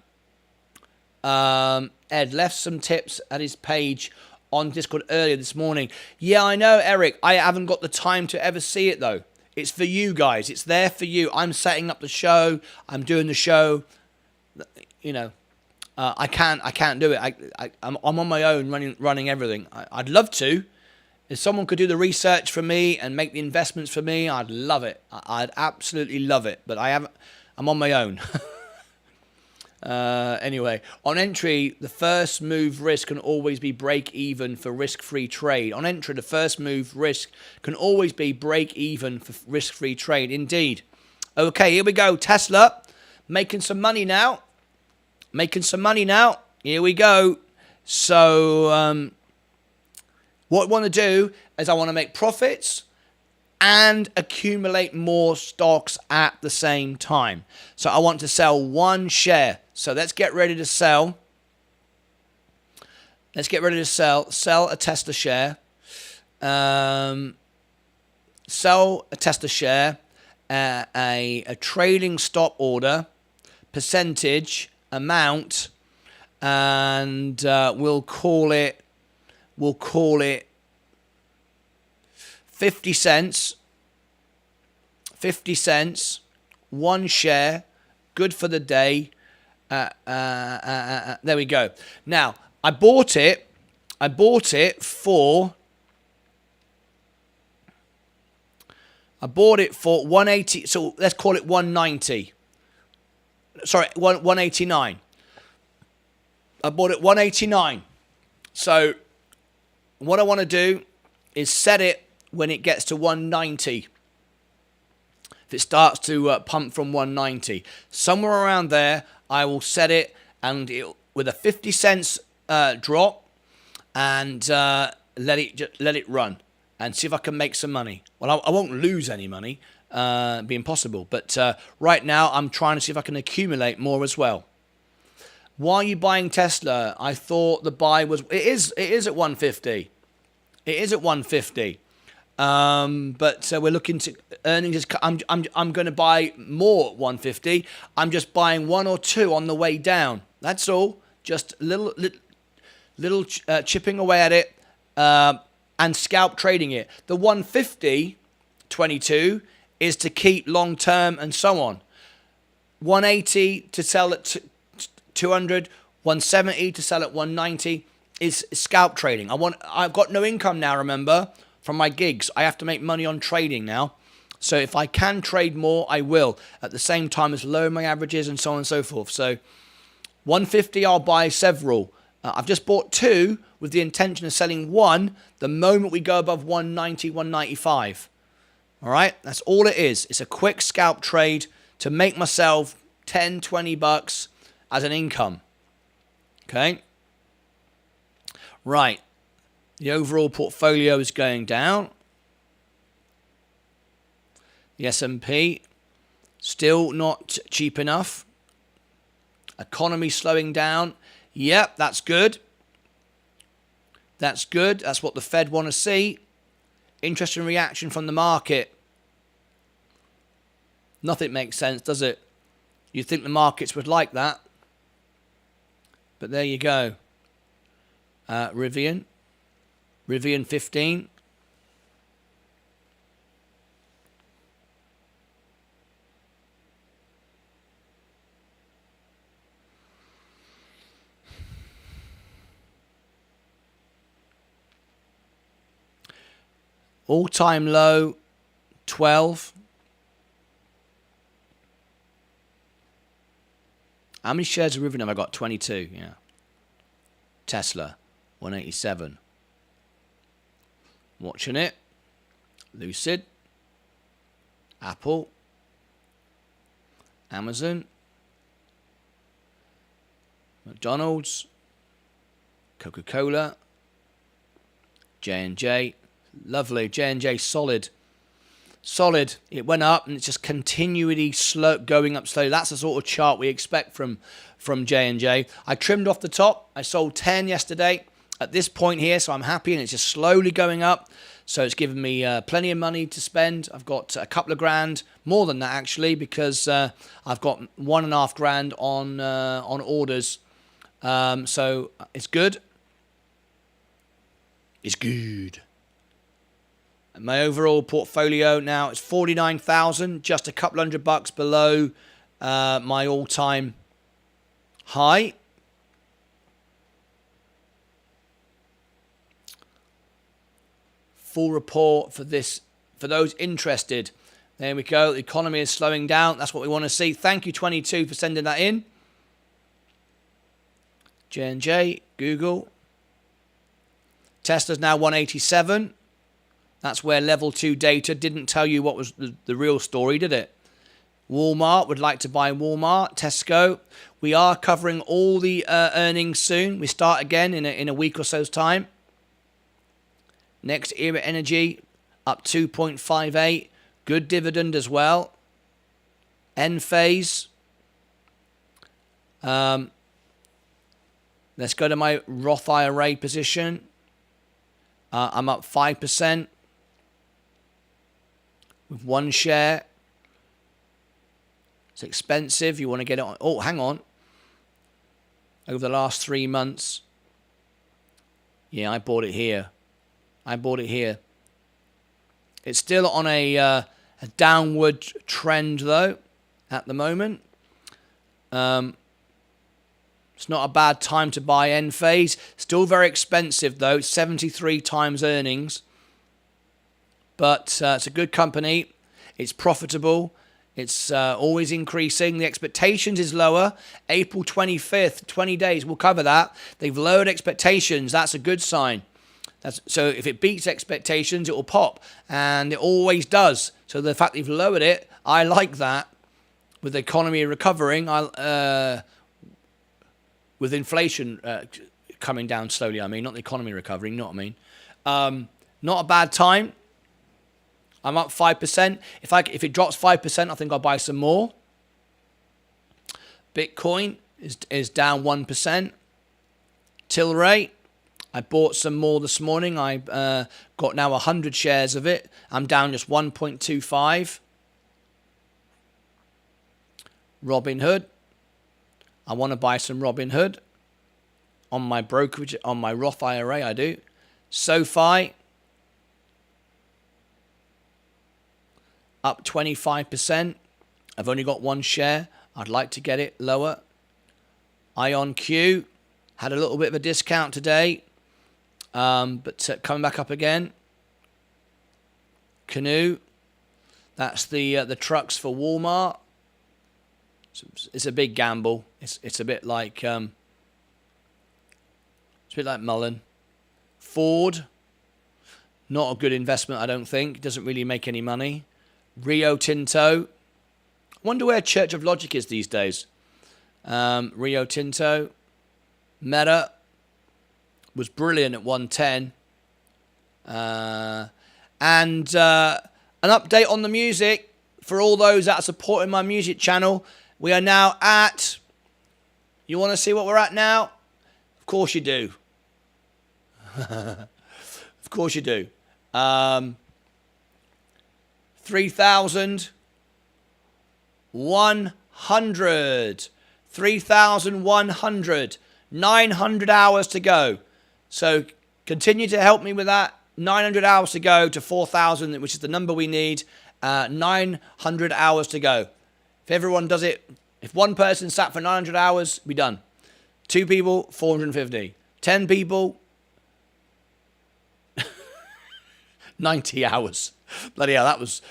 Ed left some tips at his page on Discord earlier this morning. Yeah, I know, Eric. I haven't got the time to ever see it, though. It's for you guys. It's there for you. I'm setting up the show. I'm doing the show. You know, I can't do it. I'm on my own running everything. I'd love to. If someone could do the research for me and make the investments for me, I'd love it. I'd absolutely love it. But I'm on my own. Anyway, on entry, the first move risk can always be break even for risk-free trade. On entry, the first move risk can always be break even for risk-free trade. Indeed. Okay, here we go. Tesla, making some money now. Here we go. So, what I want to do is I want to make profits and accumulate more stocks at the same time. So I want to sell one share. So let's get ready to sell. Sell a Tesla share. Sell a Tesla share. A trading stop order, percentage, amount, and we'll call it 50 cents. 50 cents. One share. Good for the day. There we go. Now, I bought it for 180. So let's call it 190. Sorry, 189. I bought it 189. So what I want to do is set it when it gets to 190. If it starts to pump from 190, somewhere around there, I will set it and with a 50 cents drop and let it run and see if I can make some money. Well, I won't lose any money. It'd be impossible. But right now, I'm trying to see if I can accumulate more as well. Why are you buying Tesla? I thought the buy was. It is at 150. It is at 150. But we're looking to earnings. I'm going to buy more at 150. I'm just buying one or two on the way down. That's all. Just little chipping away at it and scalp trading it. The 150.22 is to keep long term and so on. 180 to sell at 200. 170 to sell at 190 is scalp trading. I've got no income now. Remember. From my gigs. I have to make money on trading now. So if I can trade more, I will. At the same time as lower my averages and so on and so forth. So 150, I'll buy several. I've just bought two with the intention of selling one the moment we go above 190, 195. All right? That's all it is. It's a quick scalp trade to make myself 10, 20 bucks as an income. Okay? Right. The overall portfolio is going down. The S&P Still not cheap enough. Economy slowing down. Yep, that's good. That's good. That's what the Fed want to see. Interesting reaction from the market. Nothing makes sense, does it? You'd think the markets would like that. But there you go. Rivian 15. All-time low, 12. How many shares of Rivian have I got? 22, yeah. Tesla, 187. Watching it. Lucid. Apple. Amazon. McDonald's. Coca-Cola. J&J. Lovely. J&J solid. Solid. It went up and it's just continually going up slowly. That's the sort of chart we expect from J&J. I trimmed off the top. I sold 10 yesterday at this point here, so I'm happy, and it's just slowly going up. So it's given me plenty of money to spend. I've got a couple of grand, more than that actually, because I've got $1.5 grand on orders. So it's good. It's good. My overall portfolio now is 49,000, just a couple $100 below my all-time high. Full report for this for those interested. There we go. The economy is slowing down. That's what we want to see. Thank you, 22, for sending that in. J&J, Google. Tesla's now 187. That's where level 2 data didn't tell you what was the real story, did it? Walmart, would like to buy Walmart. Tesco. We are covering all the earnings soon. We start again in a week or so's time. Next Era Energy, up 2.58. Good dividend as well. Enphase. Let's go to my Roth IRA position. I'm up 5%. With one share. It's expensive. You want to get it on. Oh, hang on. Over the last 3 months. Yeah, I bought it here. It's still on a downward trend, though, at the moment. It's not a bad time to buy Enphase. Still very expensive, though. 73 times earnings. But it's a good company. It's profitable. It's always increasing. The expectations is lower. April 25th, 20 days. We'll cover that. They've lowered expectations. That's a good sign. So if it beats expectations, it will pop. And it always does. So the fact they've lowered it, I like that. With the economy recovering, with inflation coming down slowly, I mean. Not the economy recovering, you know what I mean. Not a bad time. I'm up 5%. If it drops 5%, I think I'll buy some more. Bitcoin is down 1%. Tilray, I bought some more this morning. I got now 100 shares of it. I'm down just 1.25. Robinhood, I want to buy some Robinhood on my brokerage, on my Roth IRA. I do. SoFi, up 25%. I've only got one share. I'd like to get it lower. IonQ had a little bit of a discount today, but coming back up again. Canoe, that's the trucks for Walmart. It's a big gamble. It's a bit like Mullen. Ford, not a good investment, I don't think. It doesn't really make any money. Rio Tinto. I wonder where Church of Logic is these days. Rio Tinto. Meta was brilliant at 110. And an update on the music. for all those that are supporting my music channel, we are now at, you want to see what we're at now? Of course you do. Of course you do. 3,100. 3,100. 900 hours to go. So continue to help me with that. 900 hours to go to 4,000, which is the number we need. 900 hours to go. If everyone does it, if one person sat for 900 hours, we're done. 2 people, 450. 10 people, 90 hours. Bloody hell, that was...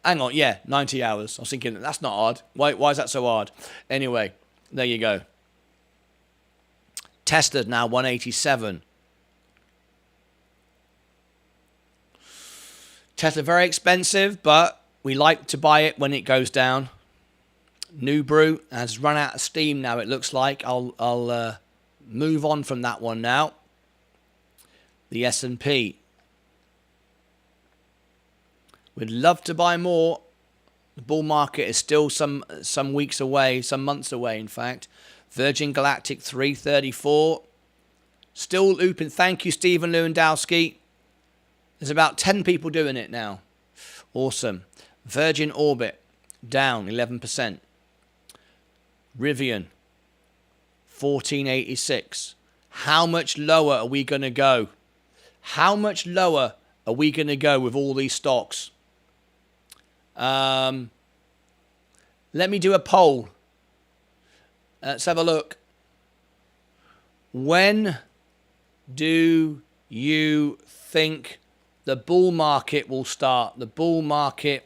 Hang on, yeah, 90 hours. I was thinking, that's not hard. Why is that so hard? Anyway, there you go. Tesla now 187. Tesla very expensive, but we like to buy it when it goes down. New Brew has run out of steam now, it looks like. I'll move on from that one now. The S&P. We'd love to buy more. The bull market is still some weeks away, some months away, in fact. Virgin Galactic 334. Still looping. Thank you, Stephen Lewandowski. There's about 10 people doing it now. Awesome. Virgin Orbit down 11%. Rivian 1486. How much lower are we going to go? How much lower are we going to go with all these stocks? Let me do a poll. Let's have a look. When do you think the bull market will start? The bull market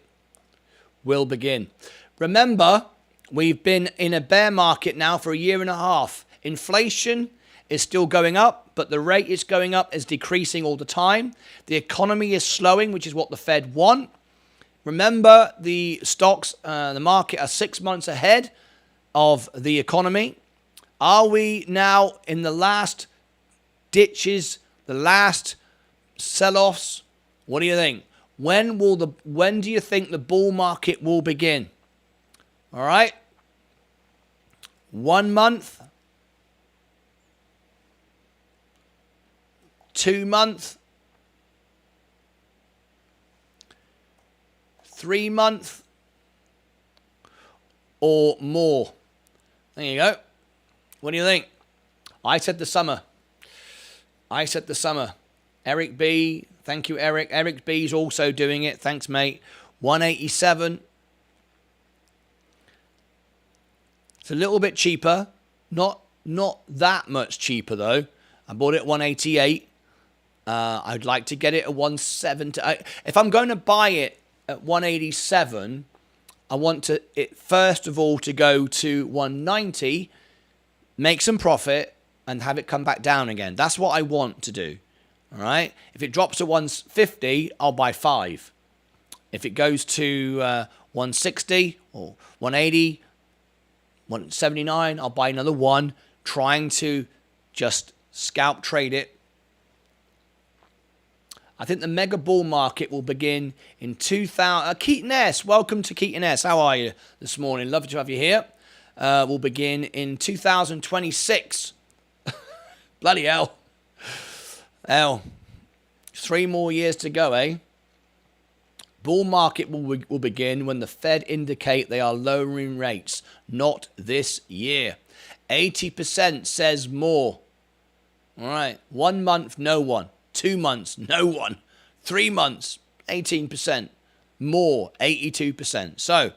will begin. Remember, we've been in a bear market now for a year and a half. Inflation is still going up, but the rate it's going up is decreasing all the time. The economy is slowing, which is what the Fed want. Remember, the stocks, the market are 6 months ahead of the economy. Are we now in the last ditches, the last sell-offs? What do you think? When do you think the bull market will begin? All right. 1 month. 2 months. 3 months. Or more. There you go. What do you think? I said the summer. I said the summer. Eric B. Thank you, Eric. Eric B's also doing it. Thanks, mate. 187. It's a little bit cheaper. Not that much cheaper, though. I bought it at 188. I'd like to get it at 170. If I'm going to buy it at 187, I want it first of all to go to 190, make some profit, and have it come back down again. That's what I want to do. All right. If it drops to 150, I'll buy 5. If it goes to 160 or 180, 179, I'll buy another 1, trying to just scalp trade it. I think the mega bull market will begin in 2000. Keaton S, welcome to Keaton S. How are you this morning? Lovely to have you here. Will begin in 2026. Bloody hell. Hell. 3 more years to go, eh? Bull market will begin when the Fed indicate they are lowering rates. Not this year. 80% says more. All right. 1 month, no one. 2 months, no one. 3 months, 18%. More, 82%. So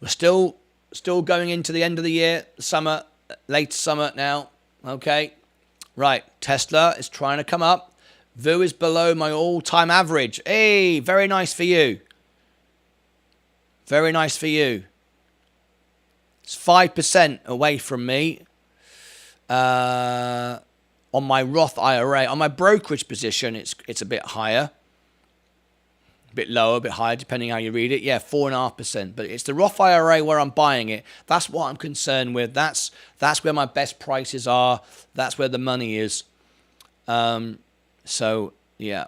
we're still going into the end of the year, summer, late summer now. Okay. Right. Tesla is trying to come up. VU is below my all-time average. Hey, very nice for you. Very nice for you. It's 5% away from me. On my Roth IRA. On my brokerage position, it's a bit higher. A bit lower, a bit higher, depending how you read it. Yeah, 4.5%. But it's the Roth IRA where I'm buying it. That's what I'm concerned with. That's where my best prices are. That's where the money is. So, yeah.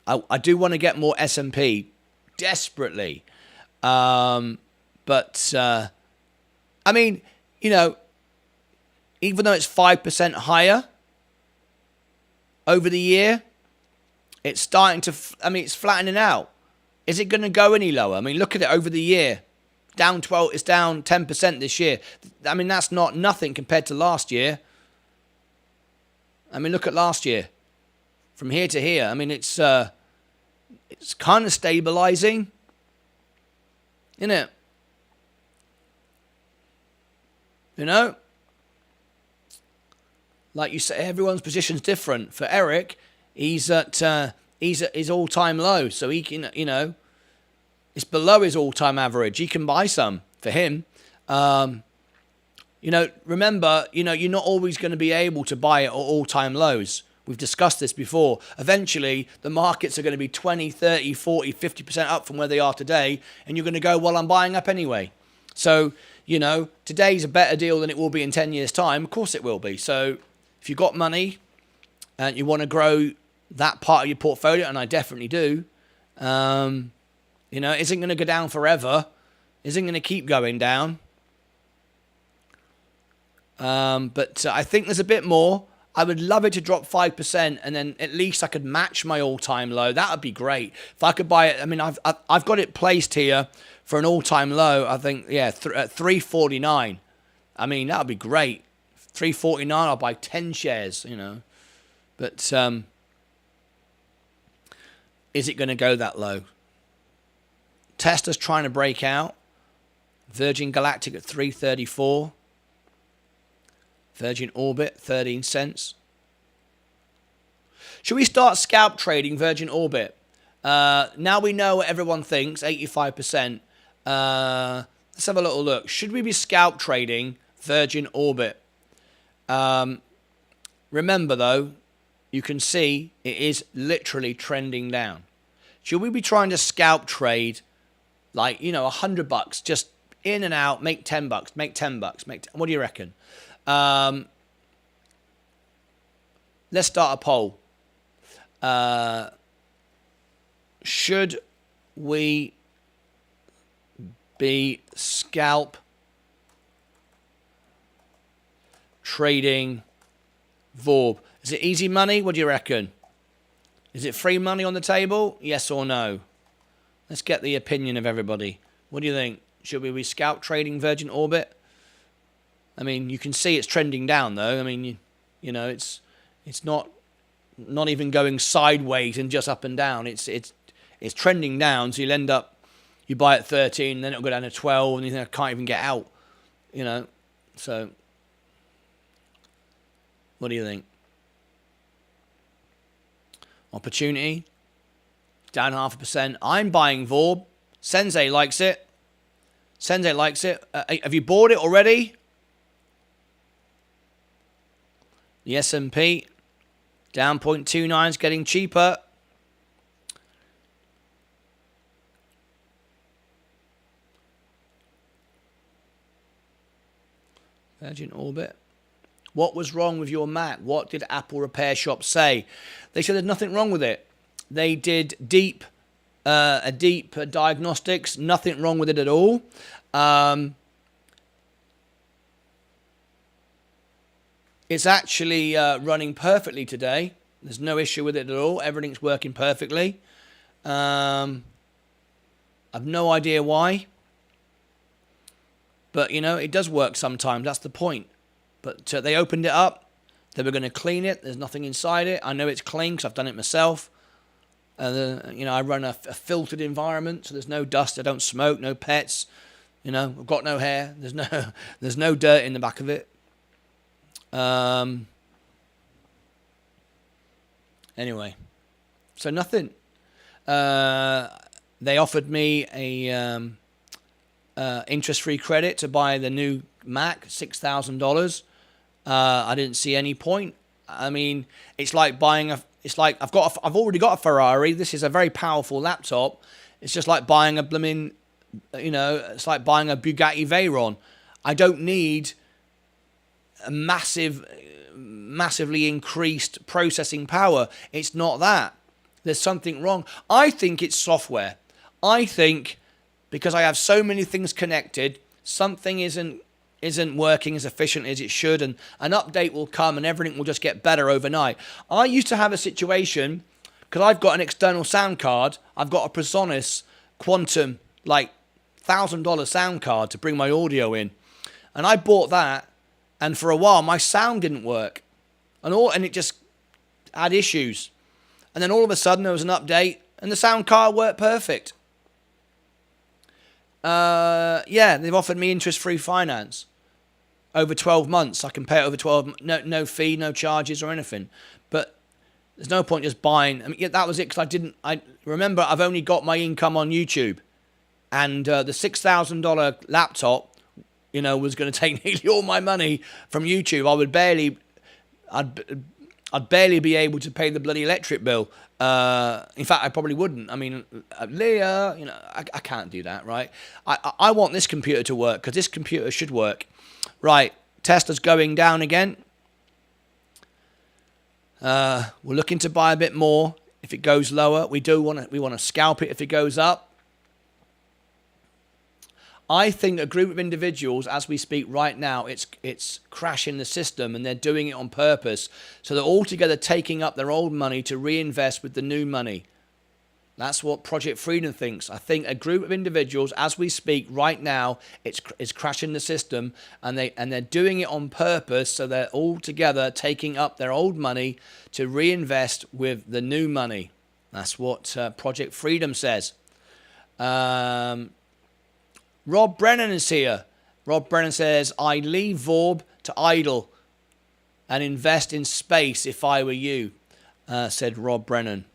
I do want to get more S&P. Desperately. But I mean, you know, even though it's 5% higher over the year, it's starting to, it's flattening out. Is it going to go any lower? I mean, look at it over the year. Down 12, it's down 10% this year. I mean, that's not nothing compared to last year. I mean, look at last year. From here to here, I mean, it's kind of stabilizing, isn't it? You know? Like you say, everyone's position's different. For Eric, he's at his all-time low, so he can, you know, it's below his all-time average. He can buy some for him. You know, remember, you know, you're not always going to be able to buy at all-time lows. We've discussed this before. Eventually, the markets are going to be 20, 30, 40, 50% up from where they are today, and you're going to go, well, I'm buying up anyway. So, you know, today's a better deal than it will be in 10 years' time. Of course it will be. So if you've got money and you want to grow that part of your portfolio, and I definitely do, you know, it isn't going to go down forever. It isn't going to keep going down. But I think there's a bit more. I would love it to drop 5%, and then at least I could match my all-time low. That would be great. If I could buy it, I mean, I've got it placed here for an all-time low. I think, yeah, at 349. I mean, that would be great. 349, I'll buy 10 shares, you know. But is it going to go that low? Tesla's trying to break out. Virgin Galactic at 334. Virgin Orbit, 13 cents. Should we start scalp trading Virgin Orbit? Now we know what everyone thinks, 85%. Let's have a little look. Should we be scalp trading Virgin Orbit? Remember, though, you can see it is literally trending down. Should we be trying to scalp trade, like, you know, $100, just in and out, make $10, make $10, what do you reckon? Let's start a poll. Should we be scalp trading VORB? Is it easy money? What do you reckon? Is it free money on the table? Yes or no? Let's get the opinion of everybody. What do you think? Should we be scalp trading Virgin Orbit? I mean, you can see it's trending down, though. I mean, you know, it's not even going sideways and just up and down. It's trending down, so you'll end up, you buy at 13, then it'll go down to 12, and you think, I can't even get out, you know. So, what do you think? Opportunity, down 0.5%. I'm buying VORB. Sensei likes it. Sensei likes it. Have you bought it already? The S&P down 0.29 is getting cheaper. Virgin Orbit. What was wrong with your Mac? What did Apple Repair Shop say? They said there's nothing wrong with it. They did deep diagnostics. Nothing wrong with it at all. It's actually running perfectly today. There's no issue with it at all. Everything's working perfectly. I've no idea why. But, you know, it does work sometimes. That's the point. But they opened it up. They were going to clean it. There's nothing inside it. I know it's clean because I've done it myself. You know, I run a filtered environment, so there's no dust. I don't smoke, no pets. You know, I've got no hair. There's no dirt in the back of it. Anyway, so nothing. They offered me a interest-free credit to buy the new Mac, $6,000. I didn't see any point. I mean, it's like buying It's like I've already got a Ferrari. This is a very powerful laptop. It's just like buying a blooming, you know, it's like buying a Bugatti Veyron. I don't need a massively increased processing power. It's not that. There's something wrong. I think it's software. I think because I have so many things connected. Something isn't working as efficiently as it should, and an update will come and everything will just get better overnight. I used to have a situation, because I've got an external sound card. I've got a Presonus Quantum, like $1,000 sound card to bring my audio in. And I bought that, and for a while my sound didn't work. And it just had issues. And then all of a sudden there was an update and the sound card worked perfect. Yeah, they've offered me interest-free finance over 12 months. I can pay it over 12, no fee, no charges or anything. But there's no point just buying. I mean, yeah, that was it, because I remember I've only got my income on YouTube. And the $6,000 laptop, was going to take nearly all my money from YouTube. I'd barely be able to pay the bloody electric bill. In fact, I probably wouldn't. I mean, Leah, I can't do that, right? I want this computer to work, because this computer should work. Right, Tesla's going down again. We're looking to buy a bit more. If it goes lower, we want to scalp it if it goes up. I think a group of individuals, as we speak right now, it's crashing the system, and they're doing it on purpose. So they're all together taking up their old money to reinvest with the new money. That's what Project Freedom thinks. I think a group of individuals, as we speak right now, it's crashing the system, and they're doing it on purpose. So they're all together taking up their old money to reinvest with the new money. That's what Project Freedom says. Rob Brennan is here. Rob Brennan says, I leave Vorb to idle and invest in space if I were you, said Rob Brennan.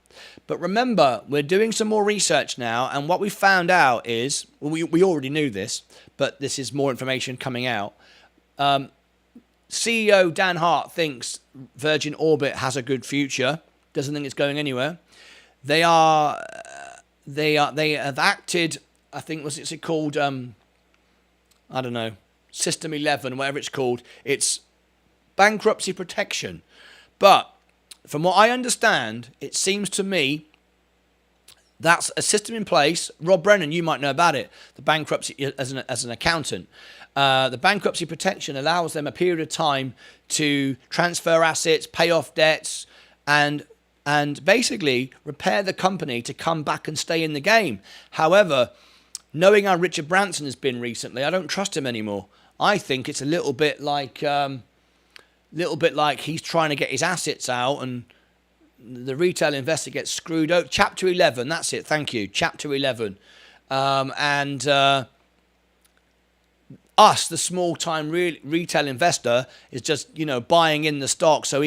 But remember, we're doing some more research now, and what we found out is, we already knew this, but this is more information coming out. CEO Dan Hart thinks Virgin Orbit has a good future, doesn't think it's going anywhere. They have acted, I think, what's it called? I don't know, System 11, whatever it's called. It's bankruptcy protection. But from what I understand, it seems to me that's a system in place. Rob Brennan, you might know about it. The bankruptcy, as an accountant, the bankruptcy protection allows them a period of time to transfer assets, pay off debts, and basically repair the company to come back and stay in the game. However, knowing how Richard Branson has been recently, I don't trust him anymore. I think it's a little bit like he's trying to get his assets out, and the retail investor gets screwed out. Chapter 11, that's it. Thank you. Chapter 11, us, the small-time retail investor, is just buying in the stock so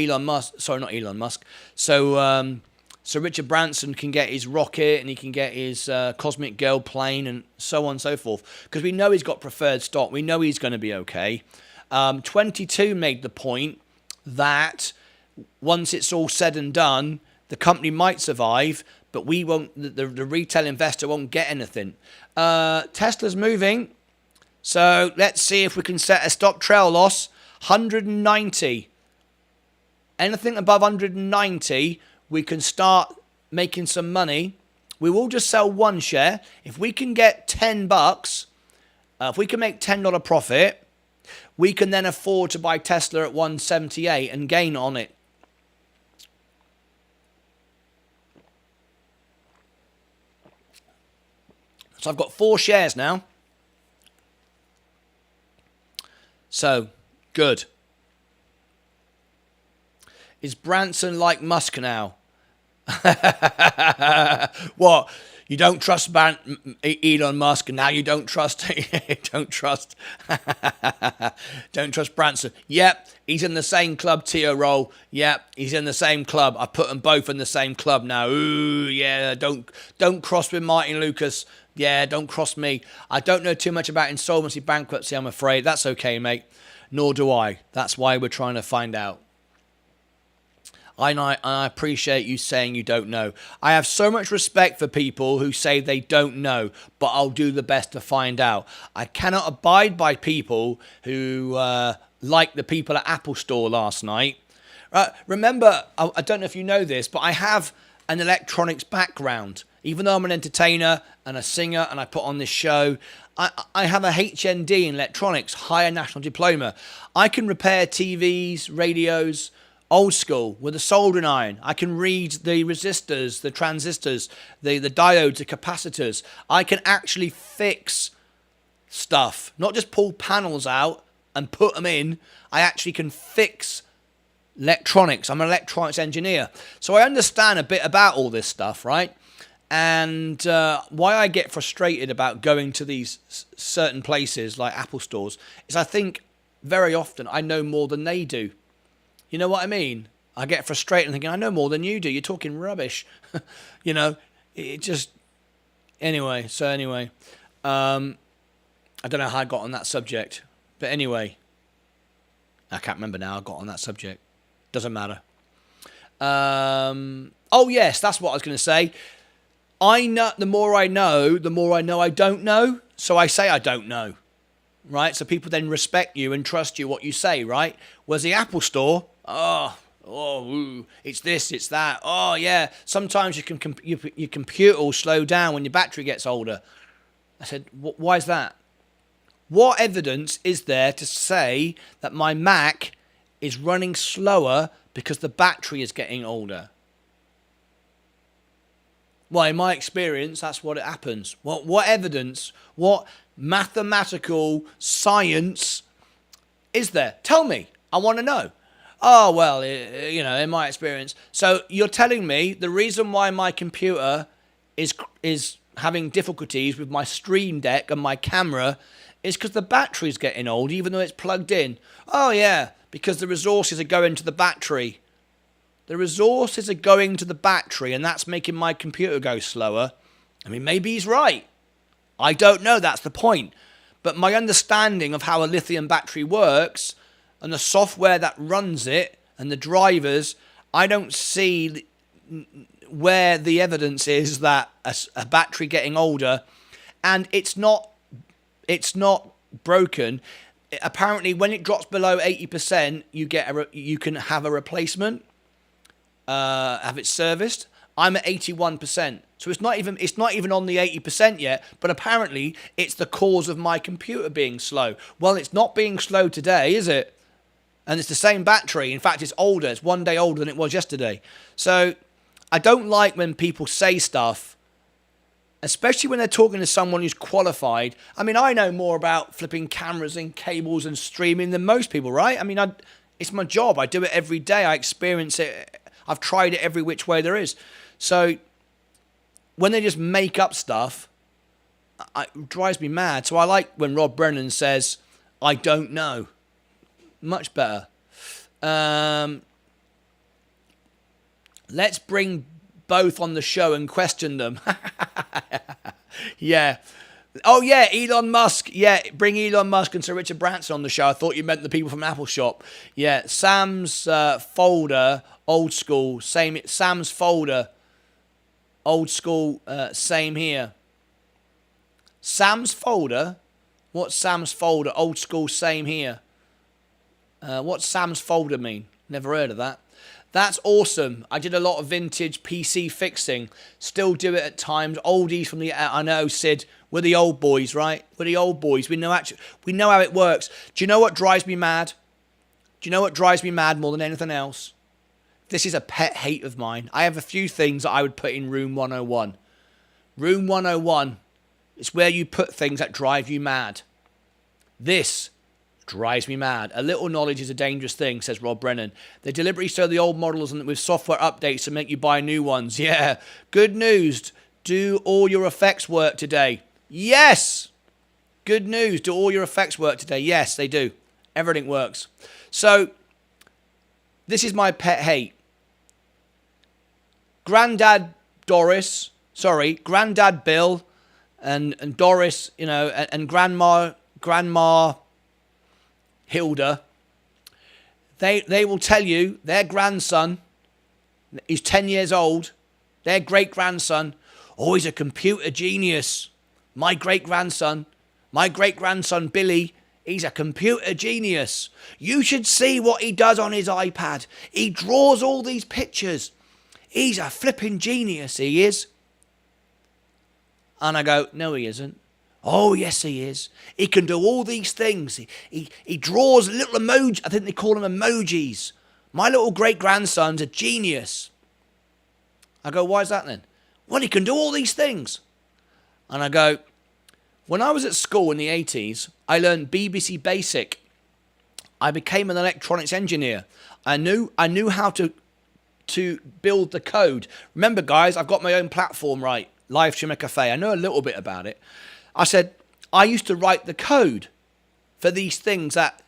So Richard Branson can get his rocket, and he can get his Cosmic Girl plane, and so on and so forth. Because we know he's got preferred stock. We know he's going to be okay. 22 made the point that once it's all said and done, the company might survive, but we won't. The retail investor won't get anything. Tesla's moving, so let's see if we can set a stop trail loss. 190. Anything above 190. We can start making some money. We will just sell one share. If we can get $10, if we can make $10 profit, we can then afford to buy Tesla at 178 and gain on it. So I've got 4 shares now. So, good. Is Branson like Musk now? What? You don't trust Elon Musk, and now you don't trust don't trust Branson. Yep, he's in the same club, ETORO. Yep, he's in the same club. I put them both in the same club now. Ooh, yeah, don't cross with Martyn Lucas. Yeah, don't cross me. I don't know too much about insolvency, bankruptcy, I'm afraid. That's okay, mate. Nor do I. That's why we're trying to find out. I appreciate you saying you don't know. I have so much respect for people who say they don't know, but I'll do the best to find out. I cannot abide by people who, like the people at Apple Store last night. Remember, I don't know if you know this, but I have an electronics background. Even though I'm an entertainer and a singer and I put on this show, I have a HND in electronics, higher national diploma. I can repair TVs, radios, old school, with a soldering iron. I can read the resistors, the transistors, the diodes, the capacitors. I can actually fix stuff, not just pull panels out and put them in. I actually can fix electronics. I'm an electronics engineer. So I understand a bit about all this stuff, right? And why I get frustrated about going to these certain places like Apple stores is I think very often I know more than they do. You know what I mean? I get frustrated and thinking, I know more than you do. You're talking rubbish. You know, it just... Anyway, I don't know how I got on that subject. But anyway, I can't remember now I got on that subject. Doesn't matter. Oh, yes, that's what I was going to say. I know, the more I know I don't know. So I say I don't know. Right? So people then respect you and trust you what you say, right? Whereas the Apple store, it's this, it's that. Oh, yeah. Sometimes your computer will slow down when your battery gets older. I said, why is that? What evidence is there to say that my Mac is running slower because the battery is getting older? Well, in my experience, that's what it happens. What evidence, what mathematical science is there? Tell me. I want to know. Oh, well, in my experience. So you're telling me the reason why my computer is having difficulties with my Stream Deck and my camera is because the battery's getting old, even though it's plugged in. Oh, yeah, because the resources are going to the battery. The resources are going to the battery, and that's making my computer go slower. I mean, maybe he's right. I don't know, that's the point. But my understanding of how a lithium battery works and the software that runs it and the drivers, I don't see where the evidence is that a battery getting older, and it's not broken. Apparently, when it drops below 80%, you can have a replacement, have it serviced. I'm at 81%, so it's not even on the 80% yet. But apparently, it's the cause of my computer being slow. Well, it's not being slow today, is it? And it's the same battery. In fact, it's older. It's 1 day older than it was yesterday. So I don't like when people say stuff, especially when they're talking to someone who's qualified. I mean, I know more about flipping cameras and cables and streaming than most people, right? I mean, it's my job. I do it every day. I experience it. I've tried it every which way there is. So when they just make up stuff, it drives me mad. So I like when Rob Brennan says, I don't know. Much better. Let's bring both on the show and question them. Yeah. Oh, yeah, Elon Musk. Yeah, bring Elon Musk and Sir Richard Branson on the show. I thought you meant the people from Apple Shop. Yeah, Sam's folder, old school. Sam's folder, old school, same here. Sam's folder? What's Sam's folder? Old school, same here. What's Sam's folder mean? Never heard of that. That's awesome. I did a lot of vintage PC fixing. Still do it at times. Oldies from I know, Sid. We're the old boys, right? We're the old boys. We know how it works. Do you know what drives me mad? Do you know what drives me mad more than anything else? This is a pet hate of mine. I have a few things that I would put in Room 101. Room 101 is where you put things that drive you mad. This drives me mad. A little knowledge is a dangerous thing, says Rob Brennan. They deliberately sell the old models and with software updates to make you buy new ones. Yeah. Good news. Do all your effects work today? Yes. Good news. Do all your effects work today? Yes, they do. Everything works. So, this is my pet hate. Granddad Bill and Doris, and Grandma Hilda, they will tell you their grandson is 10 years old, their great-grandson, he's a computer genius. My great-grandson Billy, he's a computer genius. You should see what he does on his iPad. He draws all these pictures. He's a flipping genius, he is. And I go, no, he isn't. Oh, yes, he is. He can do all these things. He draws little emoji. I think they call them emojis. My little great-grandson's a genius. I go, why is that then? Well, he can do all these things. And I go, when I was at school in the 80s, I learned BBC Basic. I became an electronics engineer. I knew how to build the code. Remember, guys, I've got my own platform, right? Live Streamer Cafe. I know a little bit about it. I said, I used to write the code for these things that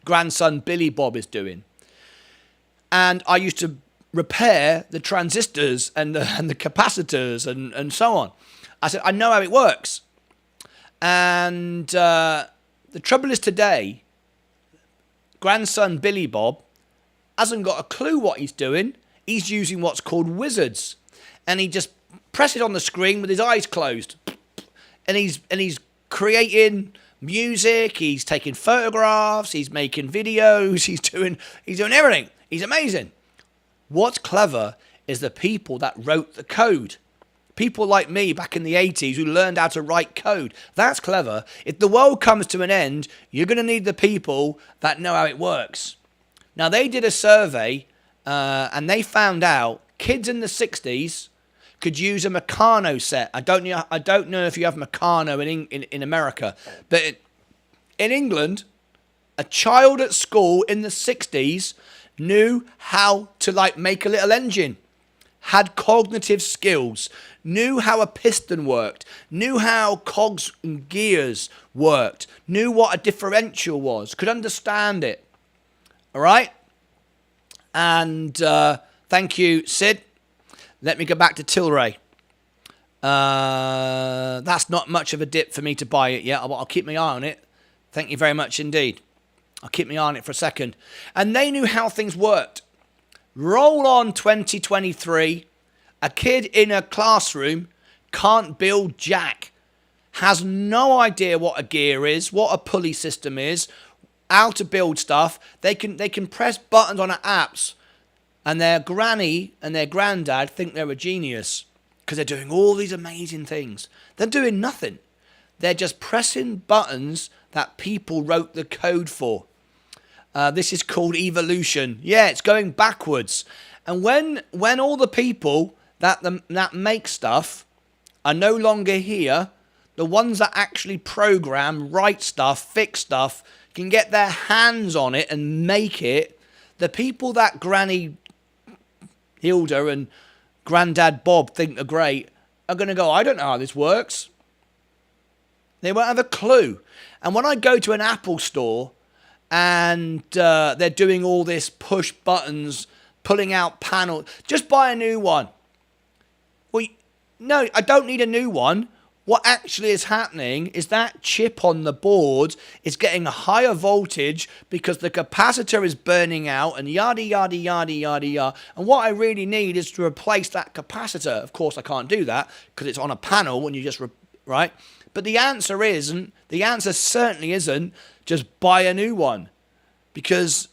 grandson Billy Bob is doing. And I used to repair the transistors and the capacitors and so on. I said, I know how it works. And the trouble is today, grandson Billy Bob hasn't got a clue what he's doing. He's using what's called wizards. And he just presses on the screen with his eyes closed. And he's creating music, he's taking photographs, he's making videos, he's doing everything. He's amazing. What's clever is the people that wrote the code. People like me back in the 80s who learned how to write code. That's clever. If the world comes to an end, you're going to need the people that know how it works. Now, they did a survey and they found out kids in the 60s could use a Meccano set. I don't know if you have Meccano in America, but in England, a child at school in the 60s knew how to make a little engine, had cognitive skills, knew how a piston worked, knew how cogs and gears worked, knew what a differential was, could understand it. All right? And thank you, Sid. Let me go back to Tilray. That's not much of a dip for me to buy it yet. I'll keep my eye on it. Thank you very much indeed. I'll keep my eye on it for a second. And they knew how things worked. Roll on 2023. A kid in a classroom can't build jack. Has no idea what a gear is, what a pulley system is, how to build stuff. They can press buttons on apps. And their granny and their granddad think they're a genius because they're doing all these amazing things. They're doing nothing. They're just pressing buttons that people wrote the code for. This is called evolution. Yeah, it's going backwards. And when all the people that make stuff are no longer here, the ones that actually program, write stuff, fix stuff, can get their hands on it and make it, the people that Granny Hilda and Grandad Bob think are great are going to go, I don't know how this works. They won't have a clue. And when I go to an Apple store and they're doing all this push buttons, pulling out panels, just buy a new one. Well, no, I don't need a new one. What actually is happening is that chip on the board is getting a higher voltage because the capacitor is burning out and yada, yada, yada, yada, yada. And what I really need is to replace that capacitor. Of course, I can't do that because it's on a panel when you just, right? But the answer certainly isn't just buy a new one because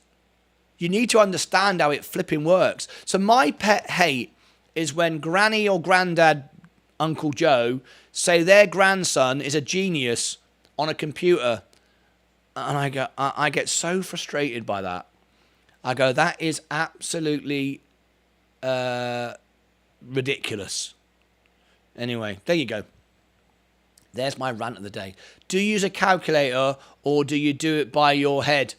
you need to understand how it flipping works. So my pet hate is when Granny or Grandad, Uncle Joe, say their grandson is a genius on a computer. And I get so frustrated by that. I go, that is absolutely ridiculous. Anyway, there you go. There's my rant of the day. Do you use a calculator or do you do it by your head?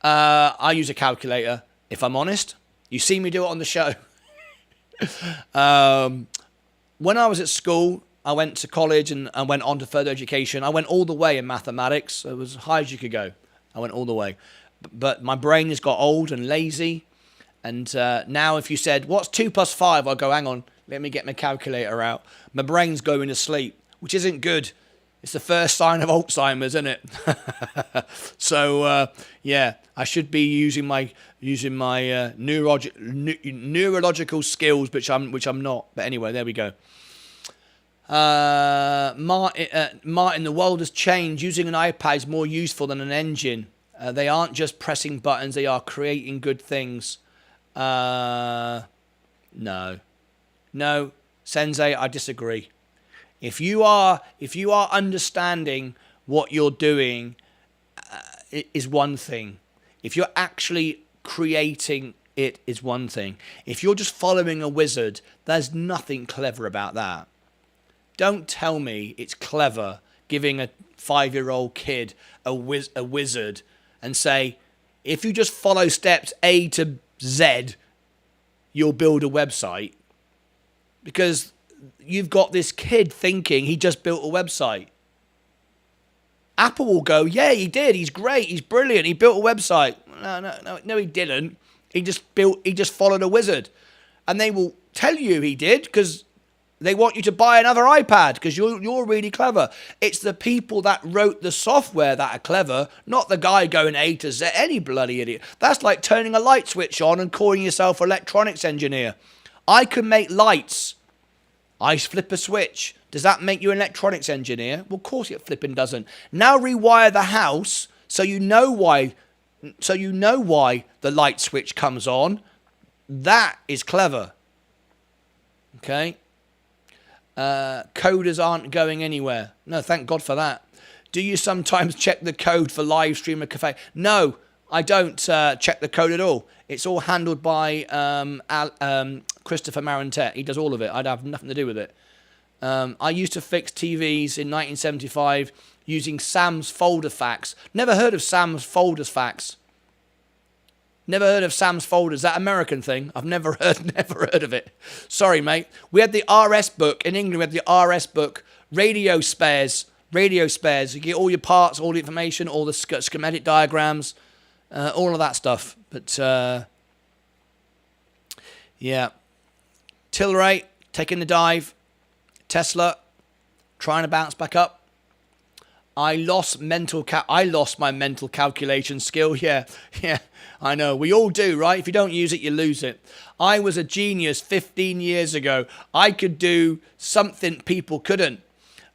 I use a calculator, if I'm honest. You see me do it on the show. When I was at school, I went to college and I went on to further education. I went all the way in mathematics. It was as high as you could go. I went all the way. But my brain has got old and lazy. And now if you said, what's 2 plus 5? I'll go, hang on, let me get my calculator out. My brain's going to sleep, which isn't good. It's the first sign of Alzheimer's, isn't it? So, yeah, I should be using my neurological skills, which I'm not. But anyway, there we go. Martyn, the world has changed. Using an iPad is more useful than an engine. They aren't just pressing buttons. They are creating good things. No, Sensei, I disagree. If you are understanding what you're doing, it is one thing. If you're actually creating it is one thing. If you're just following a wizard, there's nothing clever about that. Don't tell me it's clever giving a 5-year-old kid a wizard and say, if you just follow steps A to Z, you'll build a website. Because you've got this kid thinking he just built a website. Apple will go, yeah, he did. He's great. He's brilliant. He built a website. No, he didn't. He just followed a wizard. And they will tell you he did because they want you to buy another iPad because you're really clever. It's the people that wrote the software that are clever, not the guy going A to Z, any bloody idiot. That's like turning a light switch on and calling yourself an electronics engineer. I can make lights. I flip a switch. Does that make you an electronics engineer? Well, of course it flipping doesn't. Now rewire the house so you know why the light switch comes on. That is clever. Okay? Coders aren't going anywhere. No, thank God for that. Do you sometimes check the code for live stream a cafe? No, I don't check the code at all. It's all handled by Christopher Marantet. He does all of it. I'd have nothing to do with it. I used to fix TVs in 1975 using Sam's folder fax. Never heard of Sam's folders fax. Never heard of Sam's folders. That American thing. I've never heard of it. Sorry, mate. We had the RS book in England. We had the RS book. Radio spares. You get all your parts, all the information, all the schematic diagrams, all of that stuff. But yeah, Tilray taking the dive. Tesla trying to bounce back up. I lost my mental calculation skill. Yeah, I know. We all do, right? If you don't use it, you lose it. I was a genius 15 years ago. I could do something people couldn't.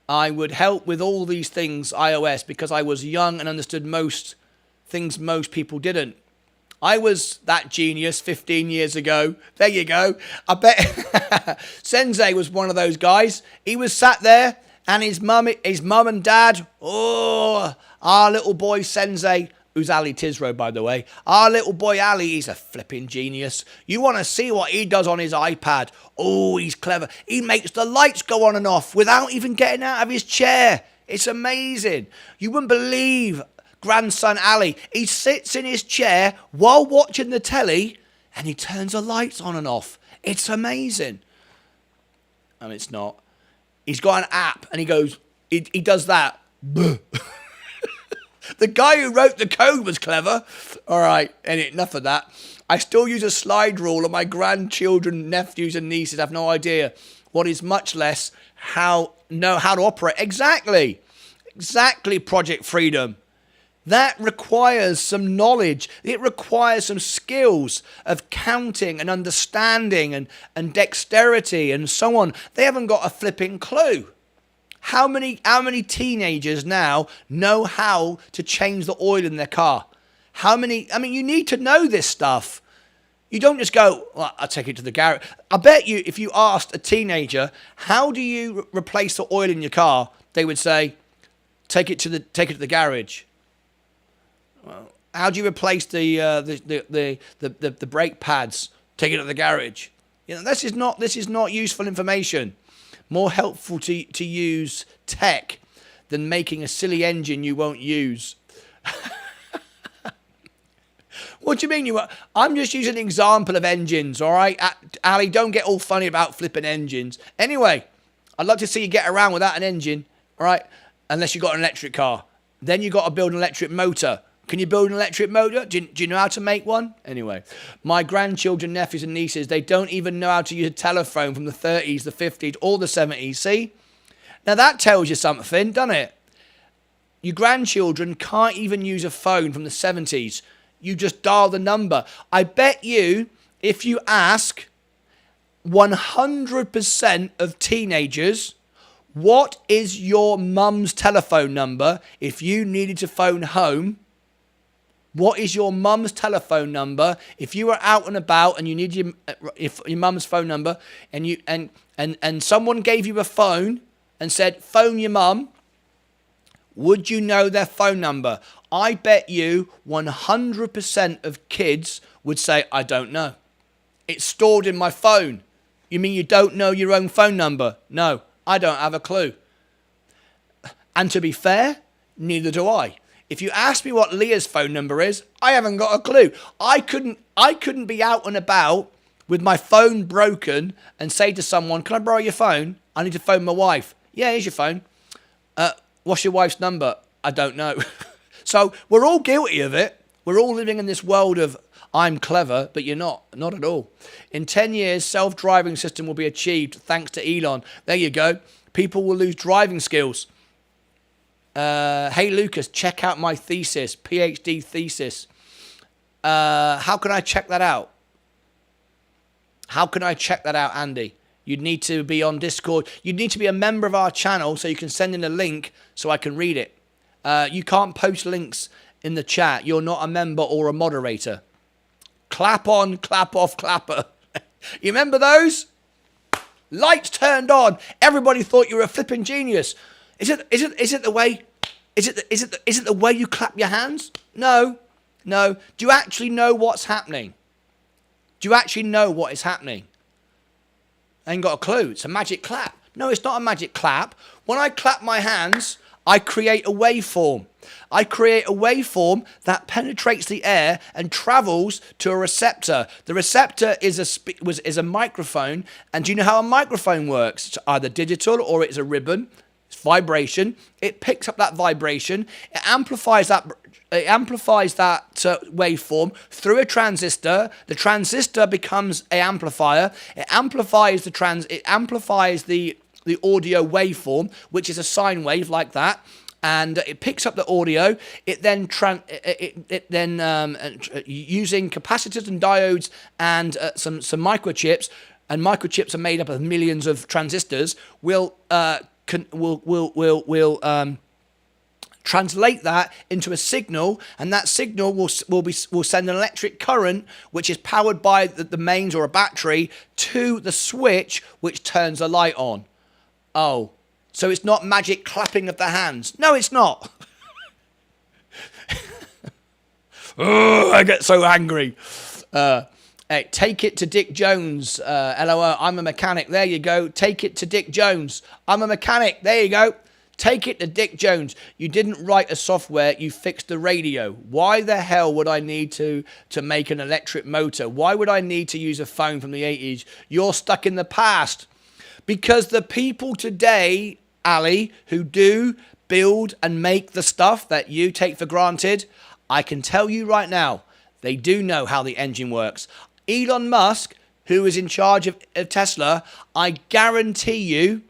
I would help with all these things, iOS, because I was young and understood most things most people didn't. I was that genius 15 years ago. There you go. I bet Sensei was one of those guys. He was sat there and his mum and dad, our little boy Sensei, who's Ali Tizro, by the way. Our little boy Ali, he's a flipping genius. You want to see what he does on his iPad. Oh, he's clever. He makes the lights go on and off without even getting out of his chair. It's amazing. You wouldn't believe grandson Ali. He sits in his chair while watching the telly and he turns the lights on and off. It's amazing. And it's not. He's got an app and he goes, he does that. The guy who wrote the code was clever. All right, enough of that. I still use a slide rule and my grandchildren, nephews and nieces have no idea what is, much less know how to operate. Exactly, Project Freedom. That requires some knowledge. It requires some skills of counting and understanding and dexterity and so on. They haven't got a flipping clue. How many teenagers now know how to change the oil in their car? You need to know this stuff. You don't just go, well, I'll take it to the garage. I bet you if you asked a teenager, how do you replace the oil in your car? They would say, take it to the garage. Well, how do you replace the brake pads? Take it to the garage. You know, this is not useful information. More helpful to use tech than making a silly engine you won't use. What do you mean I'm just using an example of engines, all right? Ali, don't get all funny about flipping engines. Anyway, I'd love to see you get around without an engine, all right? Unless you've got an electric car. Then you've got to build an electric motor. Can you build an electric motor? Do you know how to make one? Anyway, my grandchildren, nephews and nieces, they don't even know how to use a telephone from the 30s, the 50s, or the 70s. See? Now that tells you something, doesn't it? Your grandchildren can't even use a phone from the 70s. You just dial the number. I bet you, if you ask 100% of teenagers, what is your mum's telephone number if you needed to phone home? What is your mum's telephone number if you were out and about and you need your mum's phone number and someone gave you a phone and said, phone your mum, would you know their phone number? I bet you 100% of kids would say, I don't know. It's stored in my phone. You mean you don't know your own phone number? No, I don't have a clue. And to be fair, neither do I. If you ask me what Leah's phone number is, I haven't got a clue. I couldn't be out and about with my phone broken and say to someone, can I borrow your phone? I need to phone my wife. Yeah, here's your phone. What's your wife's number? I don't know. So we're all guilty of it. We're all living in this world of I'm clever, but you're not. Not at all. In 10 years, self-driving system will be achieved thanks to Elon. There you go. People will lose driving skills. Hey, Lucas, check out my thesis, PhD thesis. How can I check that out? How can I check that out, Andy? You'd need to be on Discord. You'd need to be a member of our channel so you can send in a link so I can read it. You can't post links in the chat. You're not a member or a moderator. Clap on, clap off, clapper. You remember those? Lights turned on. Everybody thought you were a flipping genius. Is it the way you clap your hands? No. Do you actually know what's happening? Do you actually know what is happening? I ain't got a clue. It's a magic clap. No, it's not a magic clap. When I clap my hands, I create a waveform. I create a waveform that penetrates the air and travels to a receptor. The receptor is a microphone. And do you know how a microphone works? It's either digital or it's a ribbon. It's vibration. It picks up that vibration. It amplifies that waveform through a transistor. The transistor becomes an amplifier. It amplifies the audio waveform, which is a sine wave like that, and it picks up the audio. It then using capacitors and diodes and some microchips, and microchips are made up of millions of transistors. Will translate that into a signal, and that signal will send an electric current, which is powered by the mains or a battery, to the switch, which turns the light on. Oh, so it's not magic clapping of the hands. No, it's not. Oh, I get so angry. Hey, take it to Dick Jones. LOL, I'm a mechanic. There you go. Take it to Dick Jones. I'm a mechanic. There you go. Take it to Dick Jones. You didn't write a software, you fixed the radio. Why the hell would I need to make an electric motor? Why would I need to use a phone from the 80s? You're stuck in the past. Because the people today, Ali, who do build and make the stuff that you take for granted, I can tell you right now, they do know how the engine works. Elon Musk, who is in charge of Tesla, I guarantee you,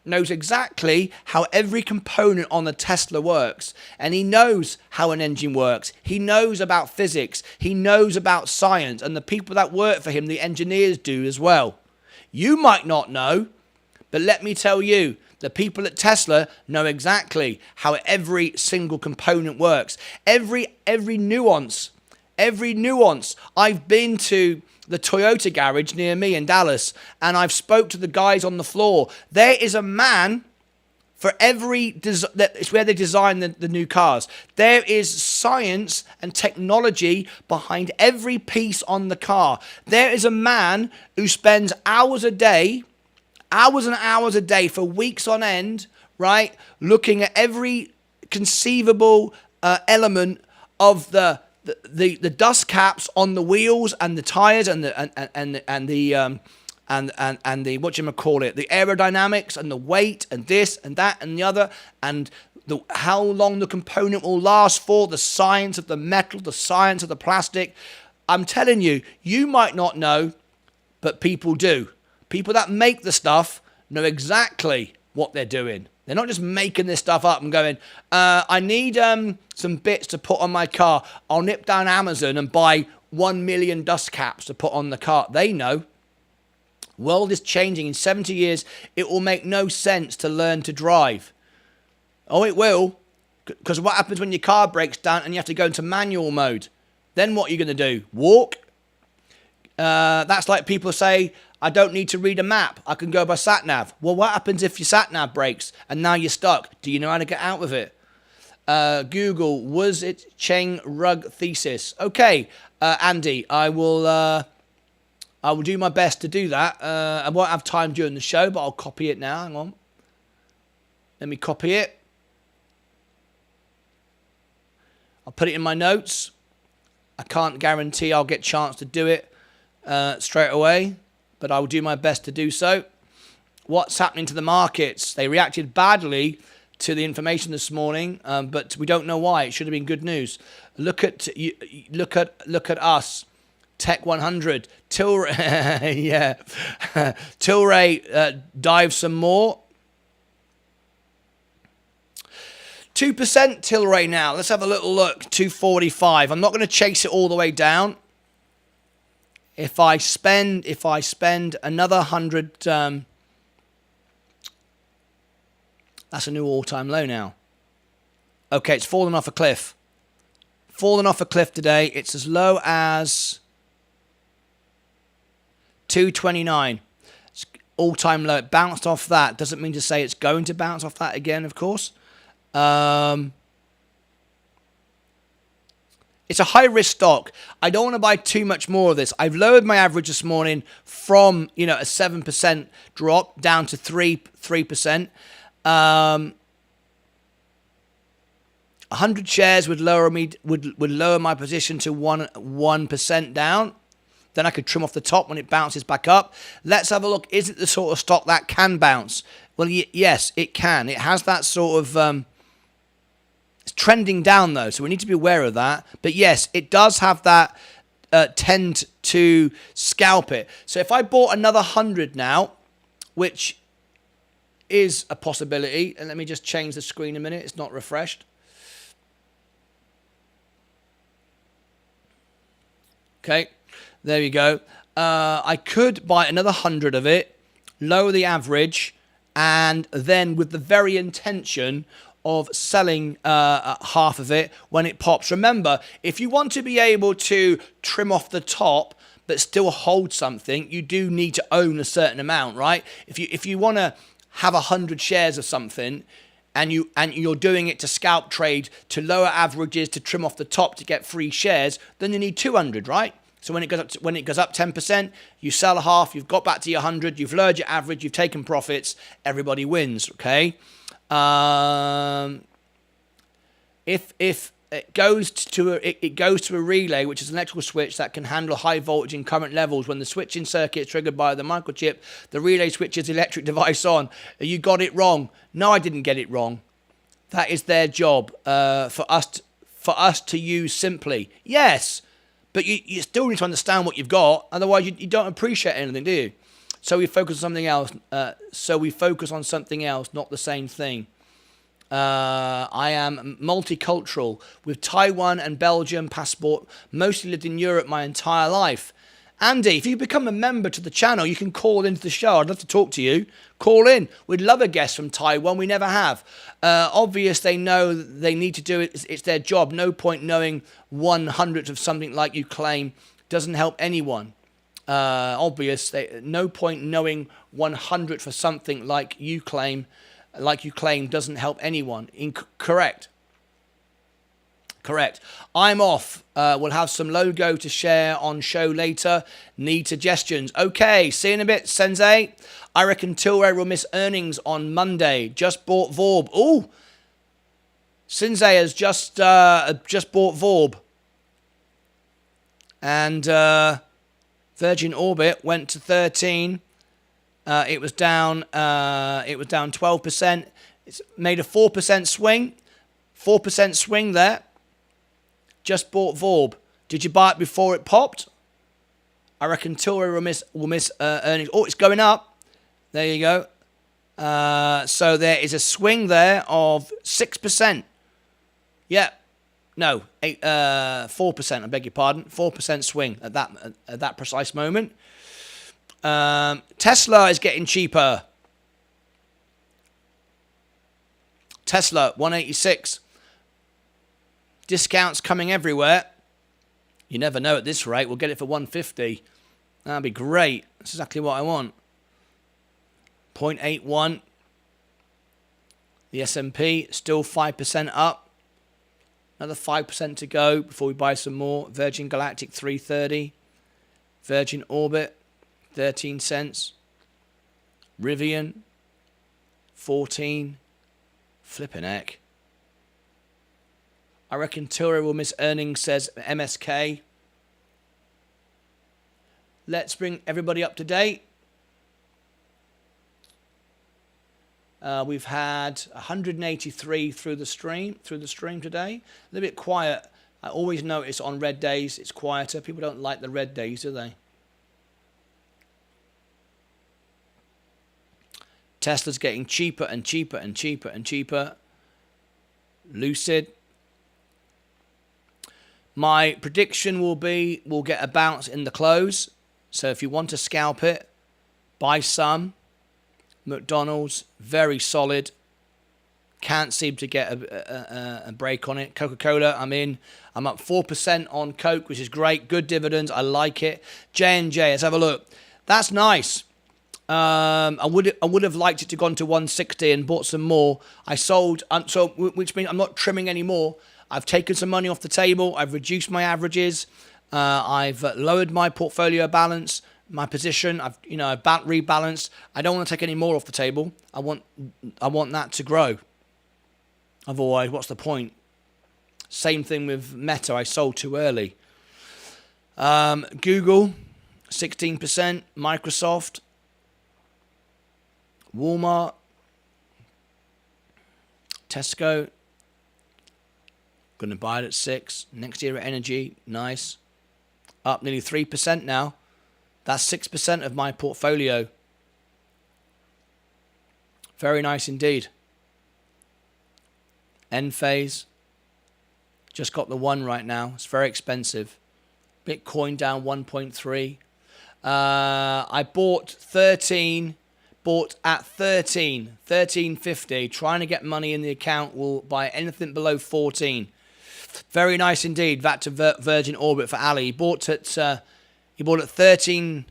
knows exactly how every component on the Tesla works. And he knows how an engine works. He knows about physics. He knows about science. And the people that work for him, the engineers, do as well. You might not know, but let me tell you, the people at Tesla know exactly how every single component works. Every nuance. I've been to the Toyota garage near me in Dallas, and I've spoke to the guys on the floor. There is a man for every, it's where they design the new cars. There is science and technology behind every piece on the car. There is a man who spends hours and hours a day for weeks on end, right, looking at every conceivable element of the dust caps on the wheels and the tires and the whatchamacallit, the aerodynamics and the weight and this and that and the other, and how long the component will last for, the science of the metal, the science of the plastic. I'm telling you, you might not know, but people do. People that make the stuff know exactly what they're doing. They're not just making this stuff up and going, I need some bits to put on my car. I'll nip down Amazon and buy 1 million dust caps to put on the car. They know. World is changing. In 70 years, it will make no sense to learn to drive. Oh, it will. Because what happens when your car breaks down and you have to go into manual mode? Then what are you going to do? Walk? That's like people say, I don't need to read a map. I can go by sat-nav. Well, what happens if your sat-nav breaks and now you're stuck? Do you know how to get out of it? Google, was it Cheng Rug thesis? Okay, Andy, I will do my best to do that. I won't have time during the show, but I'll copy it now. Hang on. Let me copy it. I'll put it in my notes. I can't guarantee I'll get a chance to do it straight away, but I will do my best to do so. What's happening to the markets? They reacted badly to the information this morning, but we don't know why. It should have been good news. Look at us. Tech 100. Tilray, yeah. Tilray dive some more. 2% Tilray now. Let's have a little look. 245. I'm not going to chase it all the way down. If I spend another 100, that's a new all-time low now. Okay, it's fallen off a cliff. Fallen off a cliff today. It's as low as 229. It's all-time low. It bounced off that. Doesn't mean to say it's going to bounce off that again, of course. It's a high-risk stock. I don't want to buy too much more of this. I've lowered my average this morning from, a 7% drop down to 3%. 100 shares would lower my position to 1% down. Then I could trim off the top when it bounces back up. Let's have a look. Is it the sort of stock that can bounce? Well, yes, it can. It has that sort of... it's trending down, though, so we need to be aware of that. But, yes, it does have that tend to scalp it. So if I bought another 100 now, which is a possibility, and let me just change the screen a minute. It's not refreshed. Okay, there we go. I could buy another 100 of it, lower the average, and then with the very intention of selling half of it when it pops. Remember, if you want to be able to trim off the top but still hold something, you do need to own a certain amount, right? If you want to have 100 shares of something and you're doing it to scalp trade, to lower averages, to trim off the top to get free shares, then you need 200, right? So when it goes up 10%, you sell a half, you've got back to your 100, you've lowered your average, you've taken profits, everybody wins, okay? If it goes to a relay, which is an electrical switch that can handle high voltage and current levels. When the switching circuit is triggered by the microchip, the relay switches the electric device on. You got it wrong. No, I didn't get it wrong. That is their job for us to use simply. Yes, but you still need to understand what you've got. Otherwise, you don't appreciate anything, do you? So we focus on something else. Not the same thing. I am multicultural with Taiwan and Belgium passport. Mostly lived in Europe my entire life. Andy, if you become a member to the channel, you can call into the show. I'd love to talk to you. Call in. We'd love a guest from Taiwan. We never have. Obvious, they know they need to do it. It's their job. No point knowing 1/100th of something like you claim doesn't help anyone. Obvious, no point knowing 1/100th for something like you claim doesn't help anyone. Correct. I'm off. We'll have some logo to share on show later. Need suggestions. Okay, see you in a bit, Sensei. I reckon Tilray will miss earnings on Monday. Just bought Vorb. Ooh, Sensei has just bought Vorb. And Virgin Orbit went to 13. It was down 12%. It's made a 4% swing. 4% swing there. Just bought Vorb. Did you buy it before it popped? I reckon Tilray will miss earnings. Oh, it's going up. There you go. So there is a swing there of 6%. Yeah. No, 4%. I beg your pardon. 4% swing at that precise moment. Tesla is getting cheaper. Tesla 186. Discounts coming everywhere. You never know at this rate. We'll get it for 150. That'd be great. That's exactly what I want. 0.81. The S&P still 5% up. Another 5% to go before we buy some more. Virgin Galactic 330. Virgin Orbit 13 cents. Rivian 14. Flipping heck. I reckon Tizro will miss earnings, says MSK. Let's bring everybody up to date. We've had 183 through the stream today. A little bit quiet. I always notice on red days it's quieter. People don't like the red days, do they? Tesla's getting cheaper and cheaper and cheaper and cheaper. Lucid. My prediction will be we'll get a bounce in the close. So if you want to scalp it, buy some. McDonald's, very solid. Can't seem to get a break on it. Coca-Cola, I'm in. I'm up 4% on Coke, which is great. Good dividends. I like it. J&J, let's have a look. That's nice. I would have liked it to gone to 160 and bought some more. I sold, which means I'm not trimming anymore. I've taken some money off the table. I've reduced my averages. I've lowered my portfolio balance, my position. I've rebalanced. I don't want to take any more off the table. I want that to grow. Otherwise, what's the point? Same thing with Meta. I sold too early. Google, 16%. Microsoft, Walmart, Tesco. Going to buy it at 6. Next year at Energy, nice. Up nearly 3% now. That's 6% of my portfolio. Very nice indeed. Enphase. Just got the 1 right now. It's very expensive. Bitcoin down 1.3. I bought 13. Bought at 13.50. Trying to get money in the account. Will buy anything below 14. Very nice indeed. That to Virgin Orbit for Ali. He bought at 13.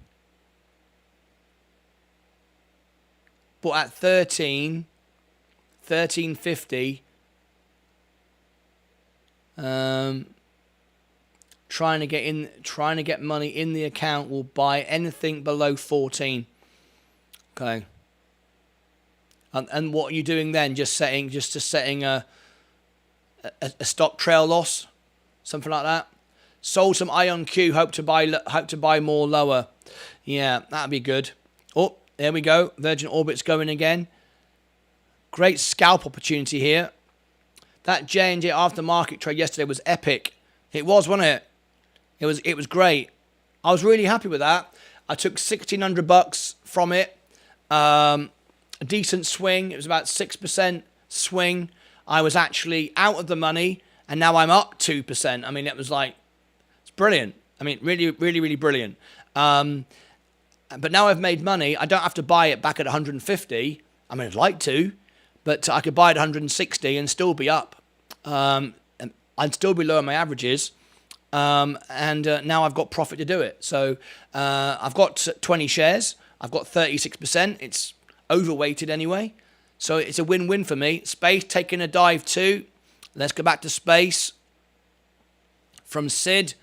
Bought at 13.50. Trying to get money in the account. Will buy anything below 14. Okay. And what are you doing then? Just setting a stop trail loss, something like that. Sold some IonQ. Hope to buy more lower. Yeah, that'd be good. Oh, there we go. Virgin Orbit's going again. Great scalp opportunity here. That J&J aftermarket trade yesterday was epic. It was, wasn't it? It was great. I was really happy with that. I took $1,600 from it. A decent swing. It was about 6% swing. I was actually out of the money, and now I'm up 2%. I mean, it was like, it's brilliant. I mean, really, really, really brilliant. But now I've made money. I don't have to buy it back at 150. I mean, I'd like to, but I could buy it at 160 and still be up. And I'd still be lower my averages. And now I've got profit to do it. So I've got 20 shares. I've got 36%. It's overweighted anyway. So it's a win-win for me. Space taking a dive too. Let's go back to space. From Sid.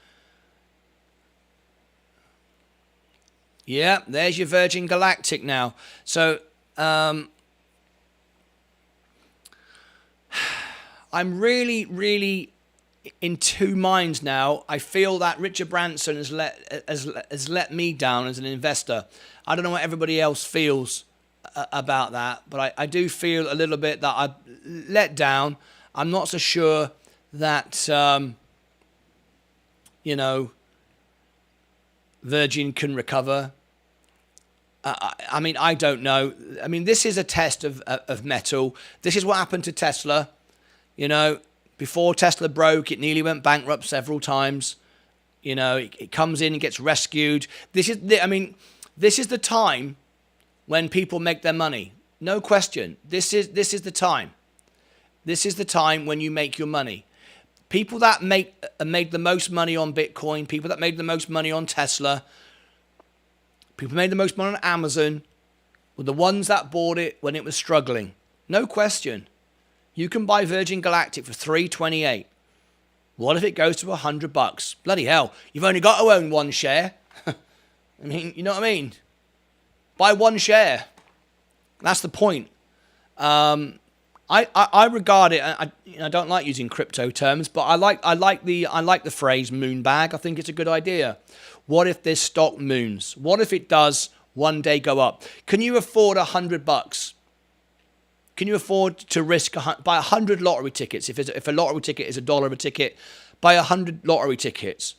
Yeah, there's your Virgin Galactic now. So I'm really, really in two minds now. I feel that Richard Branson has let me down as an investor. I don't know what everybody else feels about that, but I do feel a little bit that I let down. I'm not so sure that Virgin can recover. I mean, I don't know. I mean, this is a test of metal. This is what happened to Tesla. Before Tesla broke, it nearly went bankrupt several times. It comes in and gets rescued. This is the time when people make their money. No question. This is the time. This is the time when you make your money. People that made the most money on Bitcoin, people that made the most money on Tesla, People made the most money on Amazon were the ones that bought it when it was struggling. No question. You can buy Virgin Galactic for $3.28. What if it goes to $100? Bloody hell, you've only got to own one share. I mean, you know what I mean? Buy one share. That's the point. I regard it. I don't like using crypto terms, but I like the phrase moonbag. I think it's a good idea. What if this stock moons? What if it does one day go up? Can you afford $100? Can you afford to risk buy 100 lottery tickets? If a lottery ticket is $1 a ticket, buy 100 lottery tickets.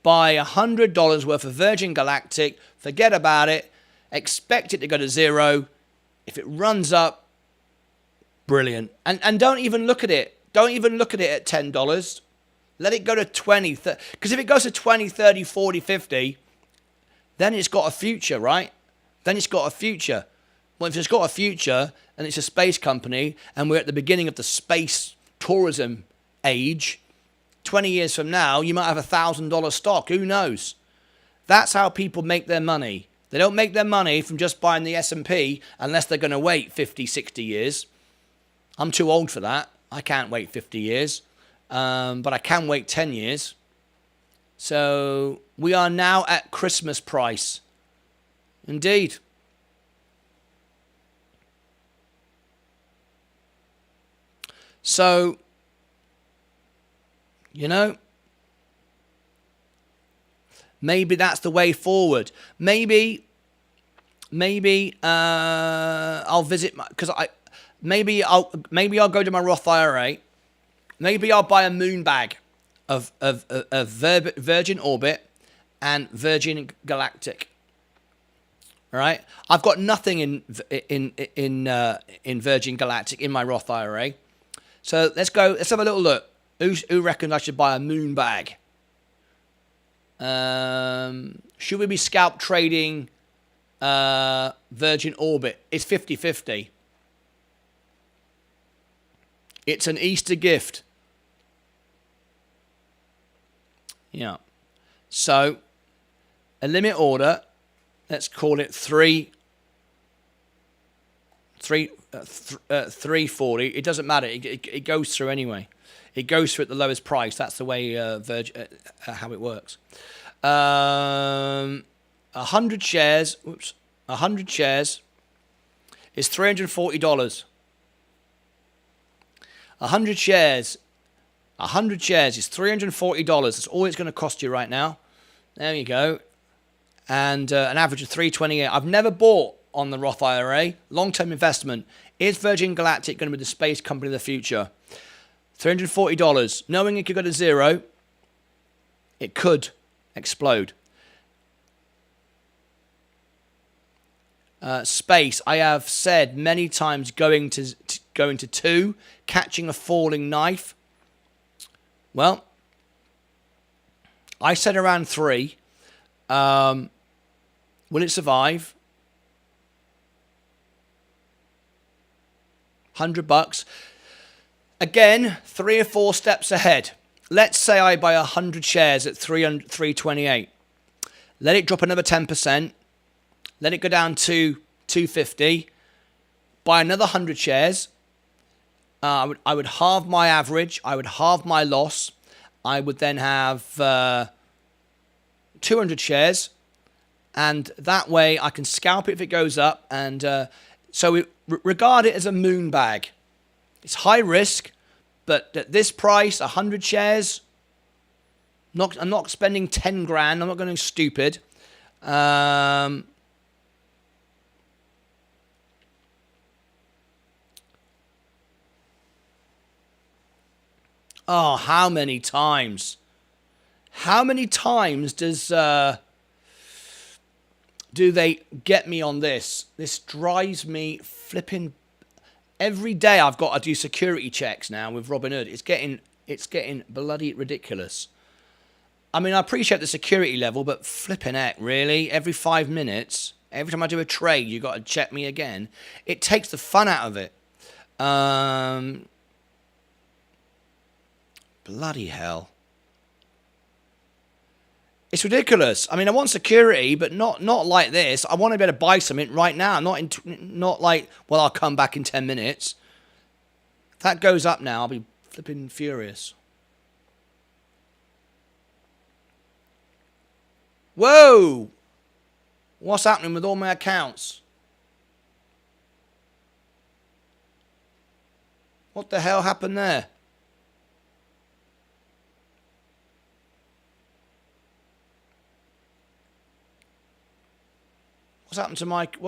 Buy $100 worth of Virgin Galactic. Forget about it. Expect it to go to zero. If it runs up, brilliant. And don't even look at it. Don't even look at it at $10. Let it go to 20. Because if it goes to 20, 30, 40, 50, then it's got a future, right? Then it's got a future. Well, if it's got a future and it's a space company and we're at the beginning of the space tourism age, 20 years from now, you might have $1,000 stock. Who knows? That's how people make their money. They don't make their money from just buying the S&P unless they're going to wait 50, 60 years. I'm too old for that. I can't wait 50 years. But I can wait 10 years. So we are now at Christmas price. Indeed. So, you know, maybe that's the way forward. Maybe I'll visit maybe I'll go to my Roth IRA. Maybe I'll buy a moon bag of Virgin Orbit and Virgin Galactic. All right, I've got nothing in Virgin Galactic in my Roth IRA. So let's go. Let's have a little look. Who reckons I should buy a moon bag? Should we be scalp trading Virgin Orbit? It's 50-50. It's an Easter gift. Yeah. So a limit order. Let's call it 340. It doesn't matter. It goes through anyway. It goes through at the lowest price. That's the way how it works. 100 shares. Whoops. 100 shares is $340. 100 shares. 100 shares is $340. That's all it's going to cost you right now. There you go. And an average of 328. I've never bought on the Roth IRA. Long-term investment. Is Virgin Galactic going to be the space company of the future? $340. Knowing it could go to zero, it could explode. Space. I have said many times going to 2, catching a falling knife. Well, I said around 3. Will it survive? $100. Again, 3 or 4 steps ahead. Let's say I buy 100 shares at 328. Let it drop another 10%. Let it go down to 250. Buy another 100 shares. I would halve my average. I would halve my loss. I would then have 200 shares. And that way I can scalp it if it goes up. And so regard it as a moon bag. It's high risk, but at this price, 100 shares, I'm not spending 10 grand. I'm not going stupid. Oh, how many times? How many times do they get me on this? This drives me flipping. Every day I've got to do security checks now with Robinhood. It's getting bloody ridiculous. I mean, I appreciate the security level, but flipping heck, really? Every 5 minutes, every time I do a trade, you got to check me again. It takes the fun out of it. Bloody hell. It's ridiculous. I mean, I want security, but not like this. I want to be able to buy something right now, not like, well, I'll come back in 10 minutes. If that goes up now, I'll be flipping furious. Whoa! What's happening with all my accounts? What the hell happened there? What's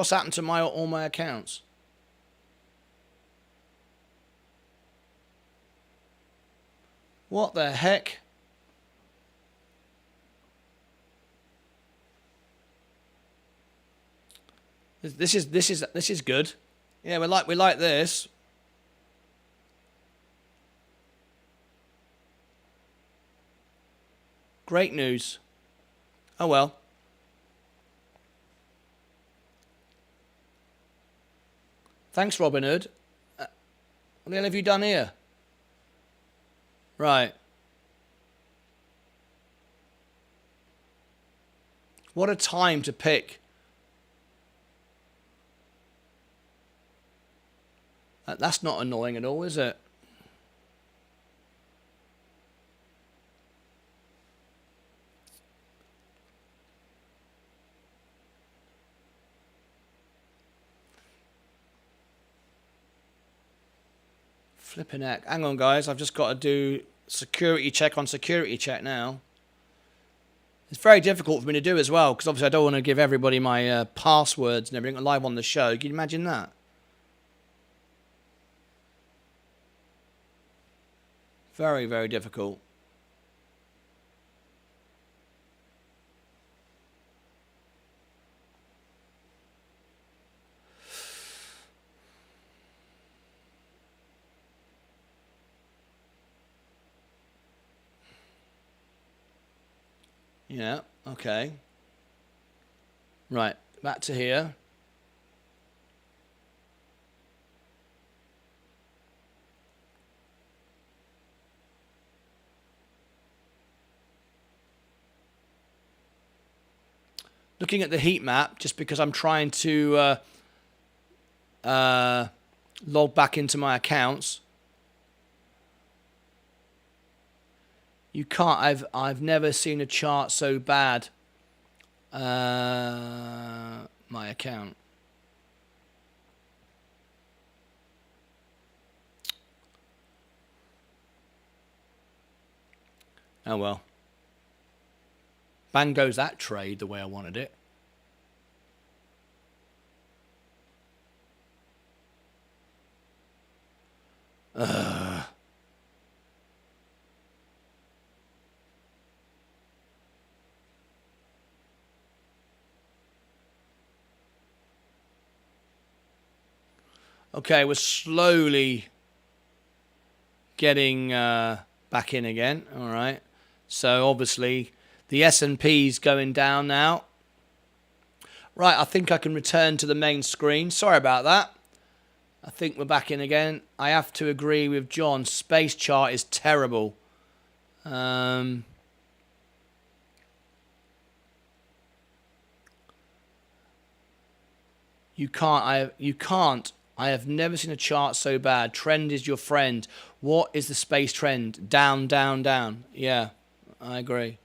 happened to all my accounts? What the heck? This is good. Yeah, we like this. Great news. Oh well. Thanks, Robinhood. What the hell have you done here? Right. What a time to pick. That's not annoying at all, is it? Flipping heck. Hang on, guys. I've just got to do security check on security check now. It's very difficult for me to do as well, because obviously I don't want to give everybody my passwords and everything live on the show. Can you imagine that? Very, very difficult. Yeah, okay. Right, back to here. Looking at the heat map, just because I'm trying to log back into my accounts. You can't. I've never seen a chart so bad. My account. Oh well. Bang goes that trade the way I wanted it. Okay, we're slowly getting back in again. All right. So obviously the S&P's going down now. Right, I think I can return to the main screen. Sorry about that. I think we're back in again. I have to agree with John. Space chart is terrible. You can't. I have never seen a chart so bad. Trend is your friend. What is the space trend? Down, down, down. Yeah, I agree.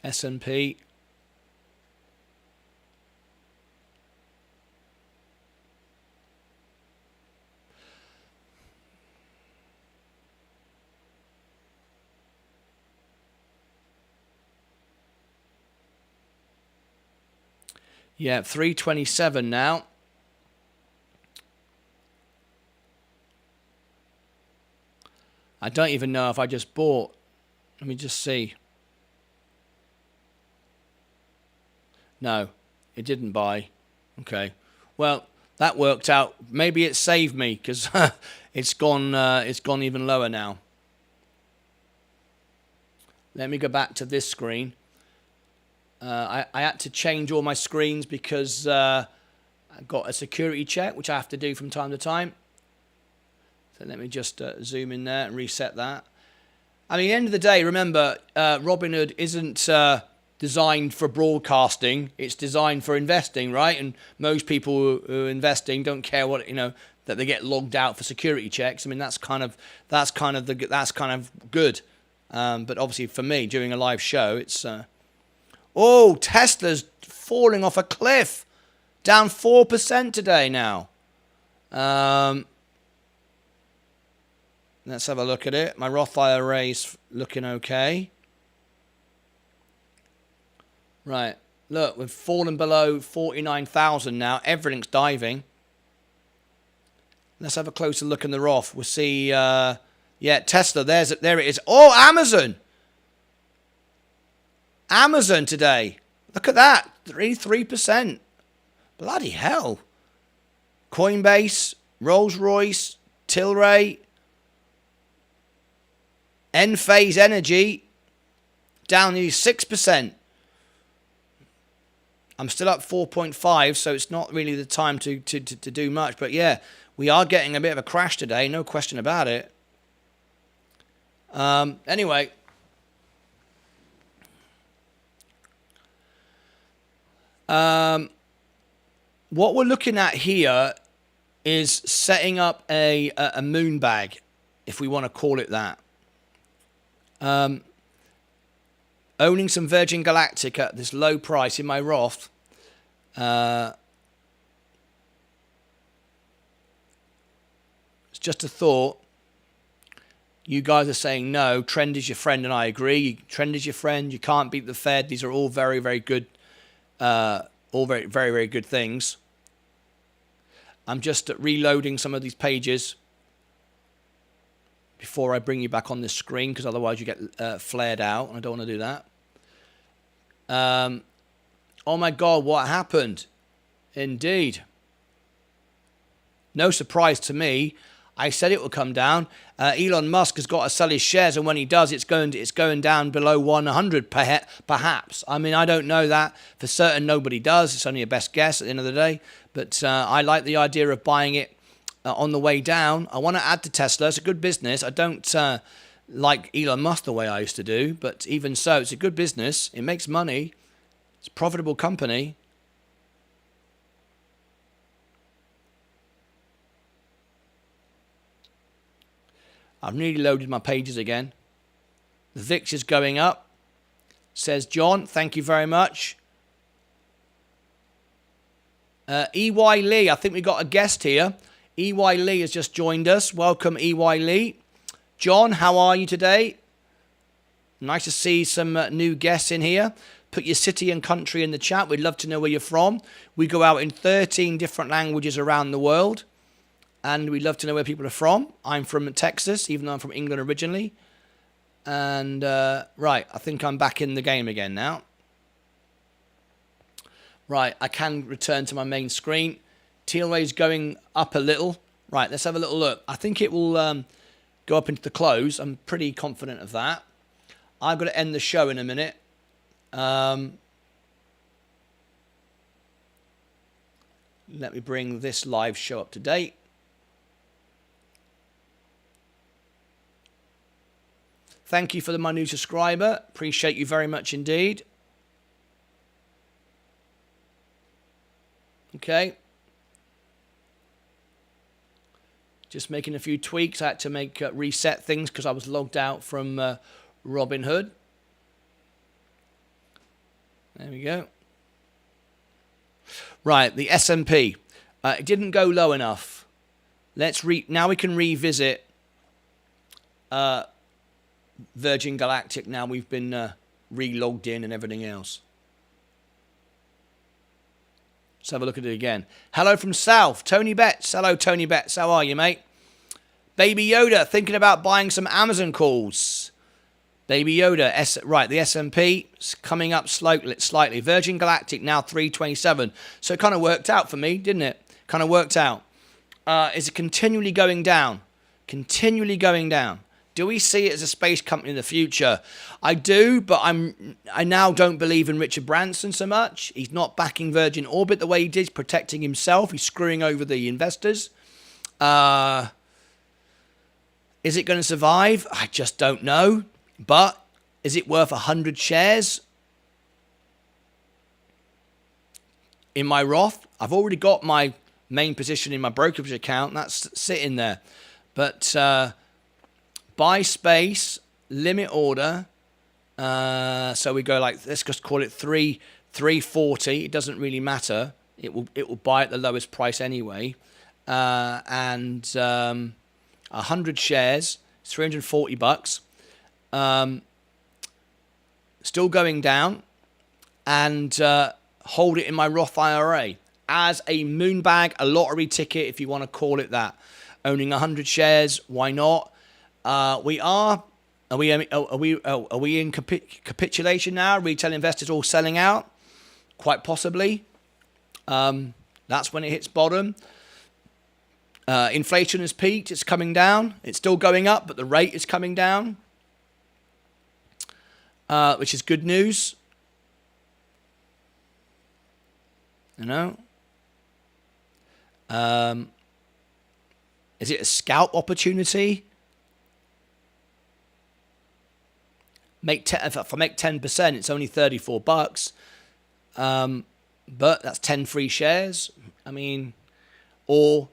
S&P. Yeah, 327 now. I don't even know if I just bought. Let me just see. No, it didn't buy. Okay. Well, that worked out. Maybe it saved me because it's gone even lower now. Let me go back to this screen. I had to change all my screens because I got a security check, which I have to do from time to time. So let me just zoom in there and reset that. I mean, at the end of the day, remember, Robinhood isn't designed for broadcasting. It's designed for investing, right? And most people who are investing don't care what, that they get logged out for security checks. I mean, that's kind of good. But obviously for me, during a live show, it's Tesla's falling off a cliff, down 4% today now. Let's have a look at it. My Roth IRA's looking okay. Right. Look, we've fallen below 49,000 now. Everything's diving. Let's have a closer look in the Roth. We'll see. Tesla. There it is. Oh, Amazon. Amazon today. Look at that. 3%. Bloody hell. Coinbase, Rolls-Royce, Tilray, Enphase Energy, down nearly 6%. I'm still up 4.5, so it's not really the time to do much. But yeah, we are getting a bit of a crash today, no question about it. Anyway. What we're looking at here is setting up a moon bag, if we want to call it that. Owning some Virgin Galactic at this low price in my Roth. It's just a thought. You guys are saying no, trend is your friend, and I agree. Trend is your friend. You can't beat the Fed. These are all very, very good, all very, very, very good things. I'm just reloading some of these pages before I bring you back on this screen, because otherwise you get flared out, and I don't want to do that. Oh my God, what happened? Indeed. No surprise to me. I said it will come down. Elon Musk has got to sell his shares, and when he does, it's going down below 100 perhaps. I mean, I don't know that for certain. Nobody does. It's only a best guess at the end of the day. But I like the idea of buying it on the way down. I want to add to Tesla. It's a good business. I don't like Elon Musk the way I used to do, but even so, it's a good business. It makes money. It's a profitable company. I've nearly loaded my pages again. The VIX is going up, says John. Thank you very much. EY Lee, I think we got a guest here. EY Lee has just joined us. Welcome, EY Lee. John, how are you today? Nice to see some new guests in here. Put your city and country in the chat. We'd love to know where you're from. We go out in 13 different languages around the world, and we'd love to know where people are from. I'm from Texas, even though I'm from England originally. And, right, I think I'm back in the game again now. Right, I can return to my main screen. Tilray's going up a little. Right, let's have a little look. I think it will go up into the close. I'm pretty confident of that. I've got to end the show in a minute. Let me bring this live show up to date. Thank you for my new subscriber. Appreciate you very much indeed. Okay. Just making a few tweaks. I had to make reset things because I was logged out from Robinhood. There we go. Right, the S&P. It didn't go low enough. Now we can revisit Virgin Galactic. Now we've been re-logged in and everything else. Let's have a look at it again. Hello from South, Tony Betts. Hello, Tony Betts. How are you, mate? Baby Yoda, thinking about buying some Amazon calls. Baby Yoda, right, the S&P is coming up slightly. Virgin Galactic now 327. So it kind of worked out for me, didn't it? Kind of worked out. Is it continually going down? Continually going down. Do we see it as a space company in the future? I do, but I now don't believe in Richard Branson so much. He's not backing Virgin Orbit the way he did. He's protecting himself. He's screwing over the investors. Is it going to survive? I just don't know. But is it worth 100 shares in my Roth? I've already got my main position in my brokerage account. That's sitting there. But buy space, limit order. So we go like, let's just call it 340. It doesn't really matter. It will buy at the lowest price anyway. And 100 shares, it's $340. Still going down, and hold it in my Roth IRA as a moonbag, a lottery ticket, if you want to call it that. Owning 100 shares, why not? Are we in capitulation now? Retail investors all selling out? Quite possibly. That's when it hits bottom. Inflation has peaked. It's coming down. It's still going up, but the rate is coming down, which is good news. You know. Is it a scalp opportunity? If I make 10%, it's only $34. But that's 10 free shares. I mean, or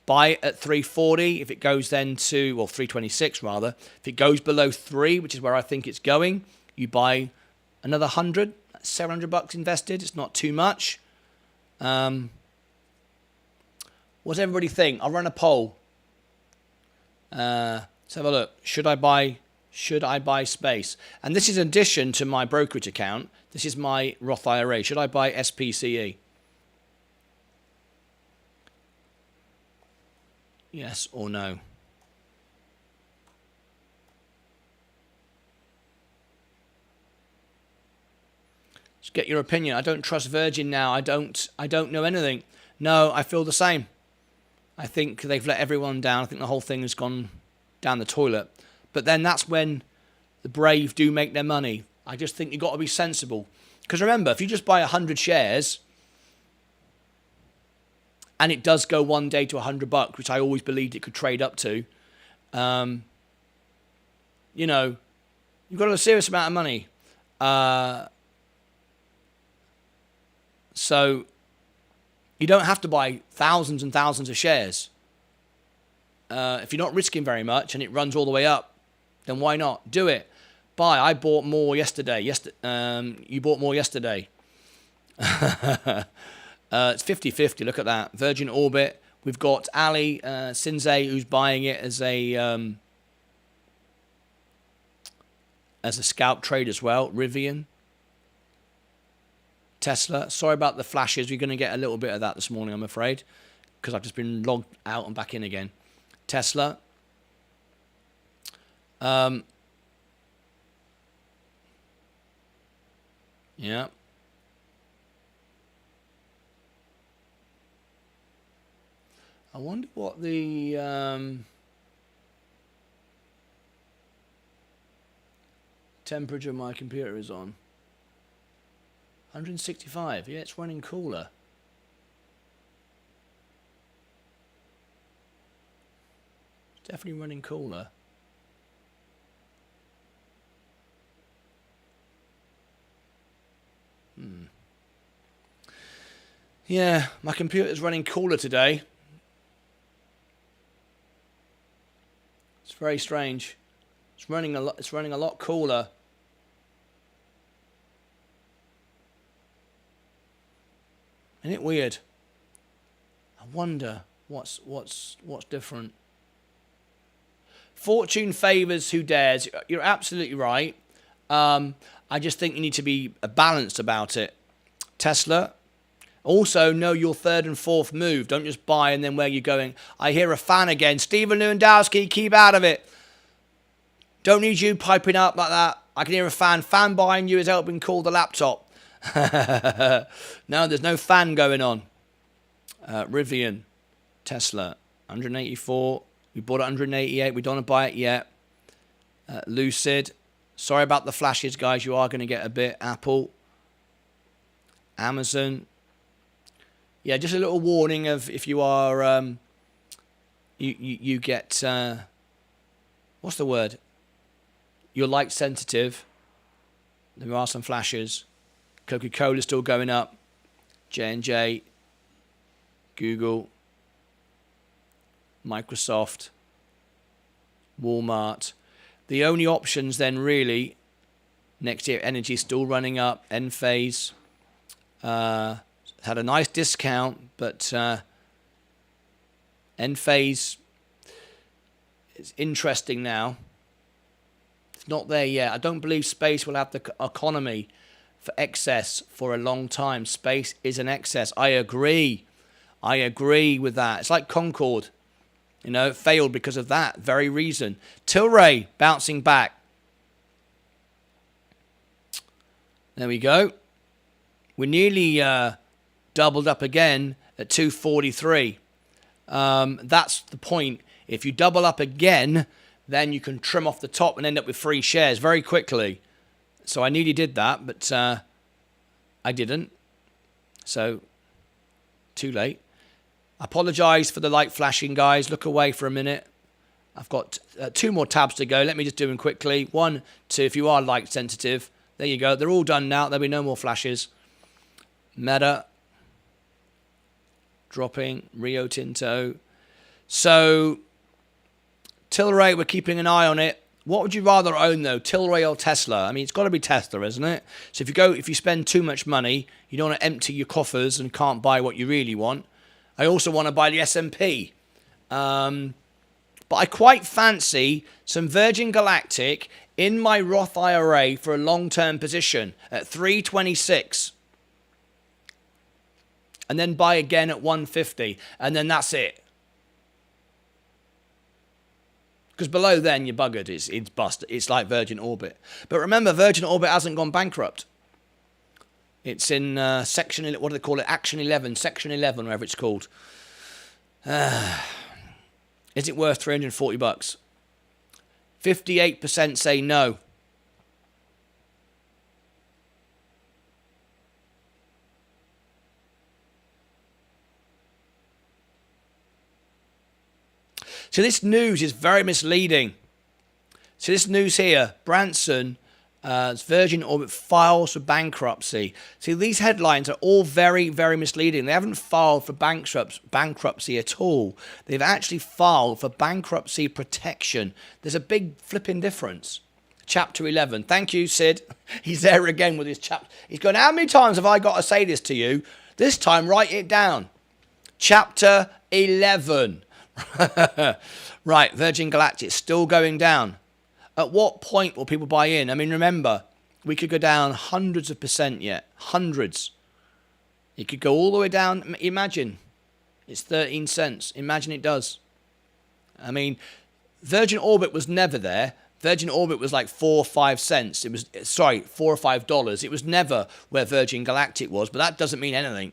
buy it at 340 if it goes then to, well, 326 rather. If it goes below 3, which is where I think it's going, you buy another 100. That's $700 invested. It's not too much. What does everybody think? I'll run a poll. Let's have a look. Should I buy space? And this is in addition to my brokerage account. This is my Roth IRA. Should I buy SPCE? Yes or no? Just get your opinion. I don't trust Virgin now. I don't know anything. No, I feel the same. I think they've let everyone down. I think the whole thing has gone down the toilet. But then that's when the brave do make their money. I just think you've got to be sensible. Because remember, if you just buy 100 shares and it does go one day to $100, which I always believed it could trade up to, you know, you've got a serious amount of money. So you don't have to buy thousands and thousands of shares. If you're not risking very much and it runs all the way up, then why not? Do it. Buy. I bought more yesterday. You bought more yesterday. It's 50-50. Look at that. Virgin Orbit. We've got Ali Sinze, who's buying it as a scalp trade as well. Rivian. Tesla. Sorry about the flashes. We're going to get a little bit of that this morning, I'm afraid, because I've just been logged out and back in again. Tesla. Yeah. I wonder what the temperature of my computer is on. 165. Yeah, it's running cooler. It's definitely running cooler. Yeah, my computer's running cooler today. It's very strange. It's running a lot cooler. Isn't it weird? I wonder what's different. Fortune favors who dares. You're absolutely right. I just think you need to be balanced about it. Tesla. Also, know your third and fourth move. Don't just buy and then where you're going. I hear a fan again. Stephen Lewandowski, keep out of it. Don't need you piping up like that. I can hear a fan. Fan buying you is helping cool the laptop. No, there's no fan going on. Rivian. Tesla. 184. We bought it 188. We don't want to buy it yet. Lucid. Sorry about the flashes, guys. You are going to get a bit. Apple. Amazon. Yeah, just a little warning of if you are, you get, what's the word? you're light sensitive, there are some flashes. Coca-Cola still going up. J&J, Google, Microsoft, Walmart. The only options then really next year, energy still running up. Enphase had a nice discount, but Enphase is interesting now. It's not there yet. I don't believe space will have the economy for excess for a long time. Space is an excess. I agree with that. It's like Concorde. You know, it failed because of that very reason. Tilray bouncing back. There we go. We're nearly doubled up again at 243. That's the point. If you double up again, then you can trim off the top and end up with free shares very quickly. So I nearly did that, but I didn't. So, too late. Apologise for the light flashing, guys. Look away for a minute. I've got 2 more tabs to go. Let me just do them quickly. 1, 2, if you are light sensitive. There you go. They're all done now. There'll be no more flashes. Meta. Dropping. Rio Tinto. So, Tilray, we're keeping an eye on it. What would you rather own, though, Tilray or Tesla? I mean, it's got to be Tesla, isn't it? So if you spend too much money, you don't want to empty your coffers and can't buy what you really want. I also want to buy the S&P. But I quite fancy some Virgin Galactic in my Roth IRA for a long-term position at 326. And then buy again at 150. And then that's it. Because below then, you're buggered. It's bust. It's like Virgin Orbit. But remember, Virgin Orbit hasn't gone bankrupt. It's in section, what do they call it? Action 11, section 11, whatever it's called. Is it worth $340? 58% say no. So this news is very misleading. So this news here, Branson, Virgin Orbit files for bankruptcy. See, these headlines are all very, very misleading. They haven't filed for bankruptcy at all. They've actually filed for bankruptcy protection. There's a big flipping difference. Chapter 11. Thank you, Sid. He's there again with his chapter. He's going, how many times have I got to say this to you? This time, write it down. Chapter 11. Right, Virgin Galactic still going down. At what point will people buy in? I mean, remember, we could go down hundreds of percent yet. Hundreds. It could go all the way down. Imagine. It's 13 cents. Imagine it does. I mean, Virgin Orbit was never there. Virgin Orbit was like 4 or 5 cents. It was, sorry, $4 or $5. It was never where Virgin Galactic was, but that doesn't mean anything.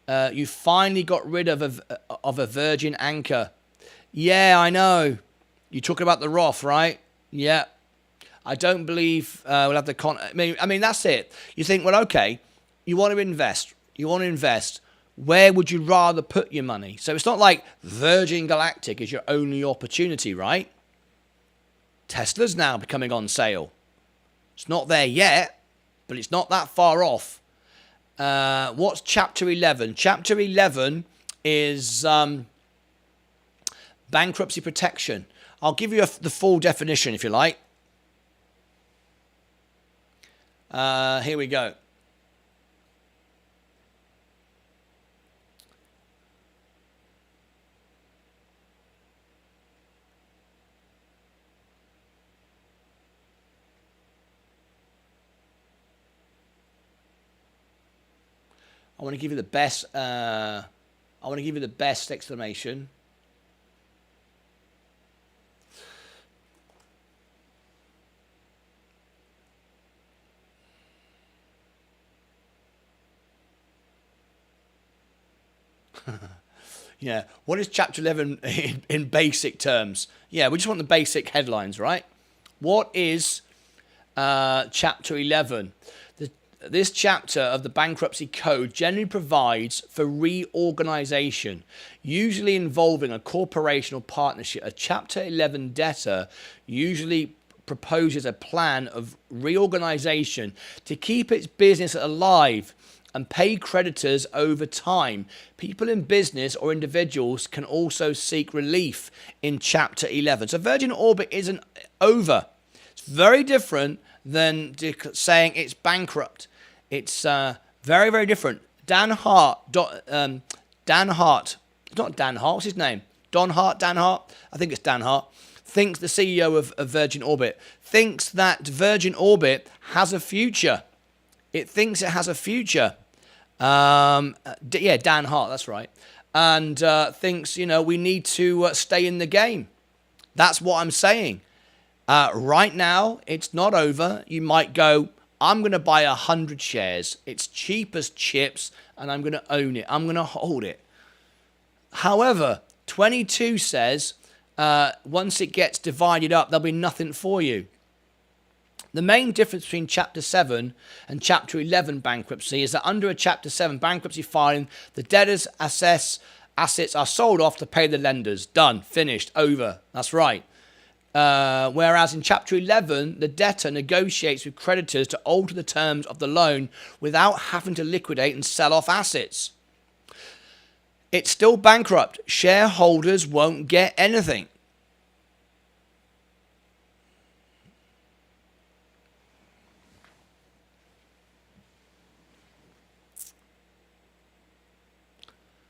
You finally got rid of a Virgin anchor. Yeah, I know. You're talking about the Roth, right? Yeah. I don't believe we'll have the I mean, that's it. You think, well, okay, you want to invest. Where would you rather put your money? So it's not like Virgin Galactic is your only opportunity, right? Tesla's now becoming on sale. It's not there yet, but it's not that far off. What's Chapter 11? Chapter 11 is bankruptcy protection. I'll give you the full definition if you like. Here we go. I want to give you the best. I want to give you the best explanation. Yeah. What is Chapter 11 in basic terms? Yeah, we just want the basic headlines, right? What is Chapter 11? This chapter of the Bankruptcy Code generally provides for reorganization, usually involving a corporation or partnership. A Chapter 11 debtor usually proposes a plan of reorganization to keep its business alive and pay creditors over time. People in business or individuals can also seek relief in Chapter 11. So Virgin Orbit isn't over. It's very different than saying it's bankrupt. It's very, very different. Dan Hart, not Dan Hart, what's his name? Dan Hart, I think it's Dan Hart, thinks the CEO of Virgin Orbit, thinks that Virgin Orbit has a future. It thinks it has a future. Dan Hart, that's right. And thinks, we need to stay in the game. That's what I'm saying. Right now, it's not over. You might go, I'm going to buy 100 shares. It's cheap as chips, and I'm going to own it. I'm going to hold it. However, 22 says, once it gets divided up, there'll be nothing for you. The main difference between Chapter 7 and Chapter 11 bankruptcy is that under a Chapter 7 bankruptcy filing, the debtor's assets are sold off to pay the lenders. Done. Finished. Over. That's right. Whereas in Chapter 11, the debtor negotiates with creditors to alter the terms of the loan without having to liquidate and sell off assets. It's still bankrupt. Shareholders won't get anything.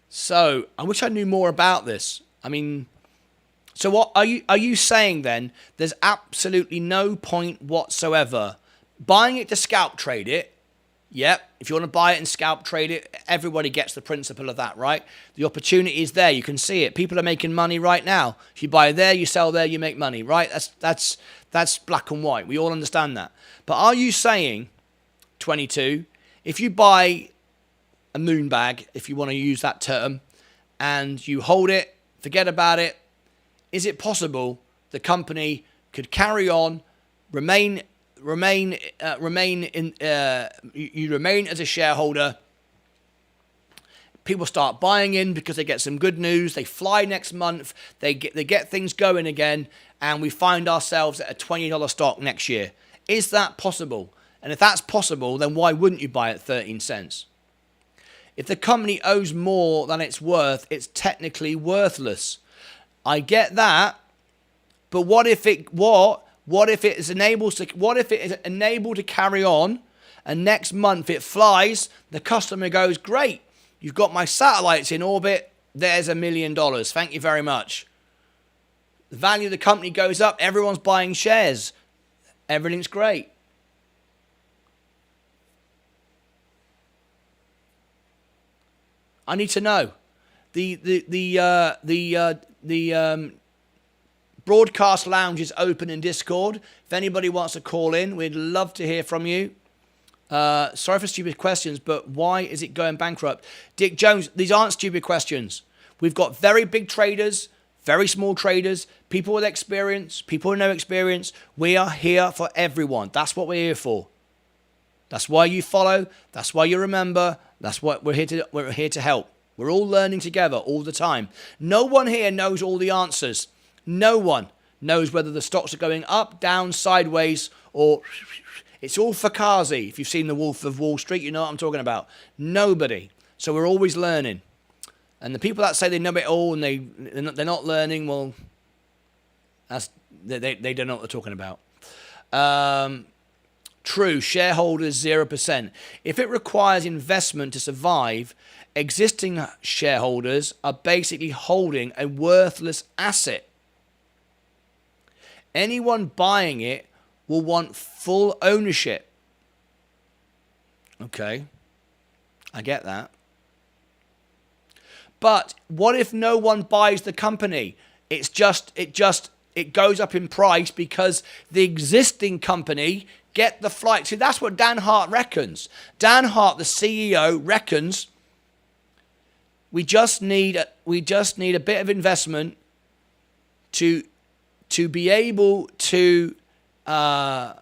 So, I wish I knew more about this. So what are you saying then? There's absolutely no point whatsoever buying it to scalp trade it. Yep, if you want to buy it and scalp trade it, everybody gets the principle of that, right? The opportunity is there. You can see it. People are making money right now. If you buy there, you sell there, you make money, right? That's black and white. We all understand that. But are you saying, 22, if you buy a moon bag, if you want to use that term, and you hold it, forget about it, is it possible the company could carry on, remain as a shareholder? People start buying in because they get some good news. They fly next month. They get things going again, and we find ourselves at a $20 stock next year. Is that possible? And if that's possible, then why wouldn't you buy at 13 cents? If the company owes more than it's worth, it's technically worthless. I get that, but what if it is enabled to carry on, and next month it flies? The customer goes, great, you've got my satellites in orbit. There's $1 million. Thank you very much. The value of the company goes up. Everyone's buying shares. Everything's great. I need to know. The broadcast lounge is open in Discord. If anybody wants to call in, we'd love to hear from you. Sorry for stupid questions, but why is it going bankrupt? Dick Jones, these aren't stupid questions. We've got very big traders, very small traders, people with experience, people with no experience. We are here for everyone. That's what we're here for. That's why you follow. That's why you remember. That's what we're here to help. We're all learning together all the time. No one here knows all the answers. No one knows whether the stocks are going up, down, sideways, or it's all fugazi. If you've seen The Wolf of Wall Street, you know what I'm talking about. Nobody. So we're always learning. And the people that say they know it all and they're not learning, well, they don't know what they're talking about. True, shareholders 0%. If it requires investment to survive, existing shareholders are basically holding a worthless asset. Anyone buying it will want full ownership. Okay, I get that. But what if no one buys the company? It goes up in price because the existing company get the flight. See, that's what Dan Hart reckons. Dan Hart, the CEO, reckons we just need a bit of investment to be able to get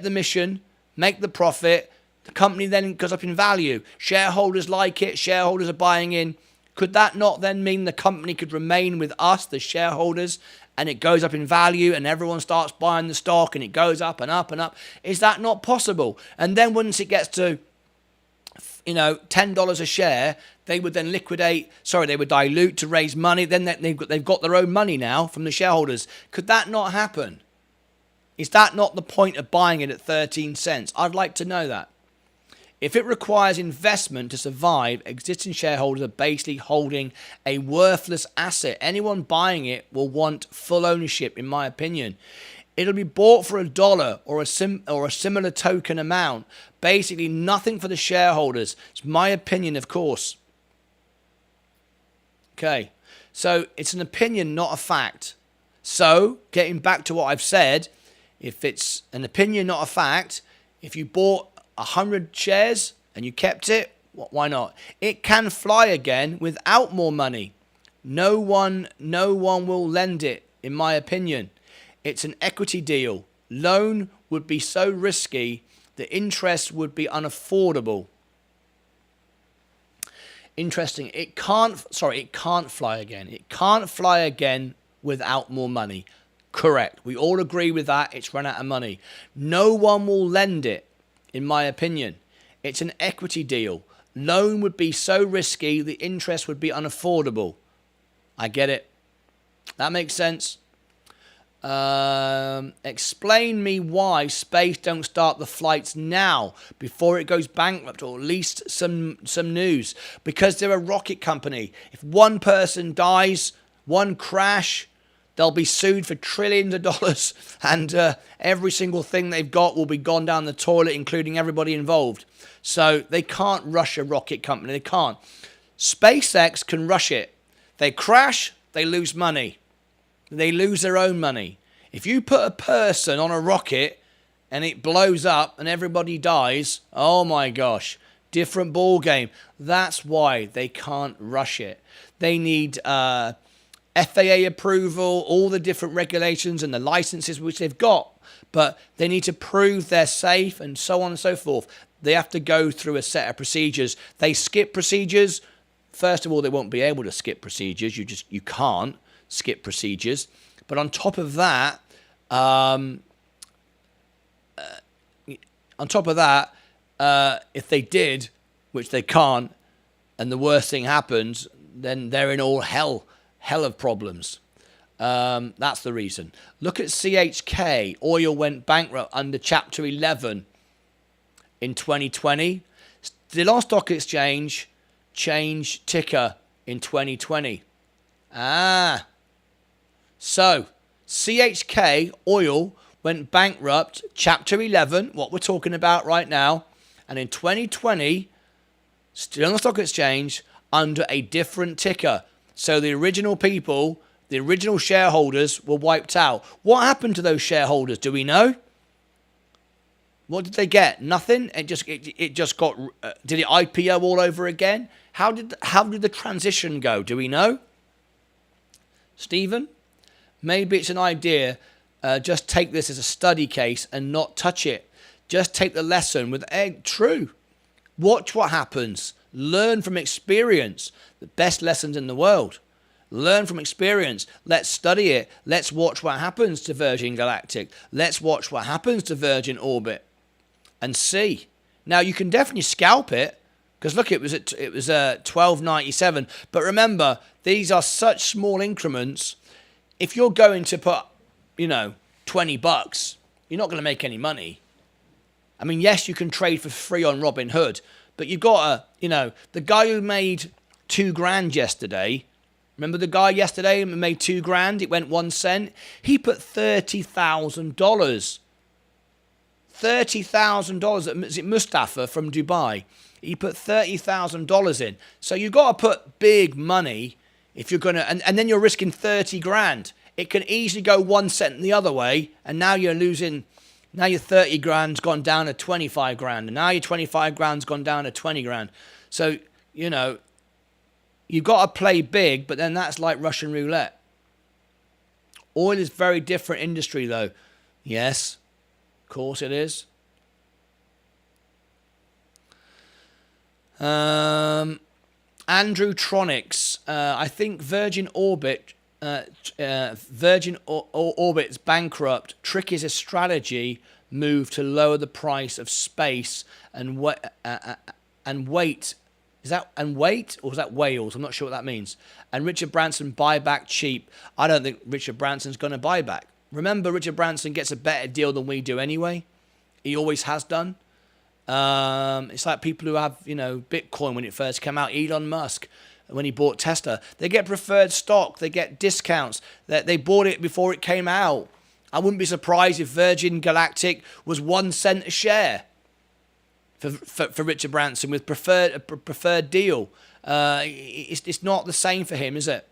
the mission, make the profit. The company then goes up in value. Shareholders like it. Shareholders are buying in. Could that not then mean the company could remain with us, the shareholders, and it goes up in value and everyone starts buying the stock and it goes up and up and up? Is that not possible? And then once it gets to, $10 a share, they would then they would dilute to raise money. Then they've got their own money now from the shareholders. Could that not happen? Is that not the point of buying it at 13 cents? I'd like to know that. If it requires investment to survive, existing shareholders are basically holding a worthless asset. Anyone buying it will want full ownership, in my opinion. It'll be bought for $1 or a similar token amount. Basically nothing for the shareholders. It's my opinion, of course. Okay, so it's an opinion, not a fact. So, getting back to what I've said, if it's an opinion, not a fact, if you bought 100 shares and you kept it, why not? It can fly again without more money. No one will lend it, in my opinion. It's an equity deal. Loan would be so risky, the interest would be unaffordable. Interesting. It can't fly again. It can't fly again without more money. Correct. We all agree with that. It's run out of money. No one will lend it, in my opinion. It's an equity deal. Loan would be so risky, the interest would be unaffordable. I get it. That makes sense. Explain me why space don't start the flights now before it goes bankrupt, or at least some news. Because they're a rocket company. If one person dies, one crash, they'll be sued for trillions of dollars, and every single thing they've got will be gone down the toilet, including everybody involved. So they can't rush a rocket company. They can't. SpaceX can rush it. They crash, they lose money. They lose their own money. If you put a person on a rocket and it blows up and everybody dies, oh my gosh, different ball game. That's why they can't rush it. They need FAA approval, all the different regulations and the licenses which they've got, but they need to prove they're safe and so on and so forth. They have to go through a set of procedures. They skip procedures. First of all, they won't be able to skip procedures. You can't skip procedures. But on top of that, if they did, which they can't, and the worst thing happens, then they're in all hell of problems. That's the reason. Look at CHK. Oil went bankrupt under Chapter 11 in 2020. Still on stock exchange, change ticker in 2020. So CHK Oil went bankrupt, Chapter 11, what we're talking about right now, and in 2020, still on the stock exchange, under a different ticker. So the original people, the original shareholders were wiped out. What happened to those shareholders? Do we know? What did they get? Nothing. It just got. Did it IPO all over again? How did the transition go? Do we know? Stephen, maybe it's an idea. Just take this as a study case and not touch it. Just take the lesson with true. Watch what happens. Learn from experience. The best lessons in the world. Learn from experience. Let's study it. Let's watch what happens to Virgin Galactic. Let's watch what happens to Virgin Orbit and see. Now you can definitely scalp it, because look, it was $12.97. But remember, these are such small increments. If you're going to put, $20, you're not going to make any money. I mean, yes, you can trade for free on Robinhood, but you've got the guy who made $2,000 yesterday. Remember the guy yesterday who made $2,000? It went 1 cent. He put $30,000. $30,000. Is it Mustafa from Dubai? He put $30,000 in. So you've got to put big money if you're going to, and then you're risking 30 grand. It can easily go 1 cent the other way, and now you're losing. Now your 30 grand's gone down to 25 grand, and now your 25 grand's gone down to 20 grand. So, you've got to play big, but then that's like Russian roulette. Oil is very different industry, though. Yes, of course it is. Andrew Tronics. I think Virgin Orbit Virgin Orbit's bankrupt. Trick is a strategy move to lower the price of space and wait. Is that and wait or is that Wales? I'm not sure what that means. And Richard Branson buy back cheap. I don't think Richard Branson's going to buy back. Remember, Richard Branson gets a better deal than we do anyway. He always has done. It's like people who have, Bitcoin when it first came out. Elon Musk, when he bought Tesla, they get preferred stock. They get discounts. They bought it before it came out. I wouldn't be surprised if Virgin Galactic was 1 cent a share for Richard Branson with preferred deal. It's not the same for him, is it?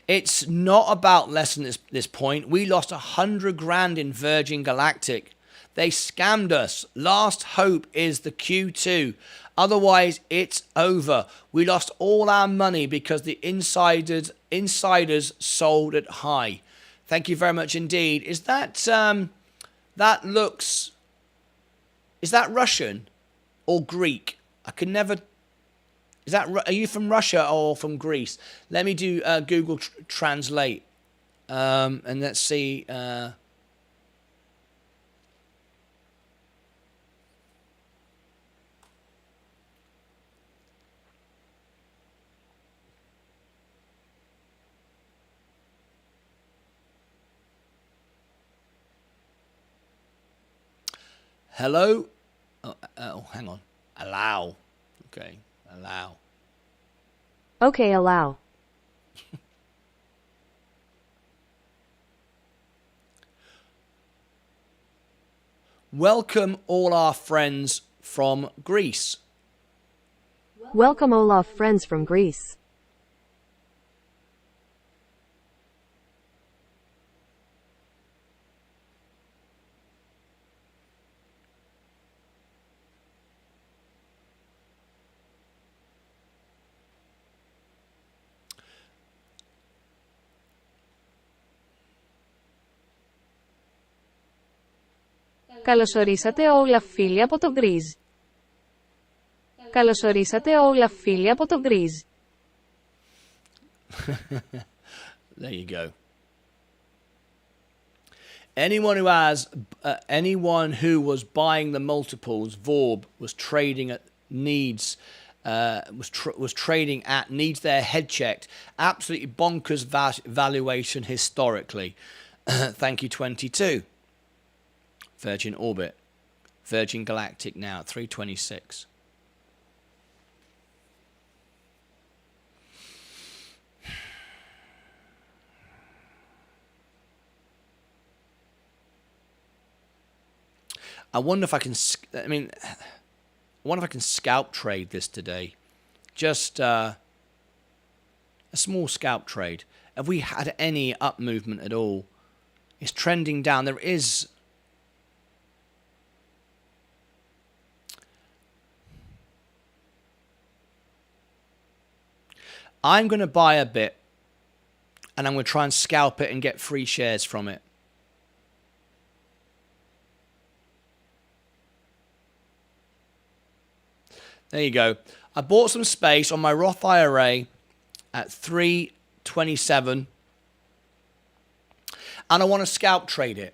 It's not about less than this point. We lost 100 grand in Virgin Galactic. They scammed us. Last hope is the Q2. Otherwise, it's over. We lost all our money because the insiders sold at high. Thank you very much indeed. Is that is that Russian or Greek? I can never. Are you from Russia or from Greece? Let me do Google Translate, and let's see. Hello? Oh, hang on. Allow. Okay, allow. Okay, allow. Welcome all our friends from Greece. Welcome all our friends from Greece. Καλωσορίσατε όλα φίλοι από το Γκριζ. Καλωσορίσατε όλα φίλοι από το Γκριζ. There you go. Anyone who was buying the multiples, Vorb was trading at needs. Was trading at needs their head checked. Absolutely bonkers valuation historically. Thank you, 22. Virgin Orbit. Virgin Galactic now at 326. I wonder if I can scalp trade this today. Just a small scalp trade. Have we had any up movement at all? It's trending down. There is. I'm going to buy a bit and I'm going to try and scalp it and get free shares from it. There you go. I bought some space on my Roth IRA at 327 and I want to scalp trade it.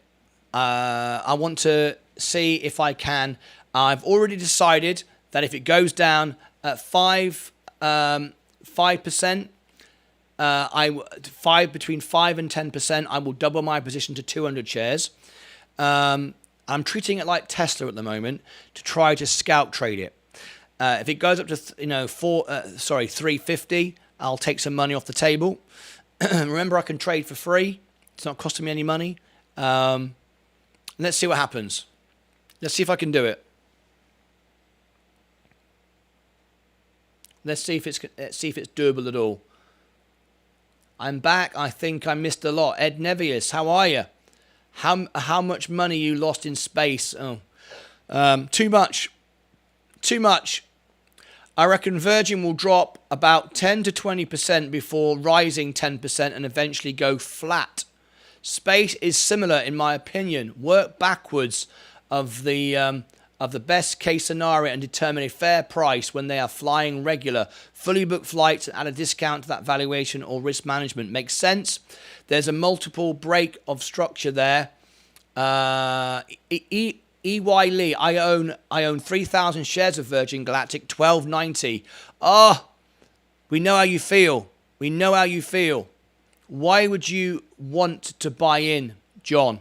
I want to see if I can. I've already decided that if it goes down at 5%, between 5 and 10%, I will double my position to 200 shares. I'm treating it like Tesla at the moment to try to scalp trade it. If it goes up to 350, I'll take some money off the table. Remember, I can trade for free. It's not costing me any money. Let's see what happens. Let's see if I can do it. Let's see if it's doable at all. I'm back. I think I missed a lot. Ed Nevius, how are you? How much money you lost in space? Oh, too much. Too much. I reckon Virgin will drop about 10 to 20% before rising 10% and eventually go flat. Space is similar, in my opinion. Work backwards of the of the best case scenario and determine a fair price when they are flying regular, fully booked flights at a discount to that valuation or risk management. Makes sense. There's a multiple break of structure there. EY Lee, I own 3,000 shares of Virgin Galactic, 12.90. We know how you feel. We know how you feel. Why would you want to buy in, John?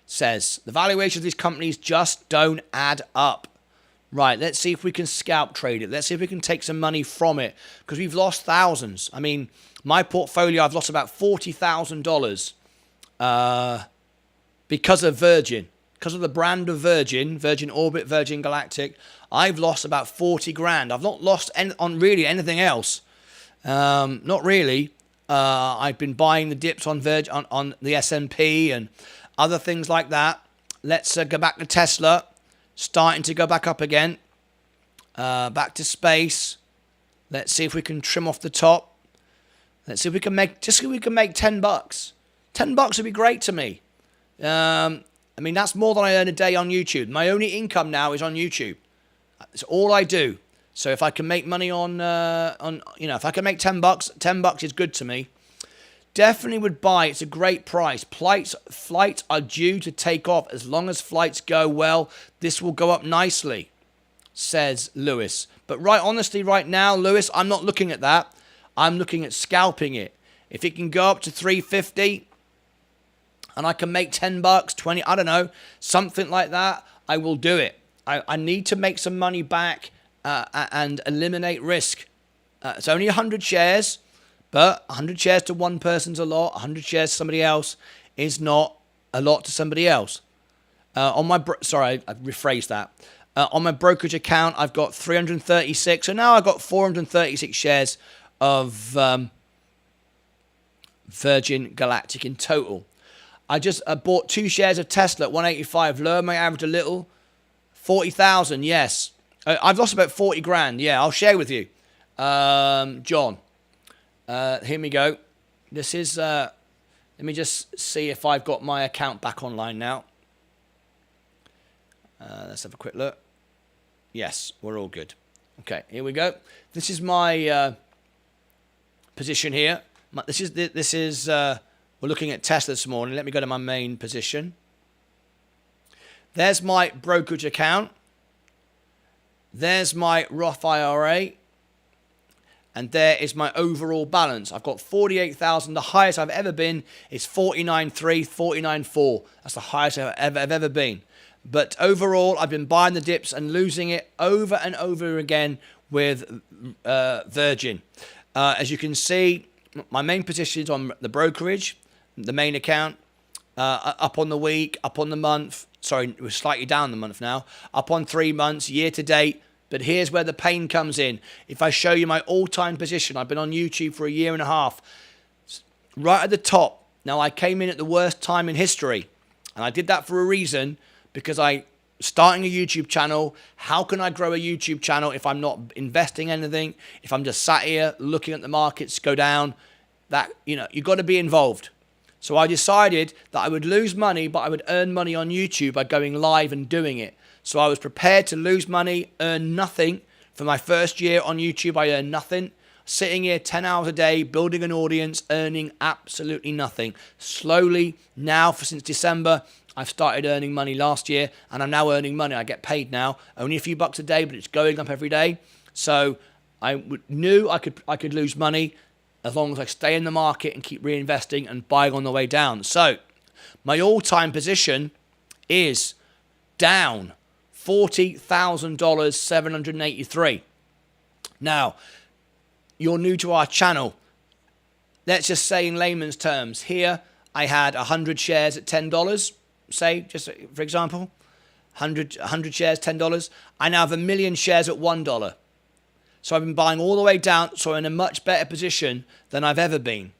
Says, the valuation of these companies just don't add up. Right, let's see if we can scalp trade it. Let's see if we can take some money from it, because we've lost thousands. I mean, my portfolio, I've lost about $40,000 because of Virgin. Because of the brand of Virgin, Virgin Orbit, Virgin Galactic, I've lost about 40 grand. I've not lost on really anything else. Not really. I've been buying the dips on on the S&P and other things like that. Let's go back to Tesla, starting to go back up again. Back to space. Let's see if we can trim off the top. Let's see if we can make $10. $10 would be great to me. I mean, that's more than I earn a day on YouTube. My only income now is on YouTube. It's all I do. So if I can make money if I can make $10, $10 is good to me. Definitely would buy. It's a great price. Flights are due to take off. As long as flights go well, this will go up nicely, says Lewis. But honestly, right now, Lewis, I'm not looking at that. I'm looking at scalping it. If it can go up to 350 and I can make $10, 20, I don't know, something like that, I will do it. I need to make some money back and eliminate risk. It's only 100 shares. But 100 shares to one person's a lot. 100 shares to somebody else is not a lot to somebody else. Sorry, I rephrased that. On my brokerage account, I've got 336. So now I've got 436 shares of Virgin Galactic in total. I just bought 2 shares of Tesla at 185. Lower my average a little. 40,000, yes. I've lost about 40 grand. Yeah, I'll share with you. John. Here we go. This is, let me just see if I've got my account back online now. Let's have a quick look. Yes, we're all good. Okay, here we go. This is my position here. This is we're looking at Tesla this morning. Let me go to my main position. There's my brokerage account. There's my Roth IRA. And there is my overall balance. I've got 48,000. The highest I've ever been is 49.3, 49.4. That's the highest I've ever been. But overall, I've been buying the dips and losing it over and over again with Virgin. As you can see, my main position is on the brokerage, the main account, up on the week, up on the month. Sorry, we're slightly down the month now. Up on 3 months, year to date. But here's where the pain comes in. If I show you my all-time position, I've been on YouTube for a year and a half. Right at the top. Now, I came in at the worst time in history. And I did that for a reason, because starting a YouTube channel, how can I grow a YouTube channel if I'm not investing anything? If I'm just sat here looking at the markets go down, you've got to be involved. So I decided that I would lose money, but I would earn money on YouTube by going live and doing it. So I was prepared to lose money, earn nothing. For my first year on YouTube, I earned nothing. Sitting here 10 hours a day, building an audience, earning absolutely nothing. Slowly, now, since December, I've started earning money last year, and I'm now earning money. I get paid now, only a few bucks a day, but it's going up every day. So I knew I could lose money as long as I stay in the market and keep reinvesting and buying on the way down. So my all-time position is down $40,000, 783. Now, you're new to our channel. Let's just say in layman's terms, here I had 100 shares at $10, say, just for example, 100 shares, $10. I now have 1 million shares at $1. So I've been buying all the way down, so I'm in a much better position than I've ever been.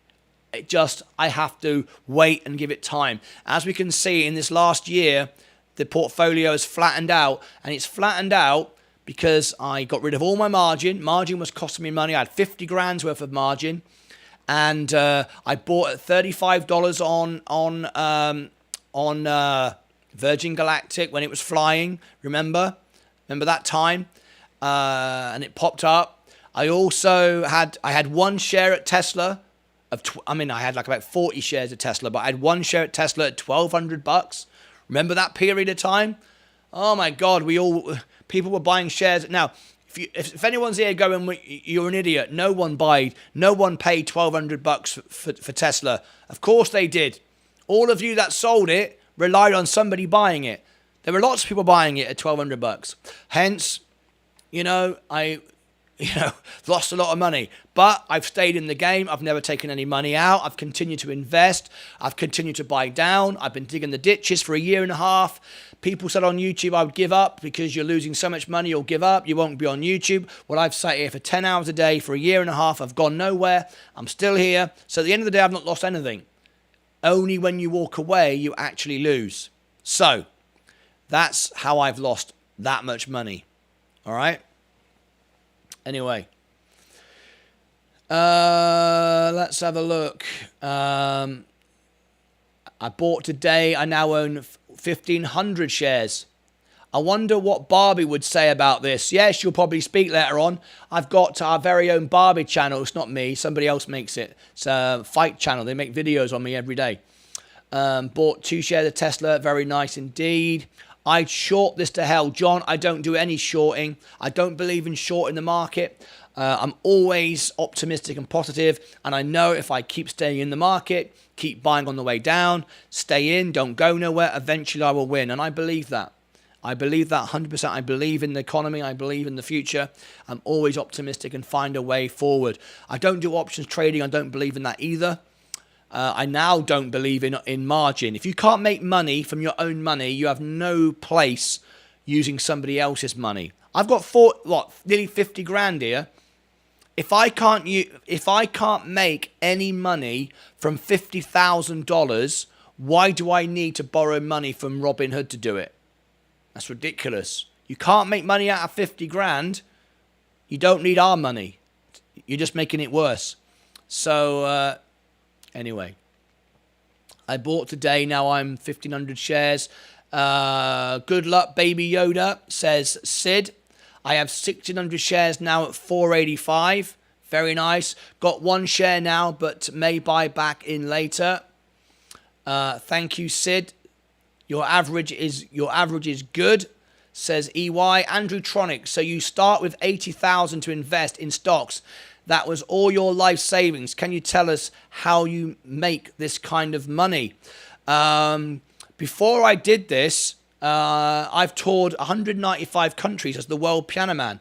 I have to wait and give it time. As we can see in this last year, the portfolio has flattened out, and it's flattened out because I got rid of all my margin. Margin was costing me money. I had 50 grand's worth of margin, and I bought at $35 on Virgin Galactic, when it was flying, remember that time? And it popped up. I had one share at Tesla. I had like about 40 shares of Tesla, but I had one share at Tesla at $1,200. Remember that period of time? Oh my God, people were buying shares. Now, if anyone's here going, you're an idiot. No one paid $1,200 for Tesla. Of course they did. All of you that sold it relied on somebody buying it. There were lots of people buying it at $1,200. Hence, I lost a lot of money. But I've stayed in the game. I've never taken any money out. I've continued to invest. I've continued to buy down. I've been digging the ditches for a year and a half. People said on YouTube I would give up because you're losing so much money, you'll give up. You won't be on YouTube. Well, I've sat here for 10 hours a day for a year and a half. I've gone nowhere. I'm still here. So at the end of the day, I've not lost anything. Only when you walk away, you actually lose. So that's how I've lost that much money. All right? Anyway, let's have a look. I bought today. I now own 1,500 shares. I wonder what Barbie would say about this. Yes, she'll probably speak later on. I've got our very own Barbie channel. It's not me. Somebody else makes it. It's a fight channel. They make videos on me every day. Bought 2 shares of Tesla. Very nice indeed. I'd short this to hell. John, I don't do any shorting. I don't believe in shorting the market. I'm always optimistic and positive, and I know if I keep staying in the market, keep buying on the way down, stay in, don't go nowhere, eventually I will win, and I believe that. I believe that 100%. I believe in the economy. I believe in the future. I'm always optimistic and find a way forward. I don't do options trading. I don't believe in that either. I now don't believe in margin. If you can't make money from your own money, you have no place using somebody else's money. I've got nearly 50 grand here. If I can't make any money from $50,000, why do I need to borrow money from Robinhood to do it? That's ridiculous. You can't make money out of 50 grand. You don't need our money. You're just making it worse. So, anyway, I bought today. Now I'm 1,500 shares. Good luck, Baby Yoda, says Sid. I have 1,600 shares now at 485. Very nice. Got 1 share now, but may buy back in later. Thank you, Sid. Your average is good, says EY. Andrew Tronic, so you start with 80,000 to invest in stocks. That was all your life savings. Can you tell us how you make this kind of money? Before I did this, I've toured 195 countries as the World Piano Man.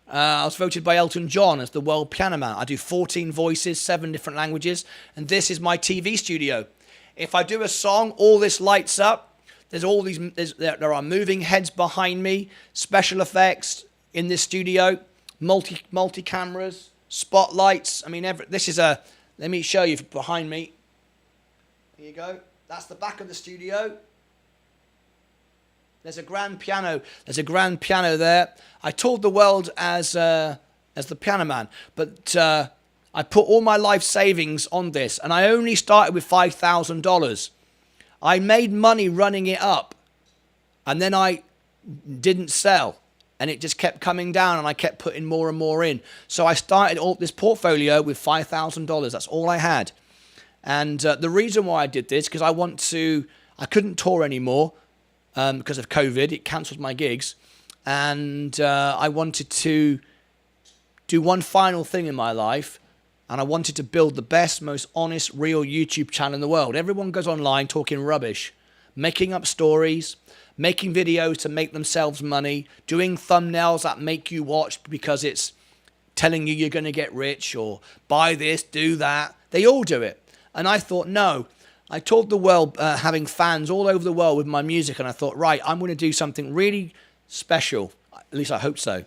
I was voted by Elton John as the World Piano Man. I do 14 voices, 7 different languages, and this is my TV studio. If I do a song, all this lights up. There are moving heads behind me, special effects in this studio, multi cameras, spotlights. I mean, let me show you behind me. Here you go. That's the back of the studio. There's a grand piano. There's a grand piano there. I toured the world as the Piano Man, but I put all my life savings on this, and I only started with $5,000. I made money running it up, and then I didn't sell, and it just kept coming down, and I kept putting more and more in. So I started all this portfolio with $5,000. That's all I had. And the reason why I did this, because I couldn't tour anymore because of COVID. It cancelled my gigs. And I wanted to do one final thing in my life. And I wanted to build the best, most honest, real YouTube channel in the world. Everyone goes online talking rubbish, making up stories, making videos to make themselves money, doing thumbnails that make you watch because it's telling you you're going to get rich or buy this, do that. They all do it. And I thought, no. I toured the world having fans all over the world with my music. And I thought, right, I'm going to do something really special. At least I hope so.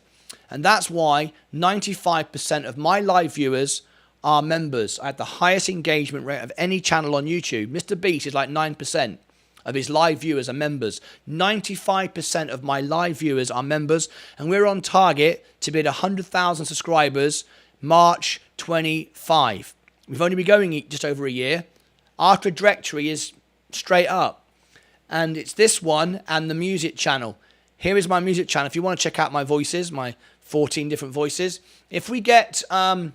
And that's why 95% of my live viewers are members. I had the highest engagement rate of any channel on YouTube. Mr. Beast is like 9% of his live viewers are members. 95% of my live viewers are members. And we're on target to be at 100,000 subscribers March 25. We've only been going just over a year. Our trajectory is straight up. and it's this one and the music channel. Here is my music channel. If you want to check out my voices, my 14 different voices. If we get, how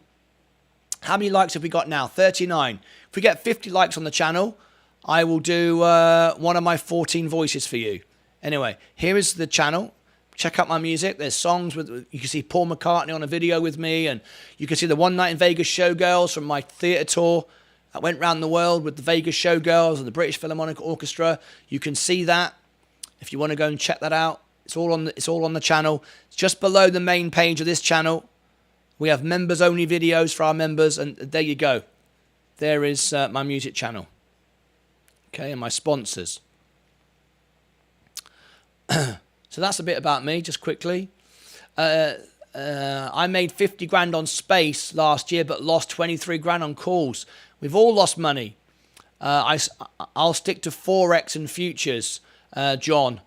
many likes have we got now? 39. If we get 50 likes on the channel, I will do one of my 14 voices for you. Anyway, here is the channel. Check out my music. There's songs with, you can see Paul McCartney on a video with me, and you can see the One Night in Vegas Showgirls from my theatre tour. I went round the world with the Vegas Showgirls and the British Philharmonic Orchestra. You can see that if you want to go and check that out. It's all on the channel. It's just below the main page of this channel. We have members only videos for our members, and there you go. There is my music channel. Okay, and my sponsors. So that's a bit about me, just quickly. I made 50 grand on space last year, but lost 23 grand on calls. We've all lost money. I'll stick to Forex and futures, John.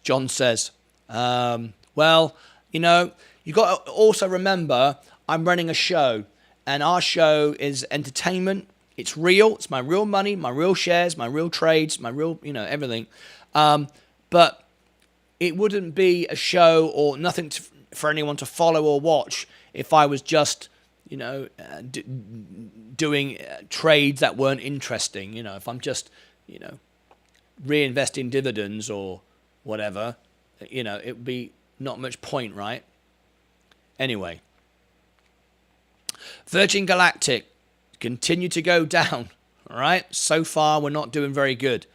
John says. Well, you know, you got to also remember, I'm running a show, and our show is entertainment. It's real. It's my real money, my real shares, my real trades, my real, you know, everything. But it wouldn't be a show or nothing for anyone to follow or watch if I was just, you know, doing trades that weren't interesting. You know, if I'm just, you know, reinvesting dividends or whatever, you know, it would be not much point, right? Anyway, Virgin Galactic continue to go down. All right, so far we're not doing very good.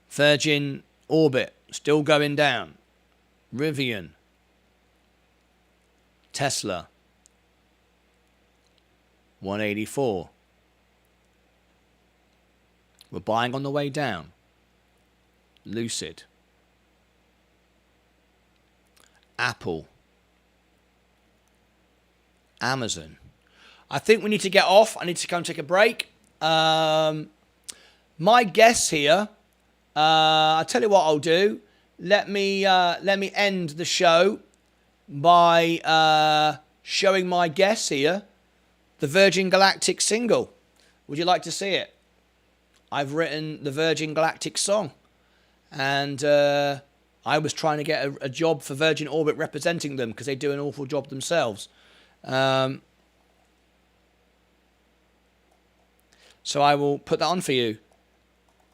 Virgin Orbit still going down. Rivian, Tesla, 184. We're buying on the way down. Lucid, Apple, Amazon. I think we need to get off. I need to go and take a break. My guess here, I'll tell you what I'll do. Let me end the show by showing my guess here, the Virgin Galactic single. Would you like to see it? I've written the Virgin Galactic song, and I was trying to get a job for Virgin Orbit representing them because they do an awful job themselves. So I will put that on for you,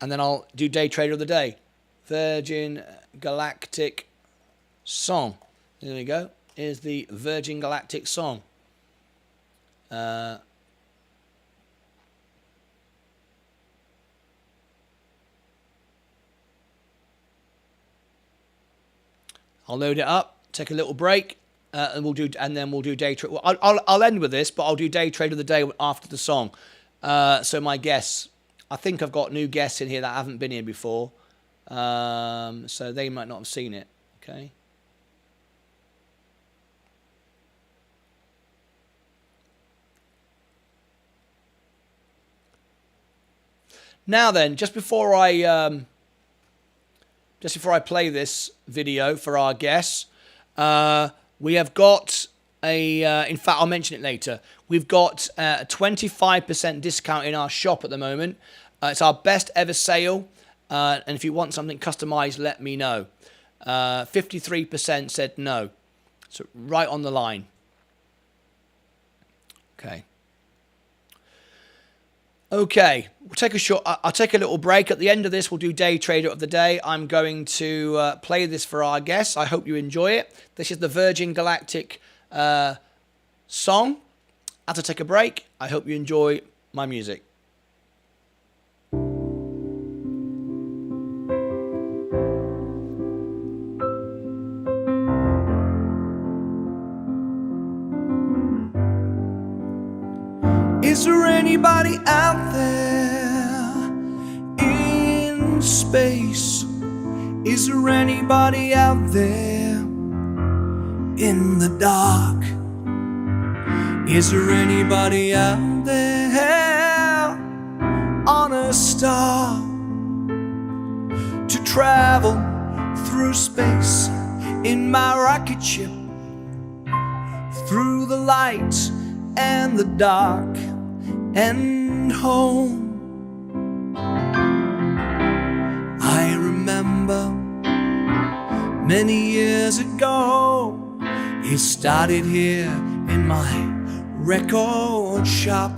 and then I'll do Day Trader of the Day. Virgin Galactic song. There we go. Here's the Virgin Galactic song. I'll load it up, take a little break, and we'll do Day Trade. Well, I'll end with this, but I'll do Day Trade of the Day after the song. So my guests, I think I've got new guests in here that haven't been here before. So they might not have seen it. Okay. Now then, just before I play this video for our guests, we have got in fact, I'll mention it later. We've got a 25% discount in our shop at the moment. It's our best ever sale. And if you want something customized, let me know. 53% said no. So right on the line. Okay. Okay, I'll take a little break. At the end of this, we'll do Day Trader of the Day. I'm going to play this for our guests. I hope you enjoy it. This is the Virgin Galactic song. As I take a break, I hope you enjoy my music. Is there anybody out there in space? Is there anybody out there in the dark? Is there anybody out there on a star to travel through space in my rocket ship, through the light and the dark and home? I many years ago. It started here in my record shop.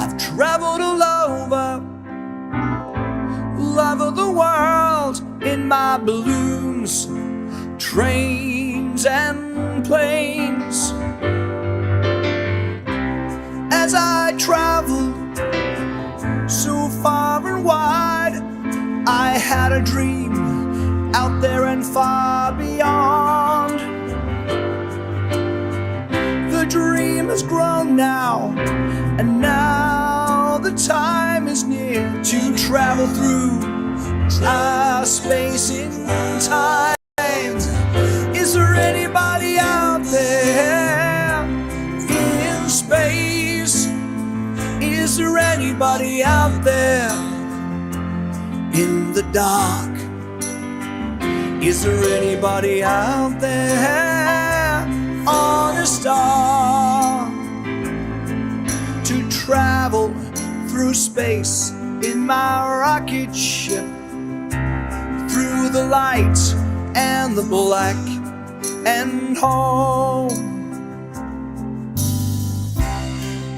I've traveled all over the world in my balloons, trains and planes. As I traveled so far and wide, I had a dream out there and far beyond. The dream has grown now, and now the time is near to travel through space in time. Is there anybody out there in space? Is there anybody out there in the dark? Is there anybody out there on a star to travel through space in my rocket ship, through the light and the black and home?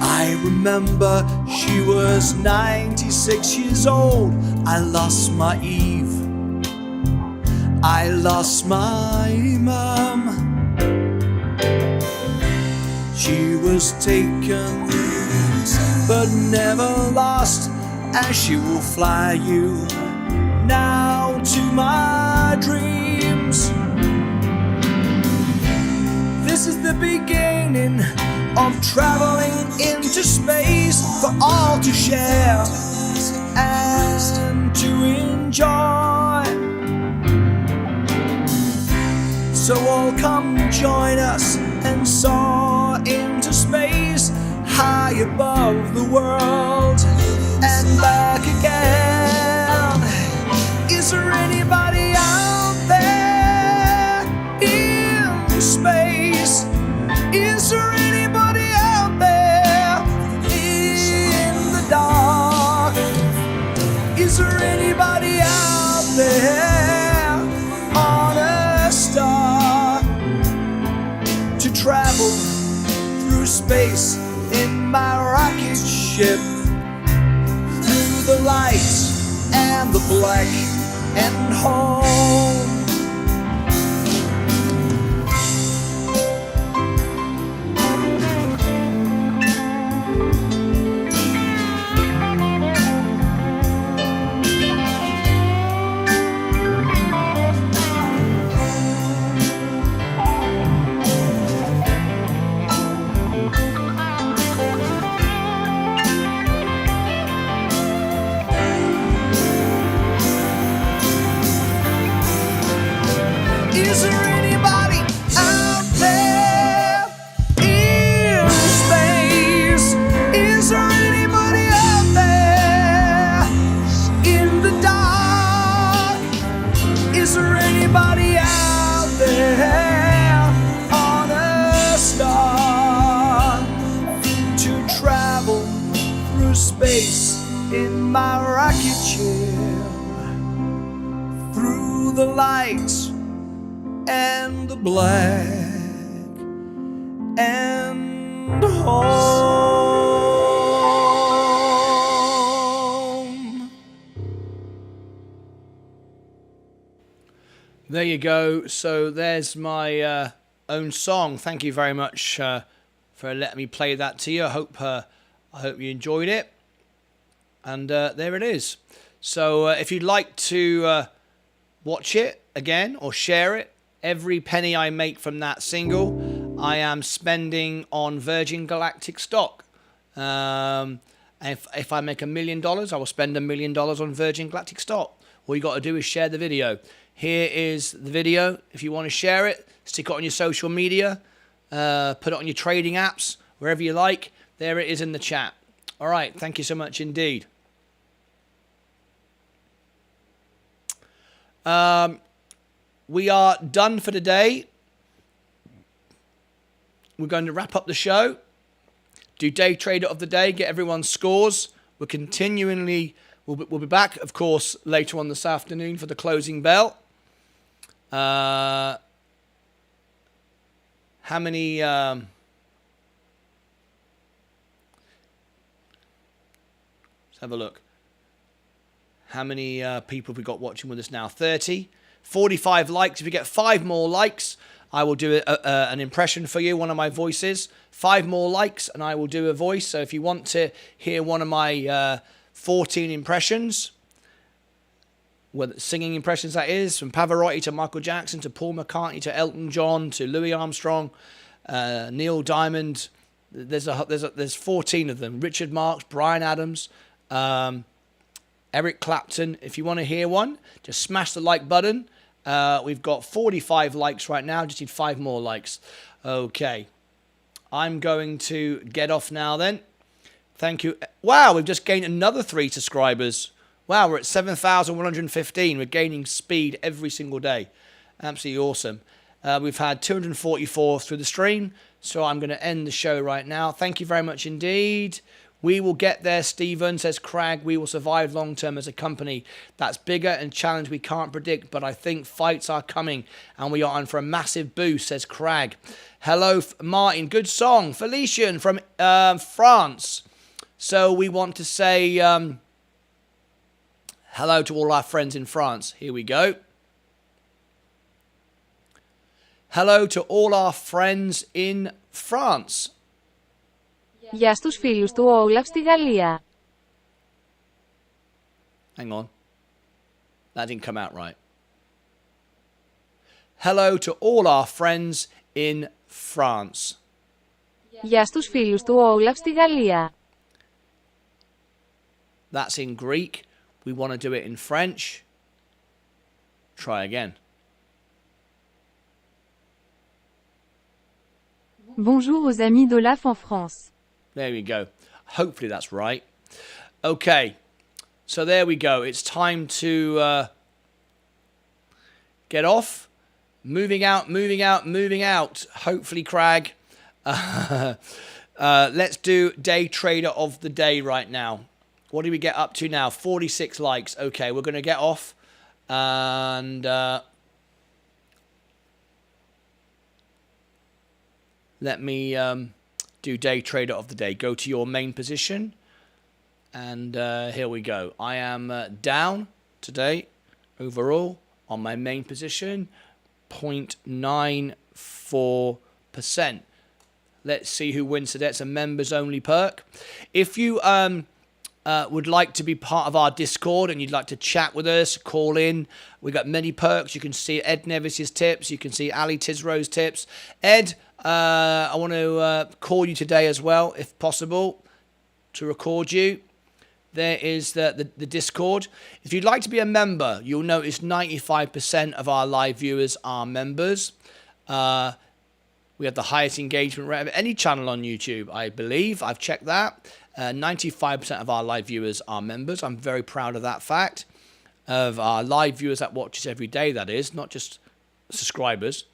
I remember she was 96 years old. I lost my Eve, I lost my mum. She was taken but never lost, as she will fly you now to my dreams. This is the beginning of traveling into space for all to share and to enjoy. So all come join us and soar into space, high above the world and back again. Is there anybody out there in space? Is there anybody out there in the dark? Is there anybody out there on a star to travel through space in my rocket ship, through the light and the black and home? Is there anybody out there in space? Is there anybody out there in the dark? Is there anybody out there on a star to travel through space in my rocket ship, through the lights and the black and home? There you go. So there's my own song. Thank you very much for letting me play that to you. I hope you enjoyed it. And there it is. So if you'd like to watch it again or share it, every penny I make from that single, I am spending on Virgin Galactic stock. If I make $1 million, I will spend $1 million on Virgin Galactic stock. All you got to do is share the video. Here is the video. If you want to share it, stick it on your social media, put it on your trading apps, wherever you like. There it is in the chat. All right. Thank you so much indeed. We are done for today. We're going to wrap up the show, do day trader of the day, get everyone's scores. We're We'll be back, of course, later on this afternoon for the closing bell. How many... let's have a look. How many people have we got watching with us now? 30. 45 likes. If you get 5 more likes, I will do an impression for you, one of my voices. 5 more likes, and I will do a voice. So if you want to hear one of my 14 impressions, whether singing impressions that is, from Pavarotti to Michael Jackson to Paul McCartney to Elton John to Louis Armstrong, Neil Diamond, there's 14 of them. Richard Marx, Bryan Adams, Eric Clapton. If you want to hear one, just smash the like button. We've got 45 likes right now. Just need 5 more likes. Okay. I'm going to get off now then. Thank you. Wow, we've just gained another 3 subscribers. Wow, we're at 7,115. We're gaining speed every single day. Absolutely awesome. We've had 244 through the stream. So I'm going to end the show right now. Thank you very much indeed. We will get there, Stephen, says Crag. We will survive long term as a company that's bigger and challenge we can't predict, but I think fights are coming and we are on for a massive boost, says Crag. Hello, Martin. Good song. Felician from France. So we want to say hello to all our friends in France. Here we go. Hello to all our friends in France. Γεια στους φίλους του Όλαφ στη Γαλλία. Hang on. That didn't come out right. Hello to all our friends in France. Γεια στους φίλους του Όλαφ στη Γαλλία. That's in Greek. We want to do it in French. Try again. Bonjour aux amis d'Olaf en France. There we go. Hopefully that's right. Okay. So there we go. It's time to get off. Moving out, moving out, moving out. Hopefully, Crag. Let's do day trader of the day right now. What do we get up to now? 46 likes. Okay, we're going to get off. And let me do day trader of the day. Go to your main position. And here we go. I am down today overall on my main position. 0.94%. Let's see who wins today. It's a members only perk. If you would like to be part of our Discord and you'd like to chat with us, call in. We've got many perks. You can see Ed Nevis's tips. You can see Ali Tizro's tips. Ed, I want to call you today as well, if possible, to record you. There is the Discord. If you'd like to be a member, you'll notice 95% of our live viewers are members. We have the highest engagement rate of any channel on YouTube, I believe. I've checked that. 95% of our live viewers are members. I'm very proud of that fact. Of our live viewers that watch us every day, that is, not just subscribers.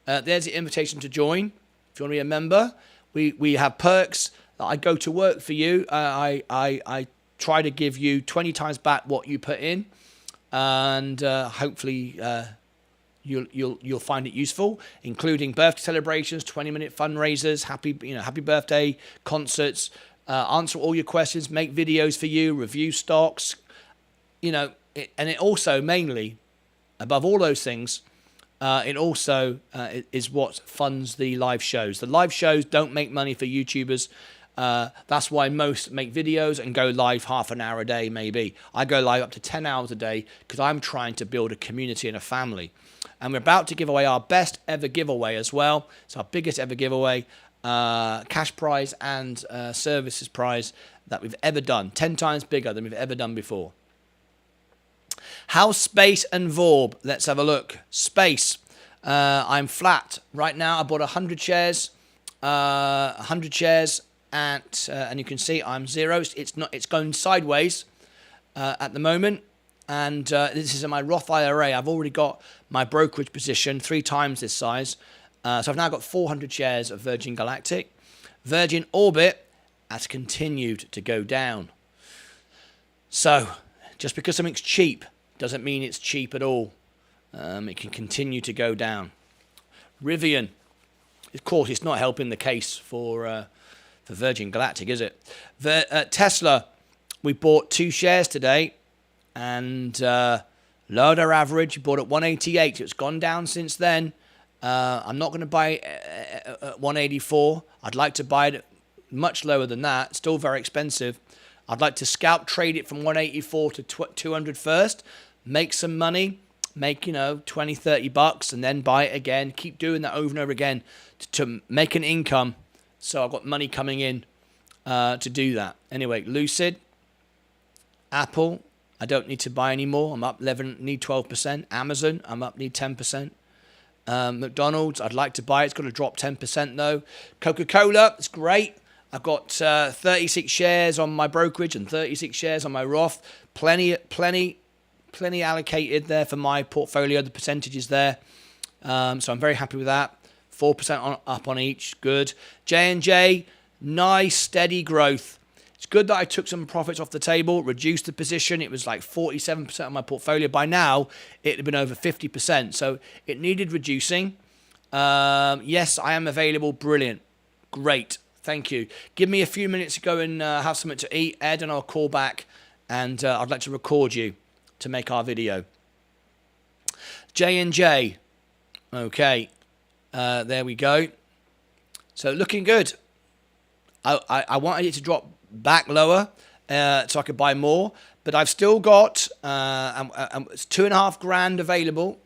There's the invitation to join. If you want to be a member, we have perks. I go to work for you. I try to give you 20 times back what you put in, and hopefully you'll find it useful, including birthday celebrations, 20-minute fundraisers, happy birthday concerts, answer all your questions, make videos for you, review stocks, and it also mainly, above all those things, it also is what funds the live shows. The live shows don't make money for YouTubers. That's why most make videos and go live half an hour a day, maybe. I go live up to 10 hours a day because I'm trying to build a community and a family. And we're about to give away our best ever giveaway as well. It's our biggest ever giveaway, cash prize and services prize that we've ever done. 10 times bigger than we've ever done before. House, Space and Vorb. Let's have a look. Space. I'm flat. Right now I bought 100 shares. 100 shares. And you can see I'm zero. It's going sideways at the moment, and this is in my Roth IRA. I've already got my brokerage position 3 times this size, so I've now got 400 shares of Virgin Galactic. Virgin Orbit has continued to go down, so Just because something's cheap doesn't mean it's cheap at all. It can continue to go down. Rivian, of course, it's not helping the case for Virgin Galactic, is it? Tesla, we bought 2 shares today, and lowered our average. Bought at 188. It's gone down since then. I'm not going to buy it at 184. I'd like to buy it much lower than that. Still very expensive. I'd like to scalp trade it from 184 to 200 first. Make some money. Make, $20-30, and then buy it again. Keep doing that over and over again to make an income. So I've got money coming in to do that. Anyway, Lucid, Apple, I don't need to buy anymore. I'm up 11, need 12%. Amazon, I'm up, need 10%. McDonald's, I'd like to buy it. It's got to drop 10% though. Coca-Cola, it's great. I've got 36 shares on my brokerage and 36 shares on my Roth. Plenty allocated there for my portfolio. The percentages there. So I'm very happy with that. 4% up on each. Good. J&J, nice steady growth. It's good that I took some profits off the table, reduced the position. It was like 47% of my portfolio. By now, it had been over 50%. So it needed reducing. Yes, I am available. Brilliant. Great. Thank you. Give me a few minutes to go and have something to eat, Ed, and I'll call back. And I'd like to record you to make our video. J&J. Okay. There we go. So looking good. I wanted it to drop back lower so I could buy more, but I've still got it's $2,500 available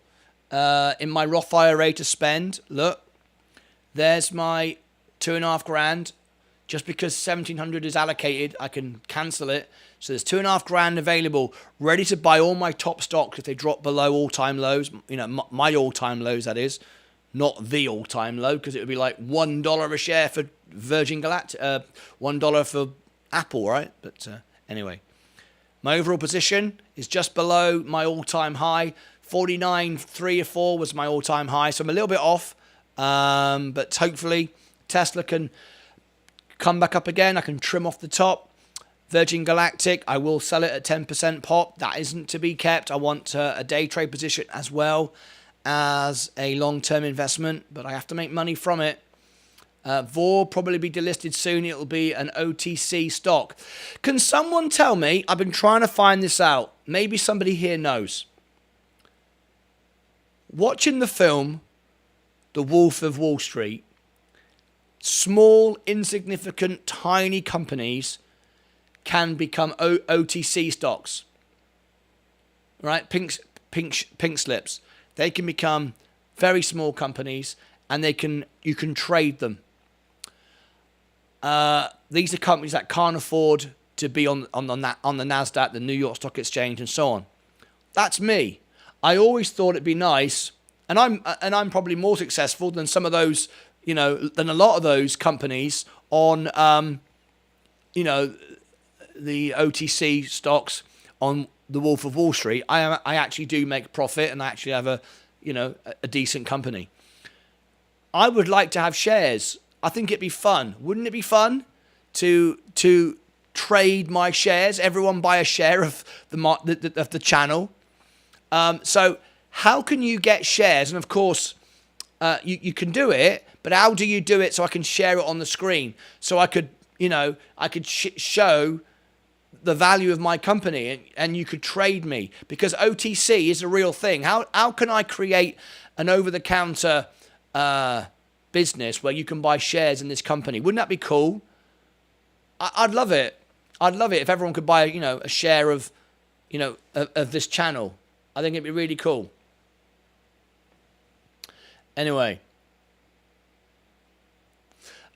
in my Roth IRA to spend. Look, there's my $2,500. Just because 1,700 is allocated, I can cancel it. So there's $2,500 available, ready to buy all my top stocks if they drop below all-time lows. My all-time lows, that is, not the all-time low, because it would be like $1 a share for Virgin Galactic, $1 for Apple, right? But anyway, my overall position is just below my all-time high. 49.3 or 4 was my all-time high, so I'm a little bit off. But hopefully Tesla can come back up again. I can trim off the top. Virgin Galactic, I will sell it at 10% pop. That isn't to be kept. I want a day trade position as well as a long-term investment, but I have to make money from it. VOR probably be delisted soon. It'll be an OTC stock. Can someone tell me? I've been trying to find this out. Maybe somebody here knows. Watching the film The Wolf of Wall Street, small, insignificant, tiny companies can become OTC stocks. Right? Pink slips. They can become very small companies, and you can trade them. These are companies that can't afford to be on the NASDAQ, the New York Stock Exchange, and so on. That's me. I always thought it'd be nice, and I'm probably more successful than some of those, than a lot of those companies on, the OTC stocks on the Wolf of Wall Street. I actually do make profit, and I actually have a decent company. I would like to have shares. I think it'd be fun. Wouldn't it be fun to trade my shares? Everyone buy a share of the channel. So how can you get shares? And of course, you can do it, but how do you do it so I can share it on the screen? So I could, show the value of my company, and you could trade me, because OTC is a real thing. How can I create an over-the-counter business where you can buy shares in this company? Wouldn't that be cool? I'd love it. I'd love it if everyone could buy, a share of this channel. I think it'd be really cool. Anyway.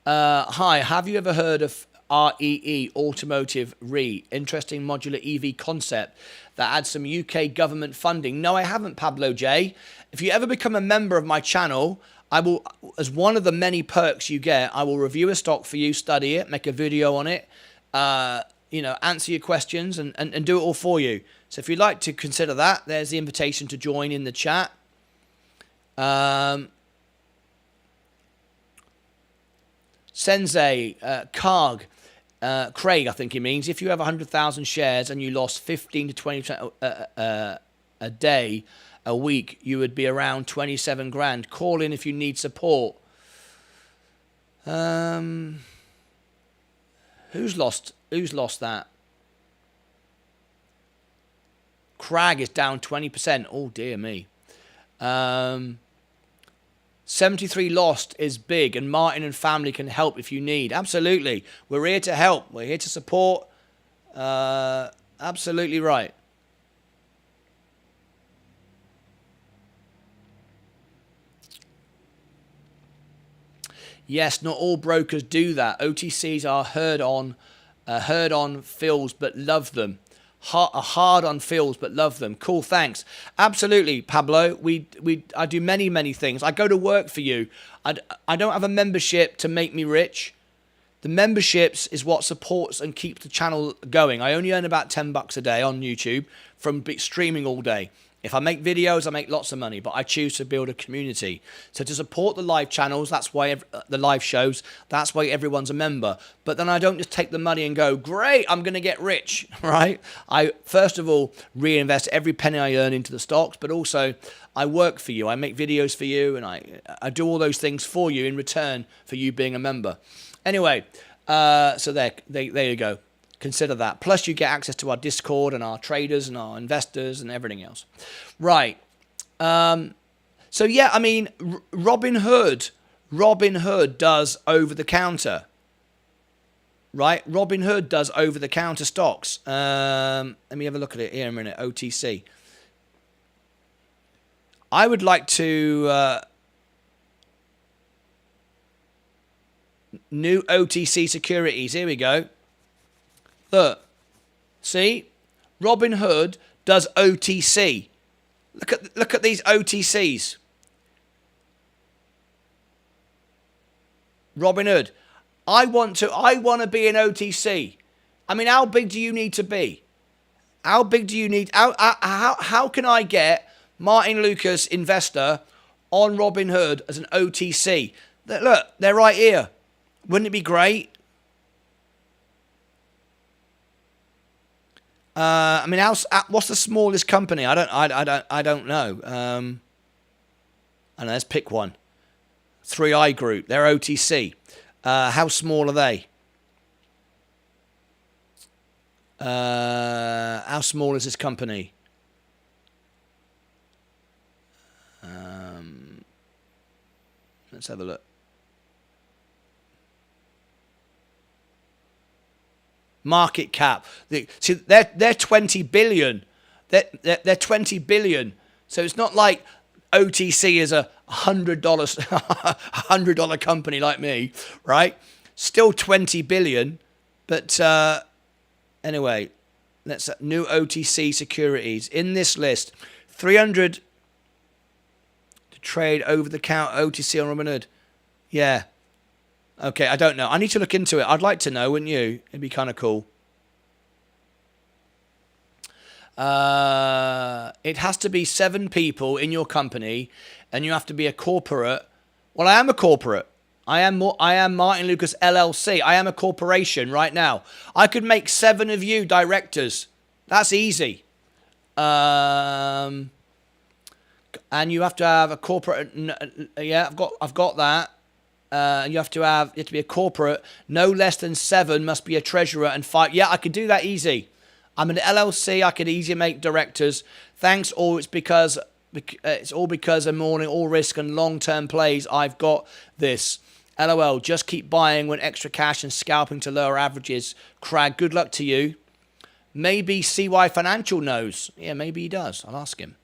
Hi, have you ever heard of REE, Automotive RE? Interesting modular EV concept that adds some UK government funding. No, I haven't, Pablo J. If you ever become a member of my channel, I will, as one of the many perks you get, I will review a stock for you, study it, make a video on it, answer your questions and do it all for you. So if you'd like to consider that, there's the invitation to join in the chat. Sensei, Karg, Craig, I think he means, if you have 100,000 shares and you lost 15 to 20% a day, a week, you would be around 27 grand. Call in if you need support. Who's lost that? Crag is down 20%. Oh, dear me. 73 lost is big, and Martyn and family can help if you need. Absolutely. We're here to help. We're here to support. Absolutely right. Yes, not all brokers do that. OTCs are hard on fills, but love them. Hard on fills, but love them. Cool, thanks. Absolutely, Pablo. I do many things. I go to work for you. I don't have a membership to make me rich. The memberships is what supports and keeps the channel going. I only earn about $10 a day on YouTube from streaming all day. If I make videos, I make lots of money, but I choose to build a community. So to support the live channels, that's why the live shows, that's why everyone's a member. But then I don't just take the money and go, great, I'm going to get rich, right? I, first of all, reinvest every penny I earn into the stocks, but also I work for you. I make videos for you, and I do all those things for you in return for you being a member. Anyway, so there you go. Consider that. Plus, you get access to our Discord and our traders and our investors and everything else. Right. So, yeah, I mean, Robinhood does over-the-counter. Right? Robinhood does over-the-counter stocks. Let me have a look at it here a minute. OTC. I would like to... new OTC securities. Here we go. Look, see, Robinhood does OTC. Look at these OTCs. Robinhood, I want to be an OTC. I mean, how big do you need to be? How big do you need? How can I get Martyn Lucas Investor on Robinhood as an OTC? Look, they're right here. Wouldn't it be great? I mean, what's the smallest company? I don't know. I know. Let's pick one. 3i Group. They're OTC. How small are they? How small is this company? Let's have a look. Market cap. See, they're 20 billion. They're 20 billion. So it's not like OTC is a $100 company like me, right? Still 20 billion. But anyway, let's new OTC securities in this list. 300 to trade over the counter OTC on Robinhood. Yeah. Okay, I don't know. I need to look into it. I'd like to know, wouldn't you? It'd be kind of cool. It has to be 7 people in your company, and you have to be a corporate. Well, I am a corporate. I am Martyn Lucas LLC. I am a corporation right now. I could make 7 of you directors. That's easy. And you have to have a corporate. Yeah, I've got that. You have to be a corporate. No less than 7 must be a treasurer and 5. Yeah, I could do that easy. I'm an LLC. I could easily make directors. Thanks. Or it's all because of morning, all risk and long-term plays. I've got this. LOL. Just keep buying when extra cash and scalping to lower averages. Crag. Good luck to you. Maybe CY Financial knows. Yeah, maybe he does. I'll ask him.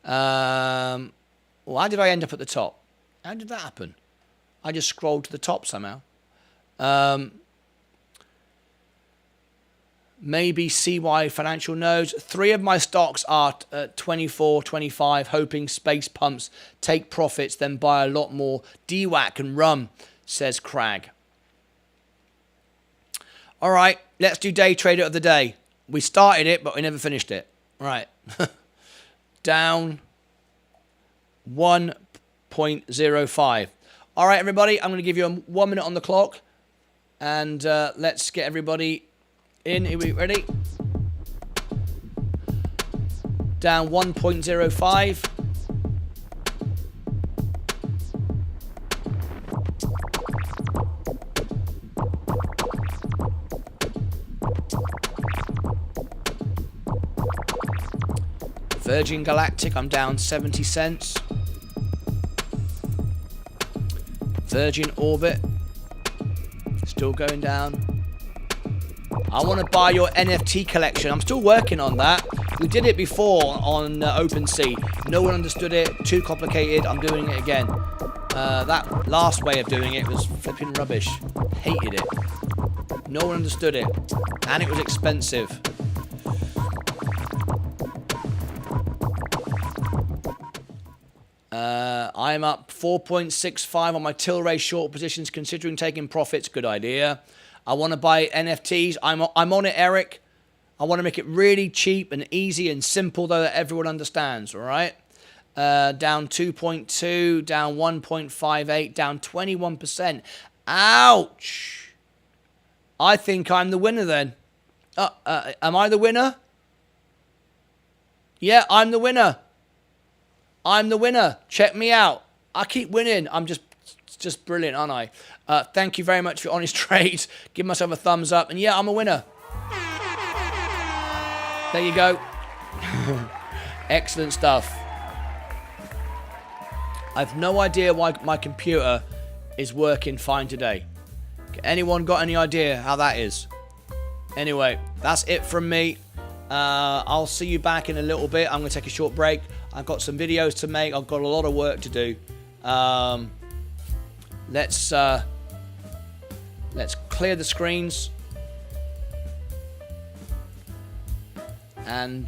Well, how did I end up at the top? How did that happen? I just scrolled to the top somehow. Maybe CY Financial knows. 3 of my stocks are 24, 25, hoping space pumps take profits, then buy a lot more DWAC and rum, says Crag. All right, let's do day trader of the day. We started it, but we never finished it. Right. Down 1.05. All right, everybody, I'm going to give you 1 minute on the clock. And let's get everybody in. Are we ready? Down 1.05. Virgin Galactic, I'm down 70 cents. Virgin Orbit, still going down. I want to buy your NFT collection. I'm still working on that. We did it before on OpenSea. No one understood it. Too complicated. I'm doing it again. That last way of doing it was flipping rubbish. Hated it. No one understood it. And it was expensive. I'm up 4.65 on my Tilray short positions, considering taking profits. Good idea. I want to buy NFTs. I'm on it, Eric. I want to make it really cheap and easy and simple, though, that everyone understands, all right? Down 2.2, down 1.58, down 21%. Ouch! I think I'm the winner then. Am I the winner? Yeah, I'm the winner. I'm the winner. Check me out. I keep winning. I'm just brilliant, aren't I? Thank you very much for your honest trade. Give myself a thumbs up. And yeah, I'm a winner. There you go. Excellent stuff. I've no idea why my computer is working fine today. Anyone got any idea how that is? Anyway, that's it from me. I'll see you back in a little bit. I'm going to take a short break. I've got some videos to make. I've got a lot of work to do. Let's clear the screens. And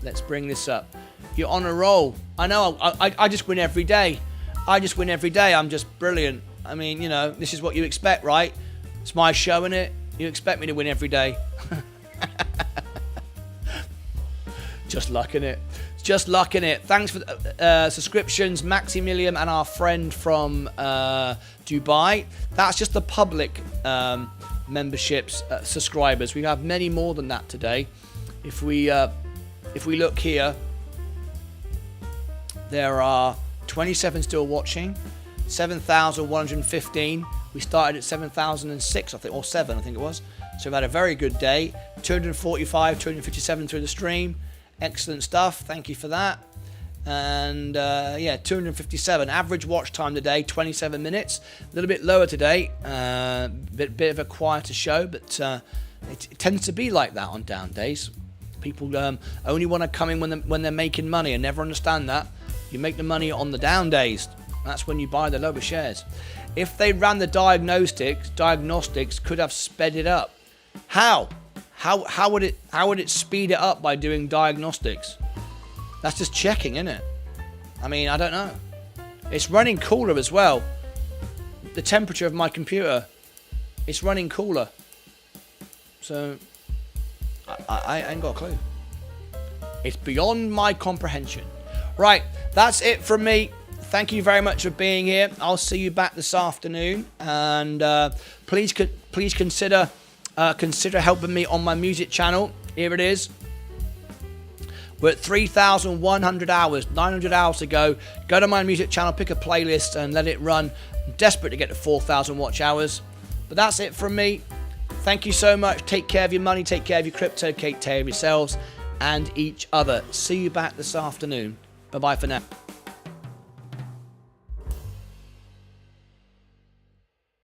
let's bring this up. You're on a roll. I know. I just win every day. I just win every day. I'm just brilliant. I mean, you know, this is what you expect, right? It's my show, innit? You expect me to win every day. Just luck, innit? Just luck, innit? Thanks for the subscriptions, Maximilian and our friend from Dubai. That's just the public memberships, subscribers. We have many more than that today. If we look here, there are 27 still watching, 7,115. We started at 7,006, I think, or 7, I think it was. So we've had a very good day. 245, 257 through the stream. Excellent stuff. Thank you for that. And yeah, 257. Average watch time today, 27 minutes. A little bit lower today. Bit of a quieter show, but it tends to be like that on down days. People only want to come in when they're making money, and never understand that. You make the money on the down days. That's when you buy the lower shares. If they ran the diagnostics could have sped it up. How? How would it speed it up by doing diagnostics? That's just checking, isn't it? I mean, I don't know. It's running cooler as well. The temperature of my computer, it's running cooler. So I ain't got a clue. It's beyond my comprehension. Right, that's it from me. Thank you very much for being here. I'll see you back this afternoon, and please consider helping me on my music channel. Here it is. We're at 3,100 hours, 900 hours to go. Go to my music channel, pick a playlist, and let it run. I'm desperate to get to 4,000 watch hours. But that's it from me. Thank you so much. Take care of your money, take care of your crypto, take care of yourselves and each other. See you back this afternoon. Bye-bye for now.